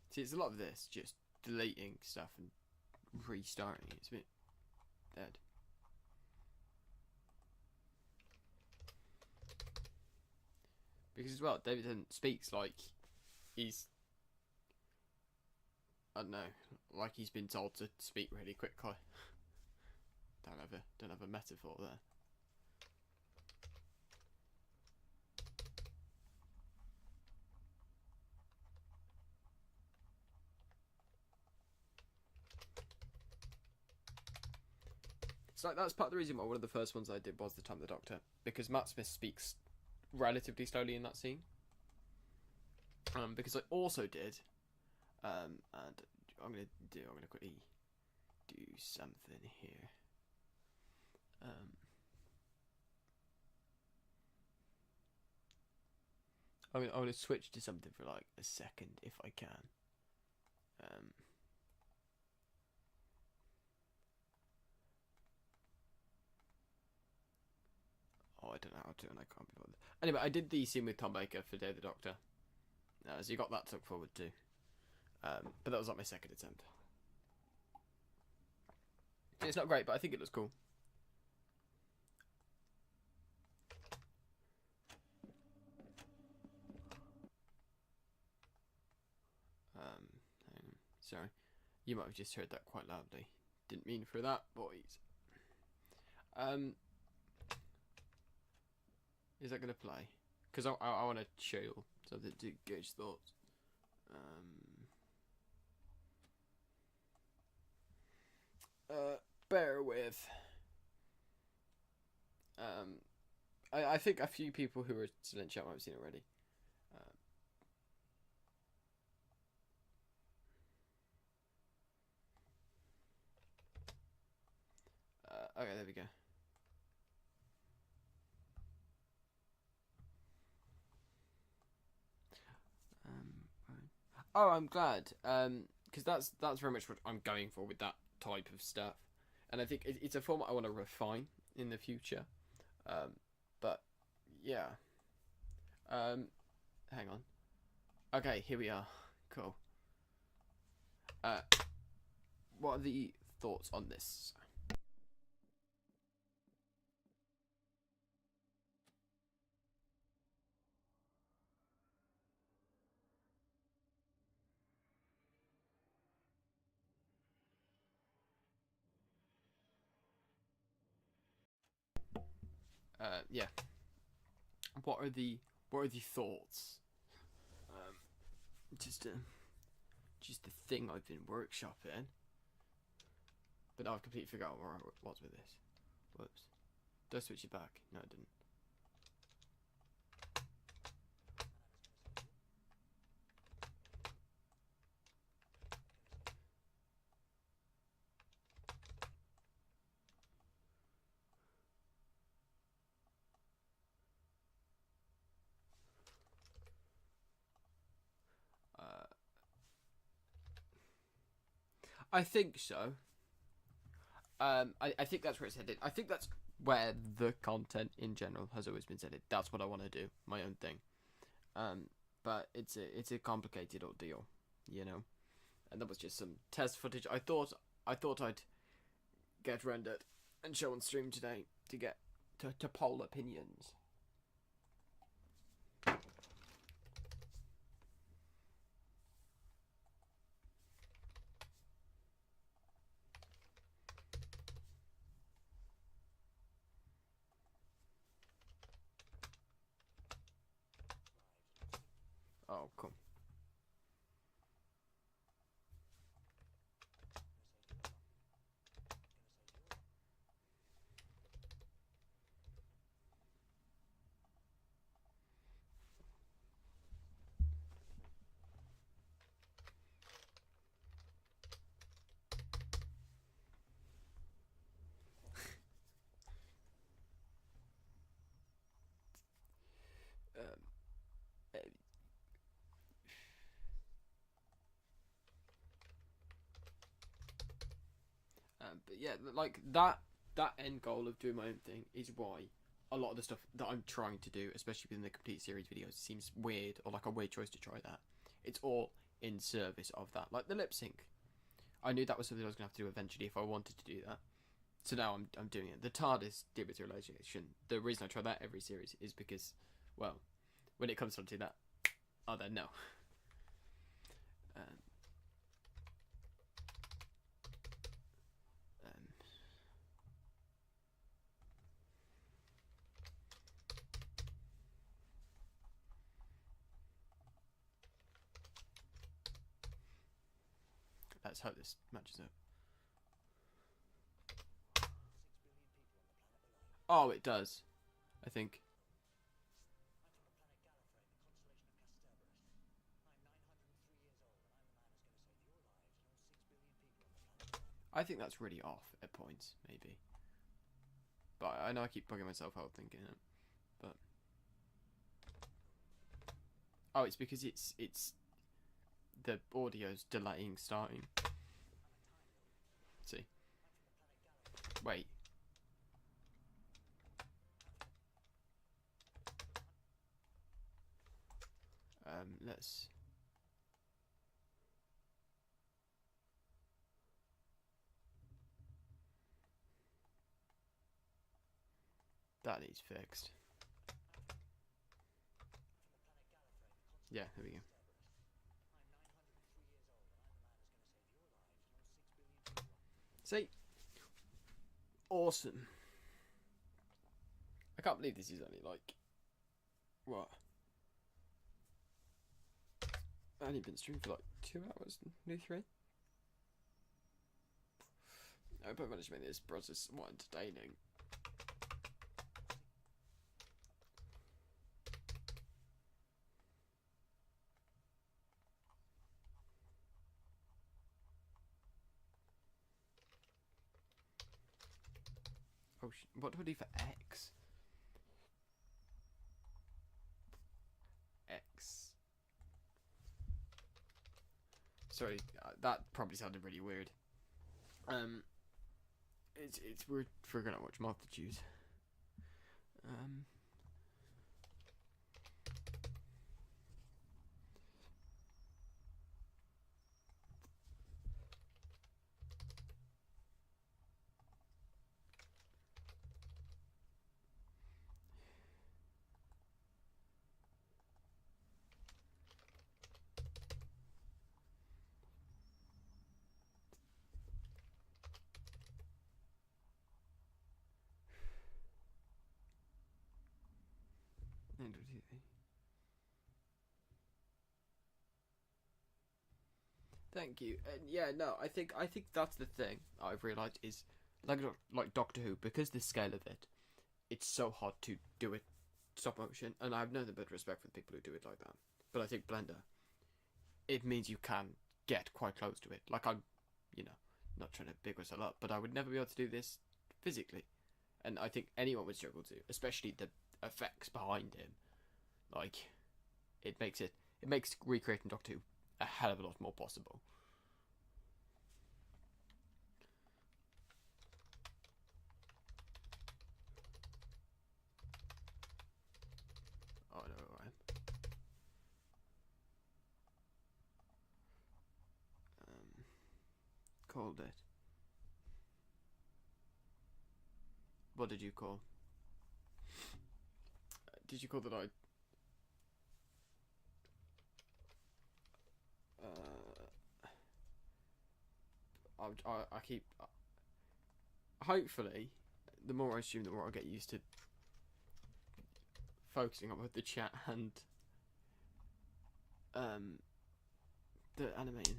See, it's a lot of this, just deleting stuff and restarting. It's a bit dead. Because as well, David Tennant speaks like he's, I don't know, like he's been told to speak really quickly. Don't have a metaphor there. It's like that's part of the reason why one of the first ones I did was The Time of the Doctor, because Matt Smith speaks relatively slowly in that scene. Because I also did, and I'm gonna quickly do something here. I'm gonna switch to something for like a second if I can. I don't know how to, and I can't be bothered. Anyway, I did the scene with Tom Baker for Day of the Doctor. So you got that to look forward to. But that was like my second attempt. It's not great, but I think it looks cool. Sorry. You might have just heard that quite loudly. Didn't mean for that, boys. Is that going to play? Because I want to show you something to gauge thoughts. Bear with. I think a few people who are still in chat might have seen it already. Okay, there we go. Oh, I'm glad. Because that's very much what I'm going for with that type of stuff, and I think it's a format I want to refine in the future. But yeah. Hang on. Okay, here we are. Cool. What are the thoughts on this? Yeah. What are the thoughts? Just the thing I've been workshopping, but now I've completely forgotten where I was with this. Whoops. Did I switch it back? No, I didn't. I think so. I think that's where it's headed. I think that's where the content in general has always been headed. That's what I want to do, my own thing. But it's a complicated ordeal, you know. And that was just some test footage. I thought I'd get rendered and show on stream today to get to poll opinions. Oh, cool. But yeah, like that end goal of doing my own thing is why a lot of the stuff that I'm trying to do, especially within the complete series videos, seems weird or like a weird choice to try that. It's all in service of that. Like the lip sync, I knew that was something I was gonna have to do eventually if I wanted to do that. So now I'm doing it. The TARDIS depicts. The reason I try that every series is because, well, when it comes down to that, oh then no. Let's hope this matches up. Oh, it does. I think. I think that's really off at points, maybe. But I know I keep bugging myself out thinking it. But oh, it's because it's the audio's delaying starting. Let's see. Wait. let's. That needs fixed. Yeah, there we go. See? Awesome. I can't believe this is only like, what? I've only been streaming for like 2 hours, maybe 3. I hope I managed to make this process somewhat entertaining. Oh, what do I do for X? X. Sorry, that probably sounded really weird. It's weird figuring out which mod to choose. Thank you. And yeah, no, I think that's the thing I've realised is like Doctor Who, because the scale of it, it's so hard to do it stop motion, and I have nothing but respect for the people who do it like that. But I think Blender, it means you can get quite close to it. Like, I'm, not trying to big myself up, but I would never be able to do this physically, and I think anyone would struggle to, especially the effects behind him. Like, it makes recreating Doctor Who a hell of a lot more possible. Oh, I know where I am. Called it. What did you call? Did you call that I keep. Hopefully, the more I stream, the more I'll get used to focusing on both the chat and the animating.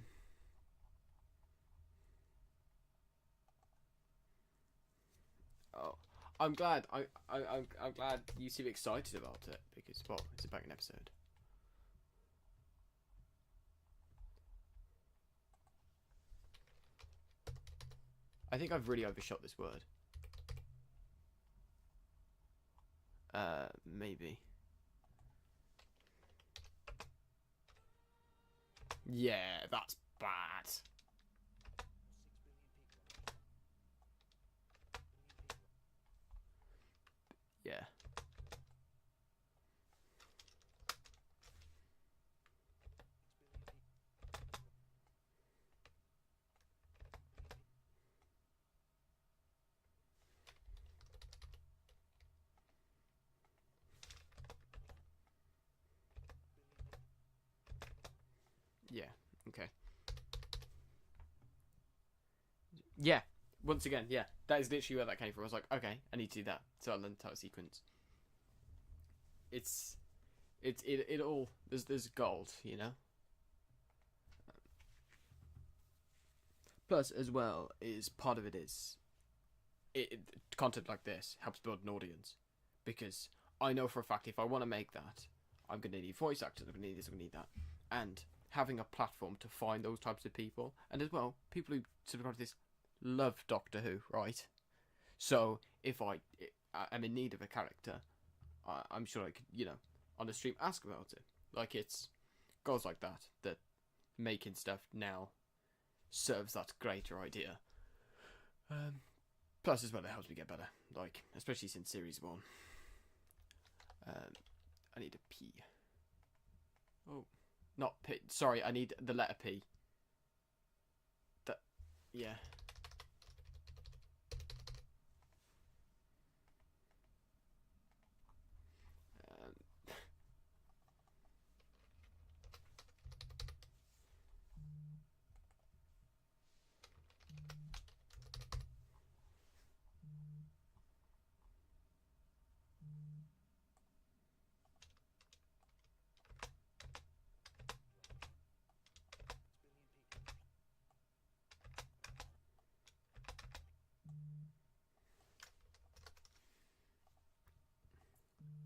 Oh, I'm glad. I'm glad you seem excited about it because, well, it's a banging episode. I think I've really overshot this word. Maybe. Yeah, that's bad. Yeah. Yeah, okay. Yeah, once again, yeah. That is literally where that came from. I was like, okay, I need to do that. So I learned the title sequence. It all, there's gold, Plus, as well, is part of it is, content like this helps build an audience. Because I know for a fact if I want to make that, I'm going to need voice actors, I'm going to need this, I'm going to need that. And having a platform to find those types of people, and as well, people who subscribe to this love Doctor Who, right? So if I am in need of a character, I'm sure I could, on the stream ask about it. Like, it's goals like that making stuff now serves that greater idea. Plus, as well, it helps me get better. Like, especially since Series 1. I need a pee. Oh, Not P. Sorry, I need the letter P. That, yeah. Um,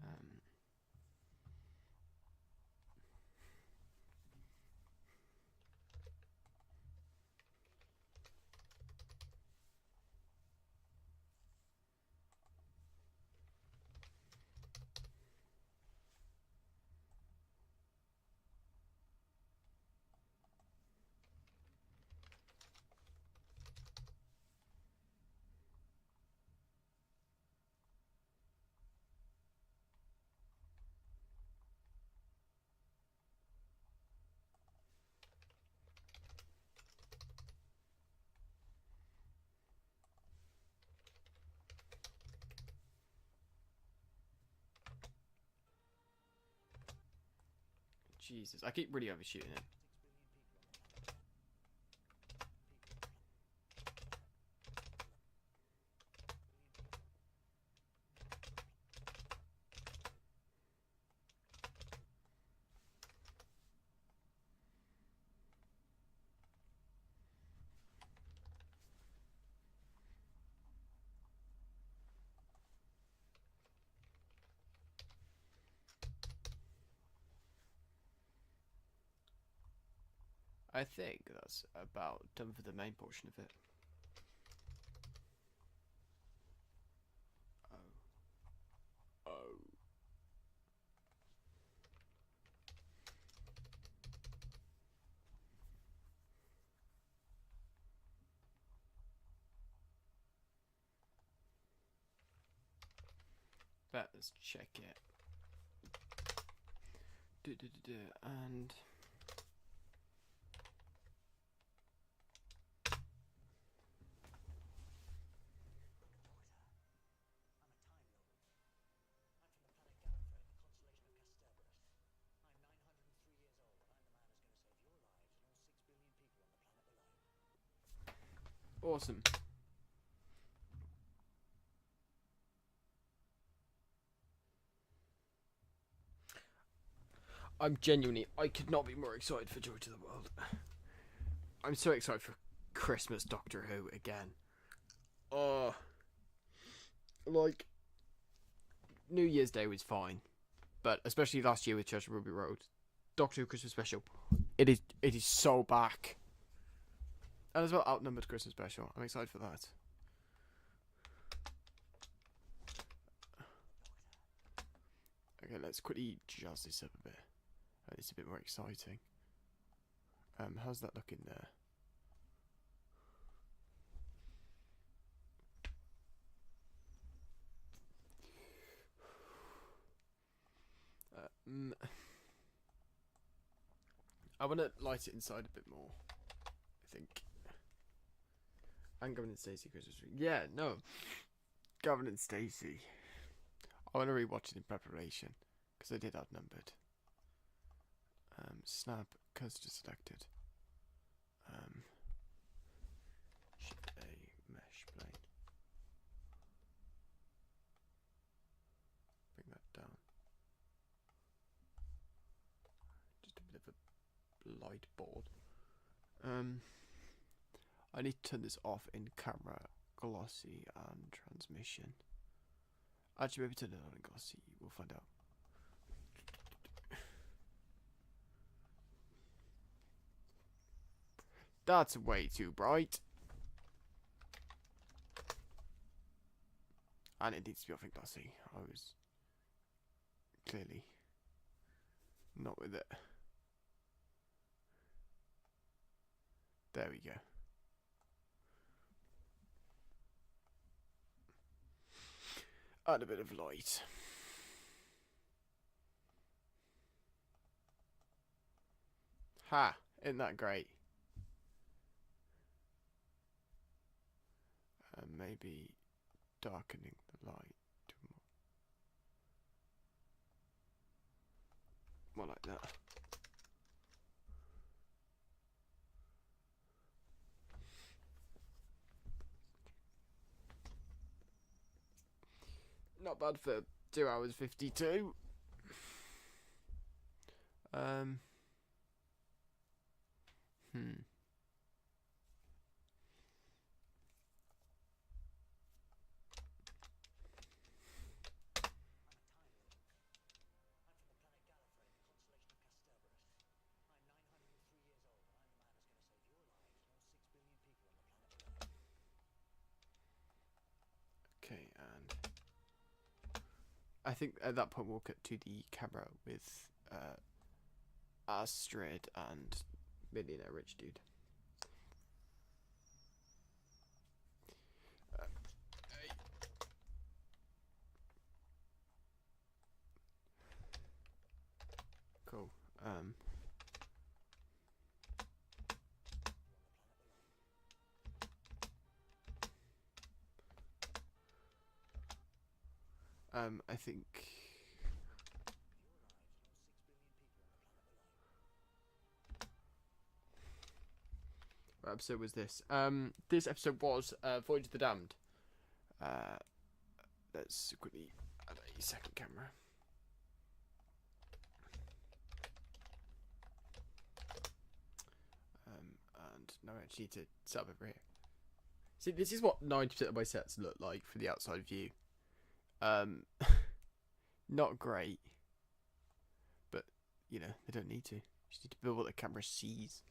um, Jesus, I keep really overshooting it. I think that's about done for the main portion of it. Oh. Oh. But let's check it. And awesome. I'm genuinely, I could not be more excited for Joy to the World. I'm so excited for Christmas Doctor Who again. Oh, like, New Year's Day was fine, but especially last year with Church of Ruby Road, Doctor Who Christmas Special, it is so back. And as well, Outnumbered Christmas Special. I'm excited for that. Okay, let's quickly jazz this up a bit. It's a bit more exciting. How's that looking there? I want to light it inside a bit more, I think. And Gavin and Stacey Christmas tree. Yeah, no. Gavin and Stacey. I want to rewatch it in preparation, because I did Outnumbered. Snap, cursor selected. Shift A, mesh plane. Bring that down. Just a bit of a light board. I need to turn this off in camera, glossy, and transmission. Actually, maybe turn it on in glossy. We'll find out. That's way too bright. And it needs to be off in glossy. I was clearly not with it. There we go. Add a bit of light. Ha! Isn't that great? Maybe darkening the light to more like that. Not bad for 2 hours 52. Okay, and I think at that point we'll cut to the camera with Astrid and Millionaire Rich Dude. Cool. I think what episode was this? This episode was Voyage of the Damned. Let's quickly add a second camera. And now I actually need to set up over here. See, this is what 90% of my sets look like from the outside view. Not great, but you know, they don't need to. You just need to build what the camera sees,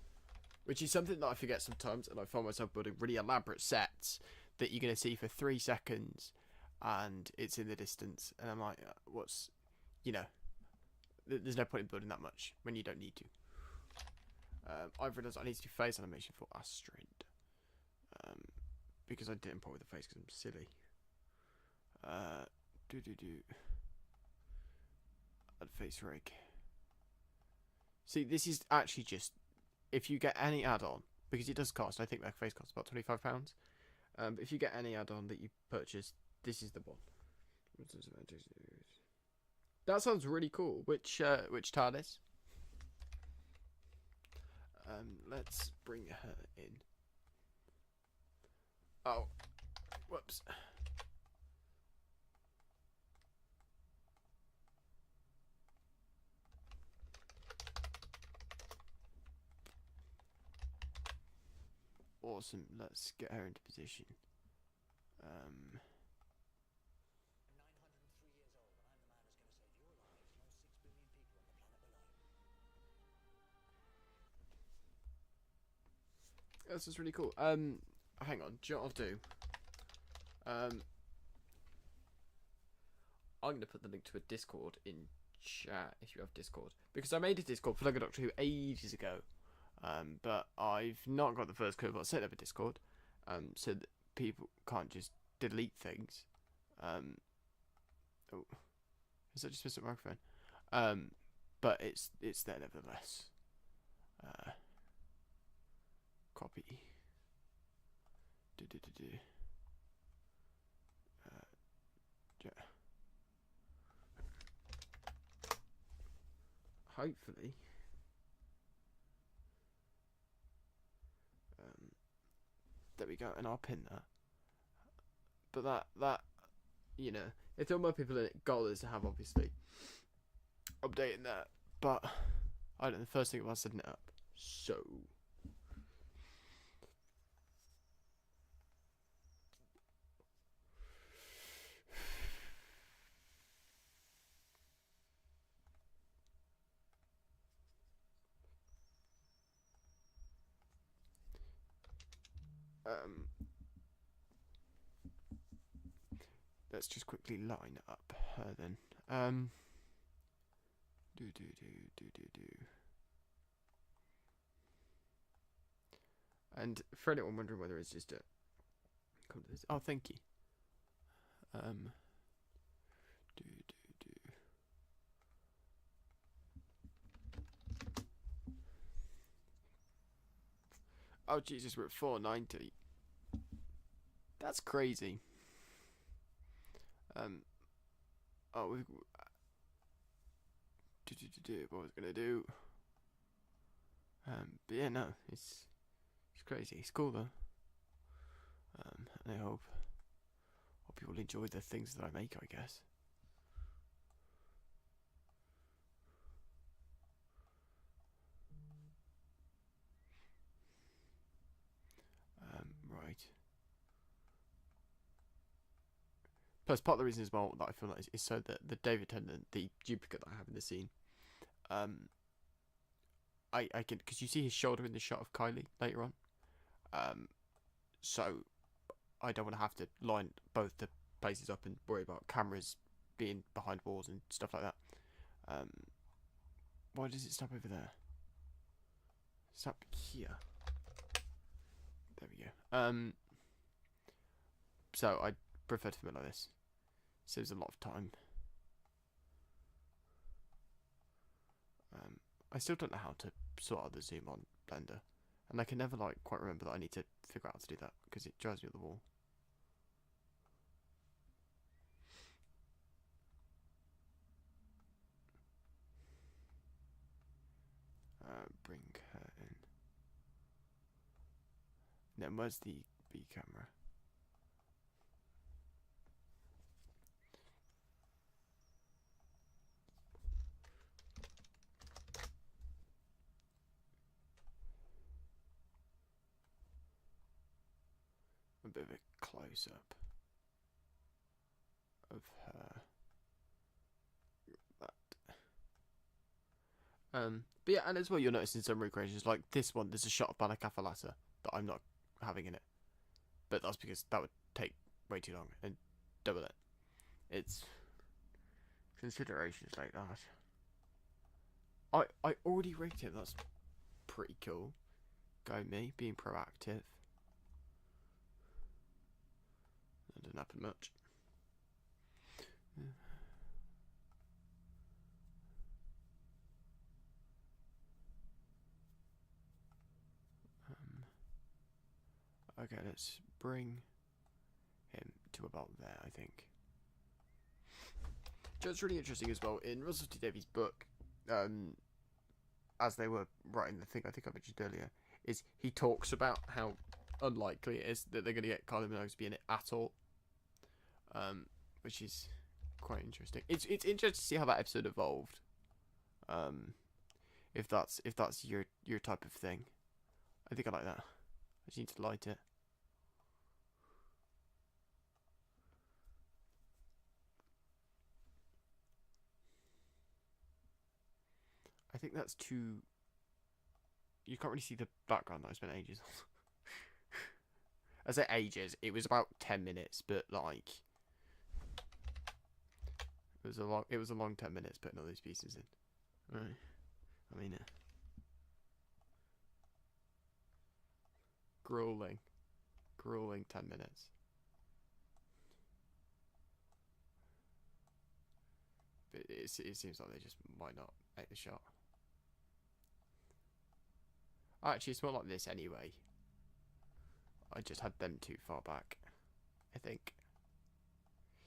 which is something that I forget sometimes, and I find myself building really elaborate sets that you're going to see for 3 seconds and it's in the distance, and I'm like, what's, you know, there's no point in building that much when you don't need to. I've realised I need to do face animation for Astrid, because I didn't import with the face because I'm silly. Add face rig. See, this is actually just, if you get any add-on, because it does cost, I think that face costs about £25. But if you get any add-on that you purchase, this is the one. That sounds really cool. Which TARDIS? Let's bring her in. Oh, whoops. Awesome. Let's get her into position. This is really cool. Hang on. Do you know what I'll do? I'm gonna put the link to a Discord in chat if you have Discord, because I made a Discord for Lego Doctor Who ages ago. But I've not got the first clue about setting up a Discord, so that people can't just delete things. Oh, is that just missed a microphone? But it's there nevertheless. Copy. Yeah. Hopefully. There we go, and I'll pin that. But that, you know, if there are more people in it, goal is to have, obviously, updating that. But I don't know, the first thing about setting it up. So let's just quickly line up her then. And for anyone wondering whether it's just a, oh, thank you. Oh Jesus, we're at 490. That's crazy. Oh, what was I gonna do? But yeah, no, it's crazy. It's cool though. And I hope people enjoy the things that I make, I guess. Right. Plus, part of the reason as well that I feel like is so that the David Tennant, the duplicate that I have in the scene, I can, because you see his shoulder in the shot of Kylie later on. So I don't want to have to line both the places up and worry about cameras being behind walls and stuff like that. Why does it stop over there? Stop here. There we go. So I prefer to film it like this. Saves a lot of time. I still don't know how to sort out the zoom on Blender, and I can never like quite remember that I need to figure out how to do that because it drives me up the wall. Bring her in. Then where's the B camera? A bit of a close up of her. But yeah, and as well, you'll notice in some recreations, like this one, there's a shot of Balacafalata that I'm not having in it, but that's because that would take way too long and double it. It's considerations like that. I already rated it. That's pretty cool. Go me being proactive. That didn't happen much. Okay, let's bring him to about there, I think. So it's really interesting as well, in Russell T Davies' book, as they were writing the thing I think I mentioned earlier, is he talks about how unlikely it is that they're going to get Kylie Minogue to be in it at all. Which is quite interesting. It's interesting to see how that episode evolved. If that's your type of thing. I think I like that. I just need to light it. I think that's too... You can't really see the background that I spent ages on. I say ages, it was about 10 minutes, but like... It was a long 10 minutes putting all these pieces in. Right. I mean it. Grueling 10 minutes. But it seems like they just might not make the shot. Actually, it's more like this anyway. I just had them too far back, I think.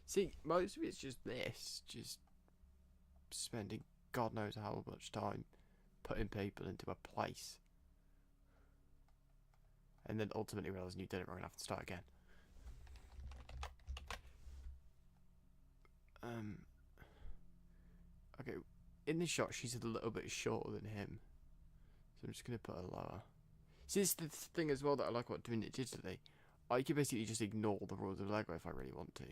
See, most of it's just this. Just spending God knows how much time putting people into a place. And then ultimately realising you did it wrong and have to start again. Okay, in this shot she's a little bit shorter than him. So I'm just going to put her lower. See, this is the thing as well that I like about doing it digitally. I can basically just ignore the rules of Lego if I really want to.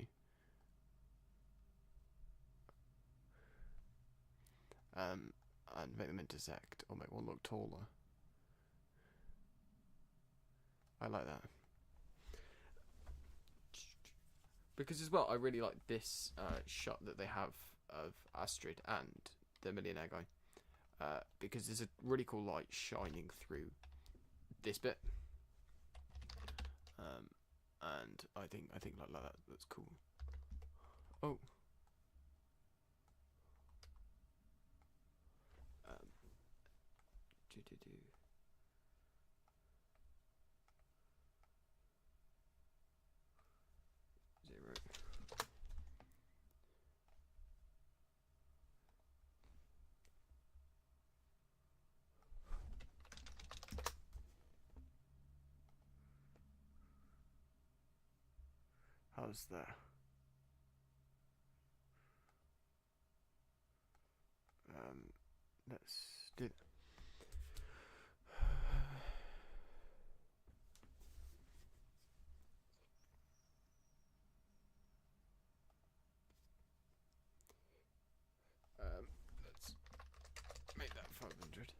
And make them intersect or make one look taller. I like that. Because as well, I really like this shot that they have of Astrid and the millionaire guy. Because there's a really cool light shining through this bit. And I think like that, that's cool. Oh. How's that? Let's do that. Let's make that 500.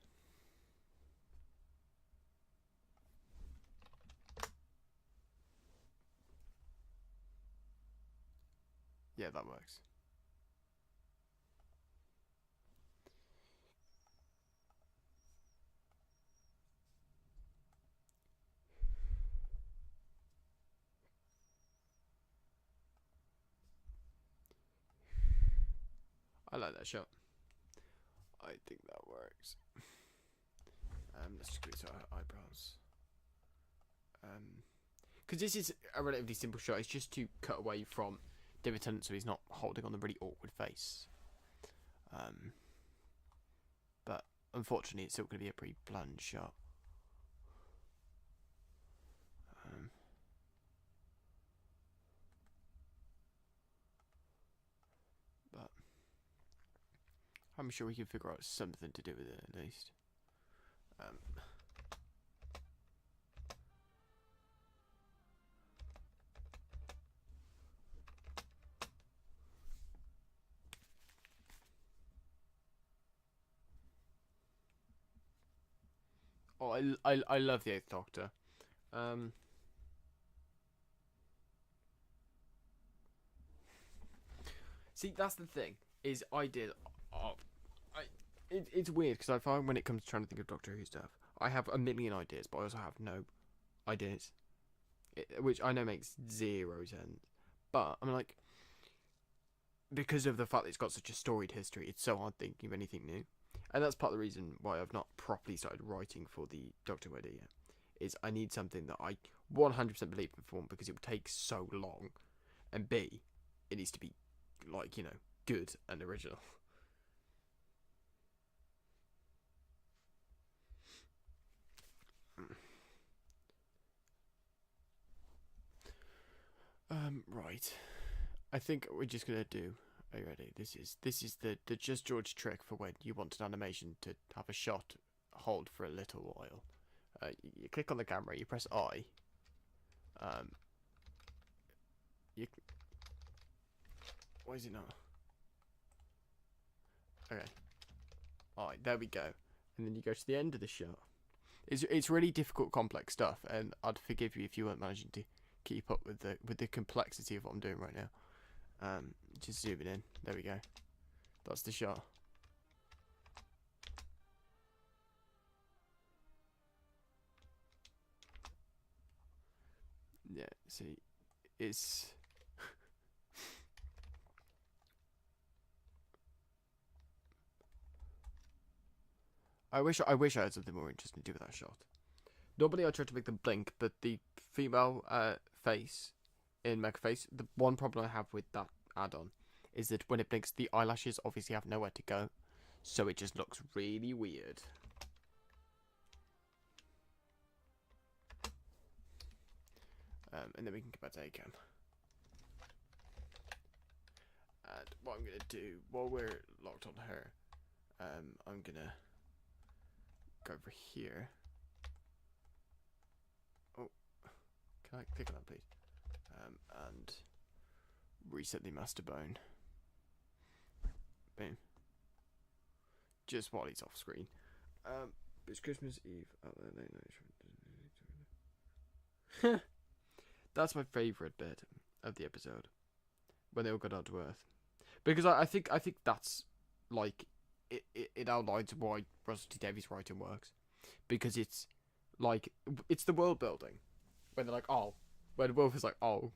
Yeah, that works. I like that shot. I think that works. Let's just go to our eyebrows. Because this is a relatively simple shot. It's just to cut away from David Tennant so he's not holding on the really awkward face. But unfortunately, it's still going to be a pretty bland shot. But I'm sure we can figure out something to do with it at least. Oh, I love the Eighth Doctor. See, that's the thing. Is it's weird because I find when it comes to trying to think of Doctor Who stuff, I have a million ideas, but I also have no ideas, which I know makes zero sense. But I'm like, because of the fact that it's got such a storied history, it's so hard thinking of anything new, and that's part of the reason why I've not properly started writing for the Doctor Who idea. Is I need something that I 100% believe in, for one, because it would take so long, and B, it needs to be like, you know, good and original. Right. I think we're just gonna do. Are you ready? This is the Just George trick for when you want an animation to have a shot hold for a little while. You click on the camera, you press I. Why is it not? Okay. I. There we go. And then you go to the end of the shot. It's really difficult, complex stuff, and I'd forgive you if you weren't managing to keep up with the complexity of what I'm doing right now. Just zooming in. There we go. That's the shot. Yeah. See, it's. I wish I had something more interesting to do with that shot. Normally I try to make them blink, but the female face in Megaface, the one problem I have with that add-on is that when it blinks, the eyelashes obviously have nowhere to go, so it just looks really weird. And then we can come back to ACAM. And what I'm going to do, while we're locked on her, I'm going to go over here. Oh, can I click on that, please? And reset the master bone. Boom. Just while he's off screen. It's Christmas Eve. That's my favourite bit of the episode, when they all go down to Earth, because I think that's like it outlines why Russell T Davies' writing works, because it's like it's the world building when they're like, oh, when Wolf is like, oh,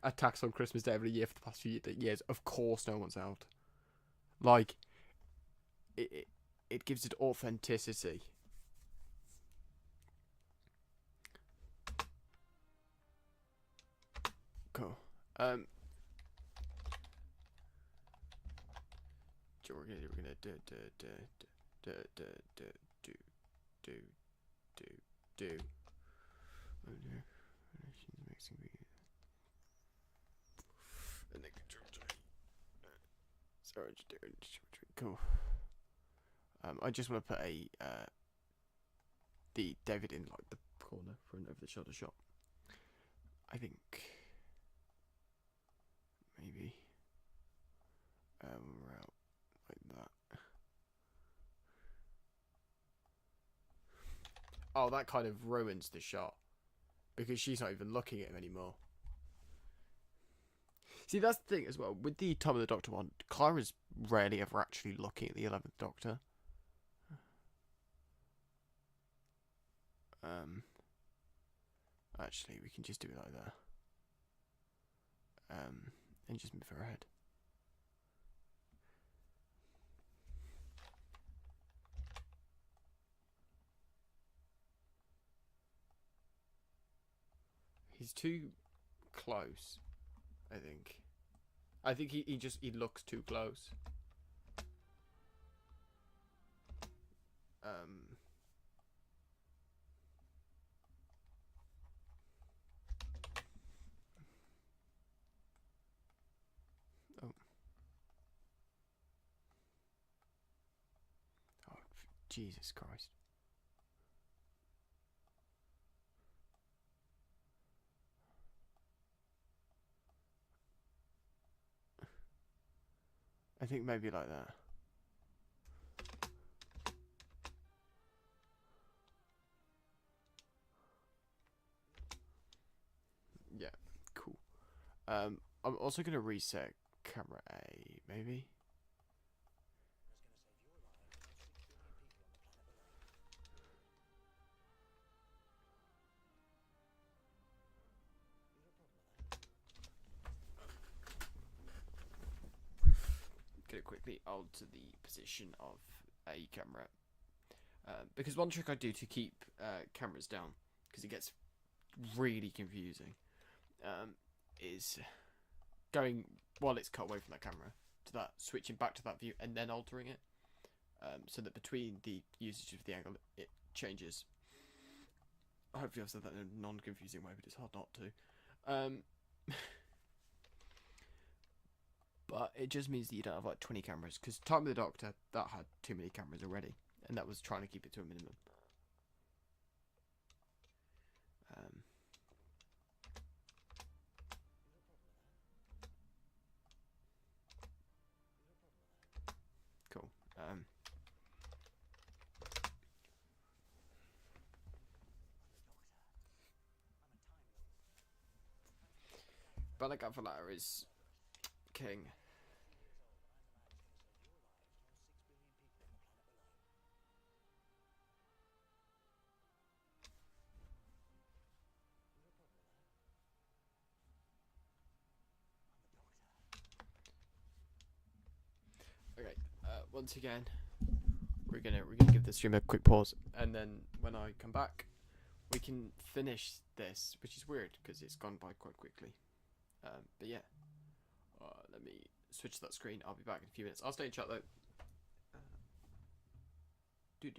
attacks on Christmas Day every year for the past few years, of course no one's out. Like it gives it authenticity. Cool. We're gonna do. Oh dear. Sorry, cool. I just want to put the David in like the corner for an over the shoulder shot. I think maybe we're out like that. Oh, that kind of ruins the shot because she's not even looking at him anymore. See, that's the thing as well with the Time of the Doctor one. Clara's rarely ever actually looking at the 11th Doctor. Actually, we can just do it like that. And just move her head. He's too close, I think. I think he looks too close. Oh. Oh, Jesus Christ. I think maybe like that. Yeah, cool. I'm also gonna reset camera A, maybe. Gonna quickly alter the position of A camera. Because one trick I do to keep cameras down, because it gets really confusing, is going while it's cut away from that camera to that, switching back to that view and then altering it, so that between the usage of the angle it changes. Hopefully I've said that in a non-confusing way, but it's hard not to. But it just means that you don't have like 20 cameras, because Time of the Doctor, that had too many cameras already, and that was trying to keep it to a minimum. Cool. Balagavalar is king. Okay. Once again, we're gonna give the stream a quick pause, and then when I come back, we can finish this, which is weird because it's gone by quite quickly. But yeah, let me switch that screen. I'll be back in a few minutes. I'll stay in chat though. Do.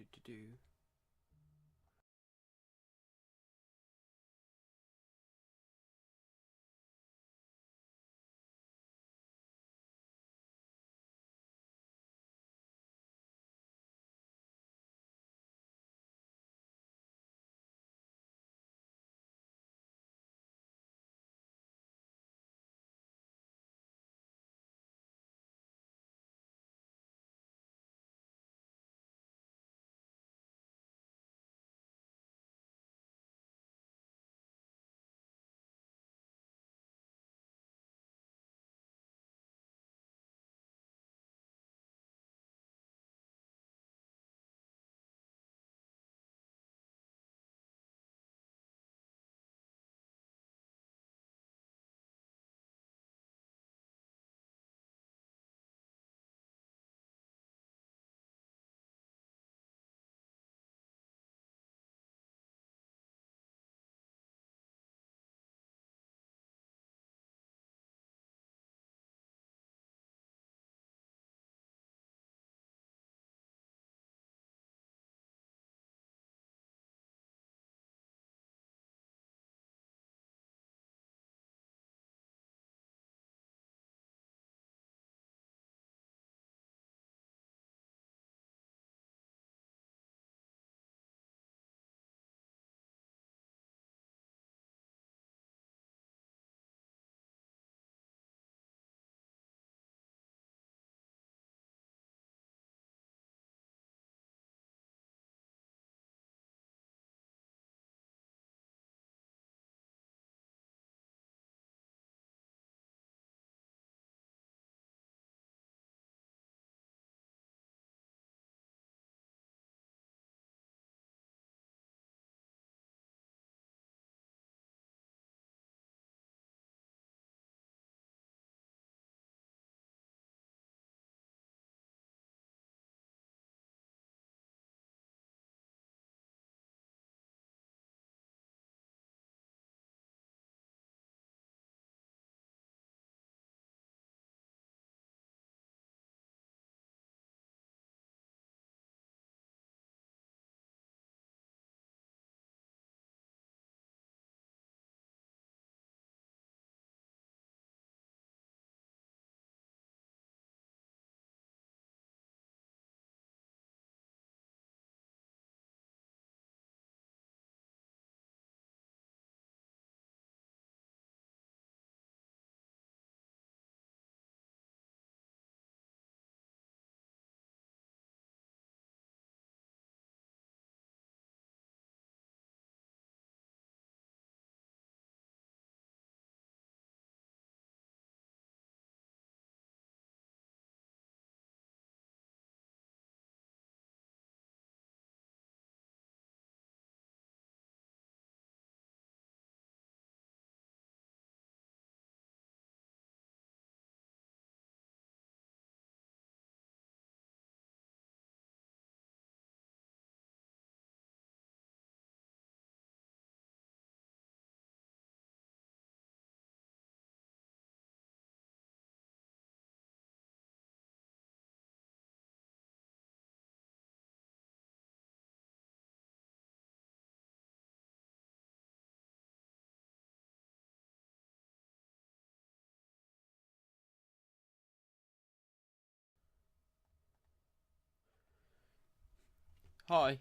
Hi.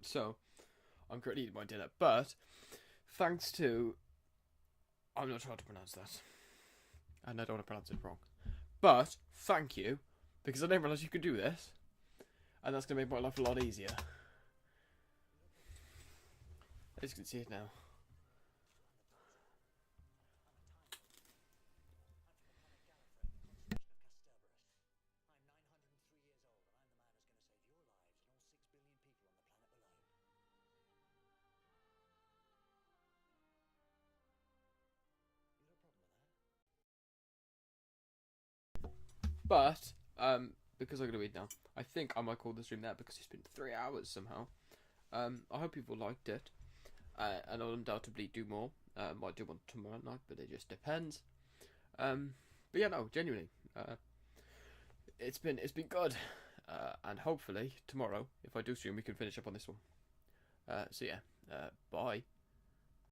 So I'm currently eating my dinner, but thanks to I'm not sure how to pronounce that, and I don't want to pronounce it wrong. But thank you, because I didn't realise you could do this, and that's gonna make my life a lot easier. As you can see it now. But because I'm gonna eat now, I think I might call the stream there because it's been 3 hours somehow. I hope you've all liked it, and I'll undoubtedly do more. Might do one tomorrow night, but it just depends. But yeah, no, genuinely, it's been good, and hopefully tomorrow, if I do stream, we can finish up on this one. So yeah, bye.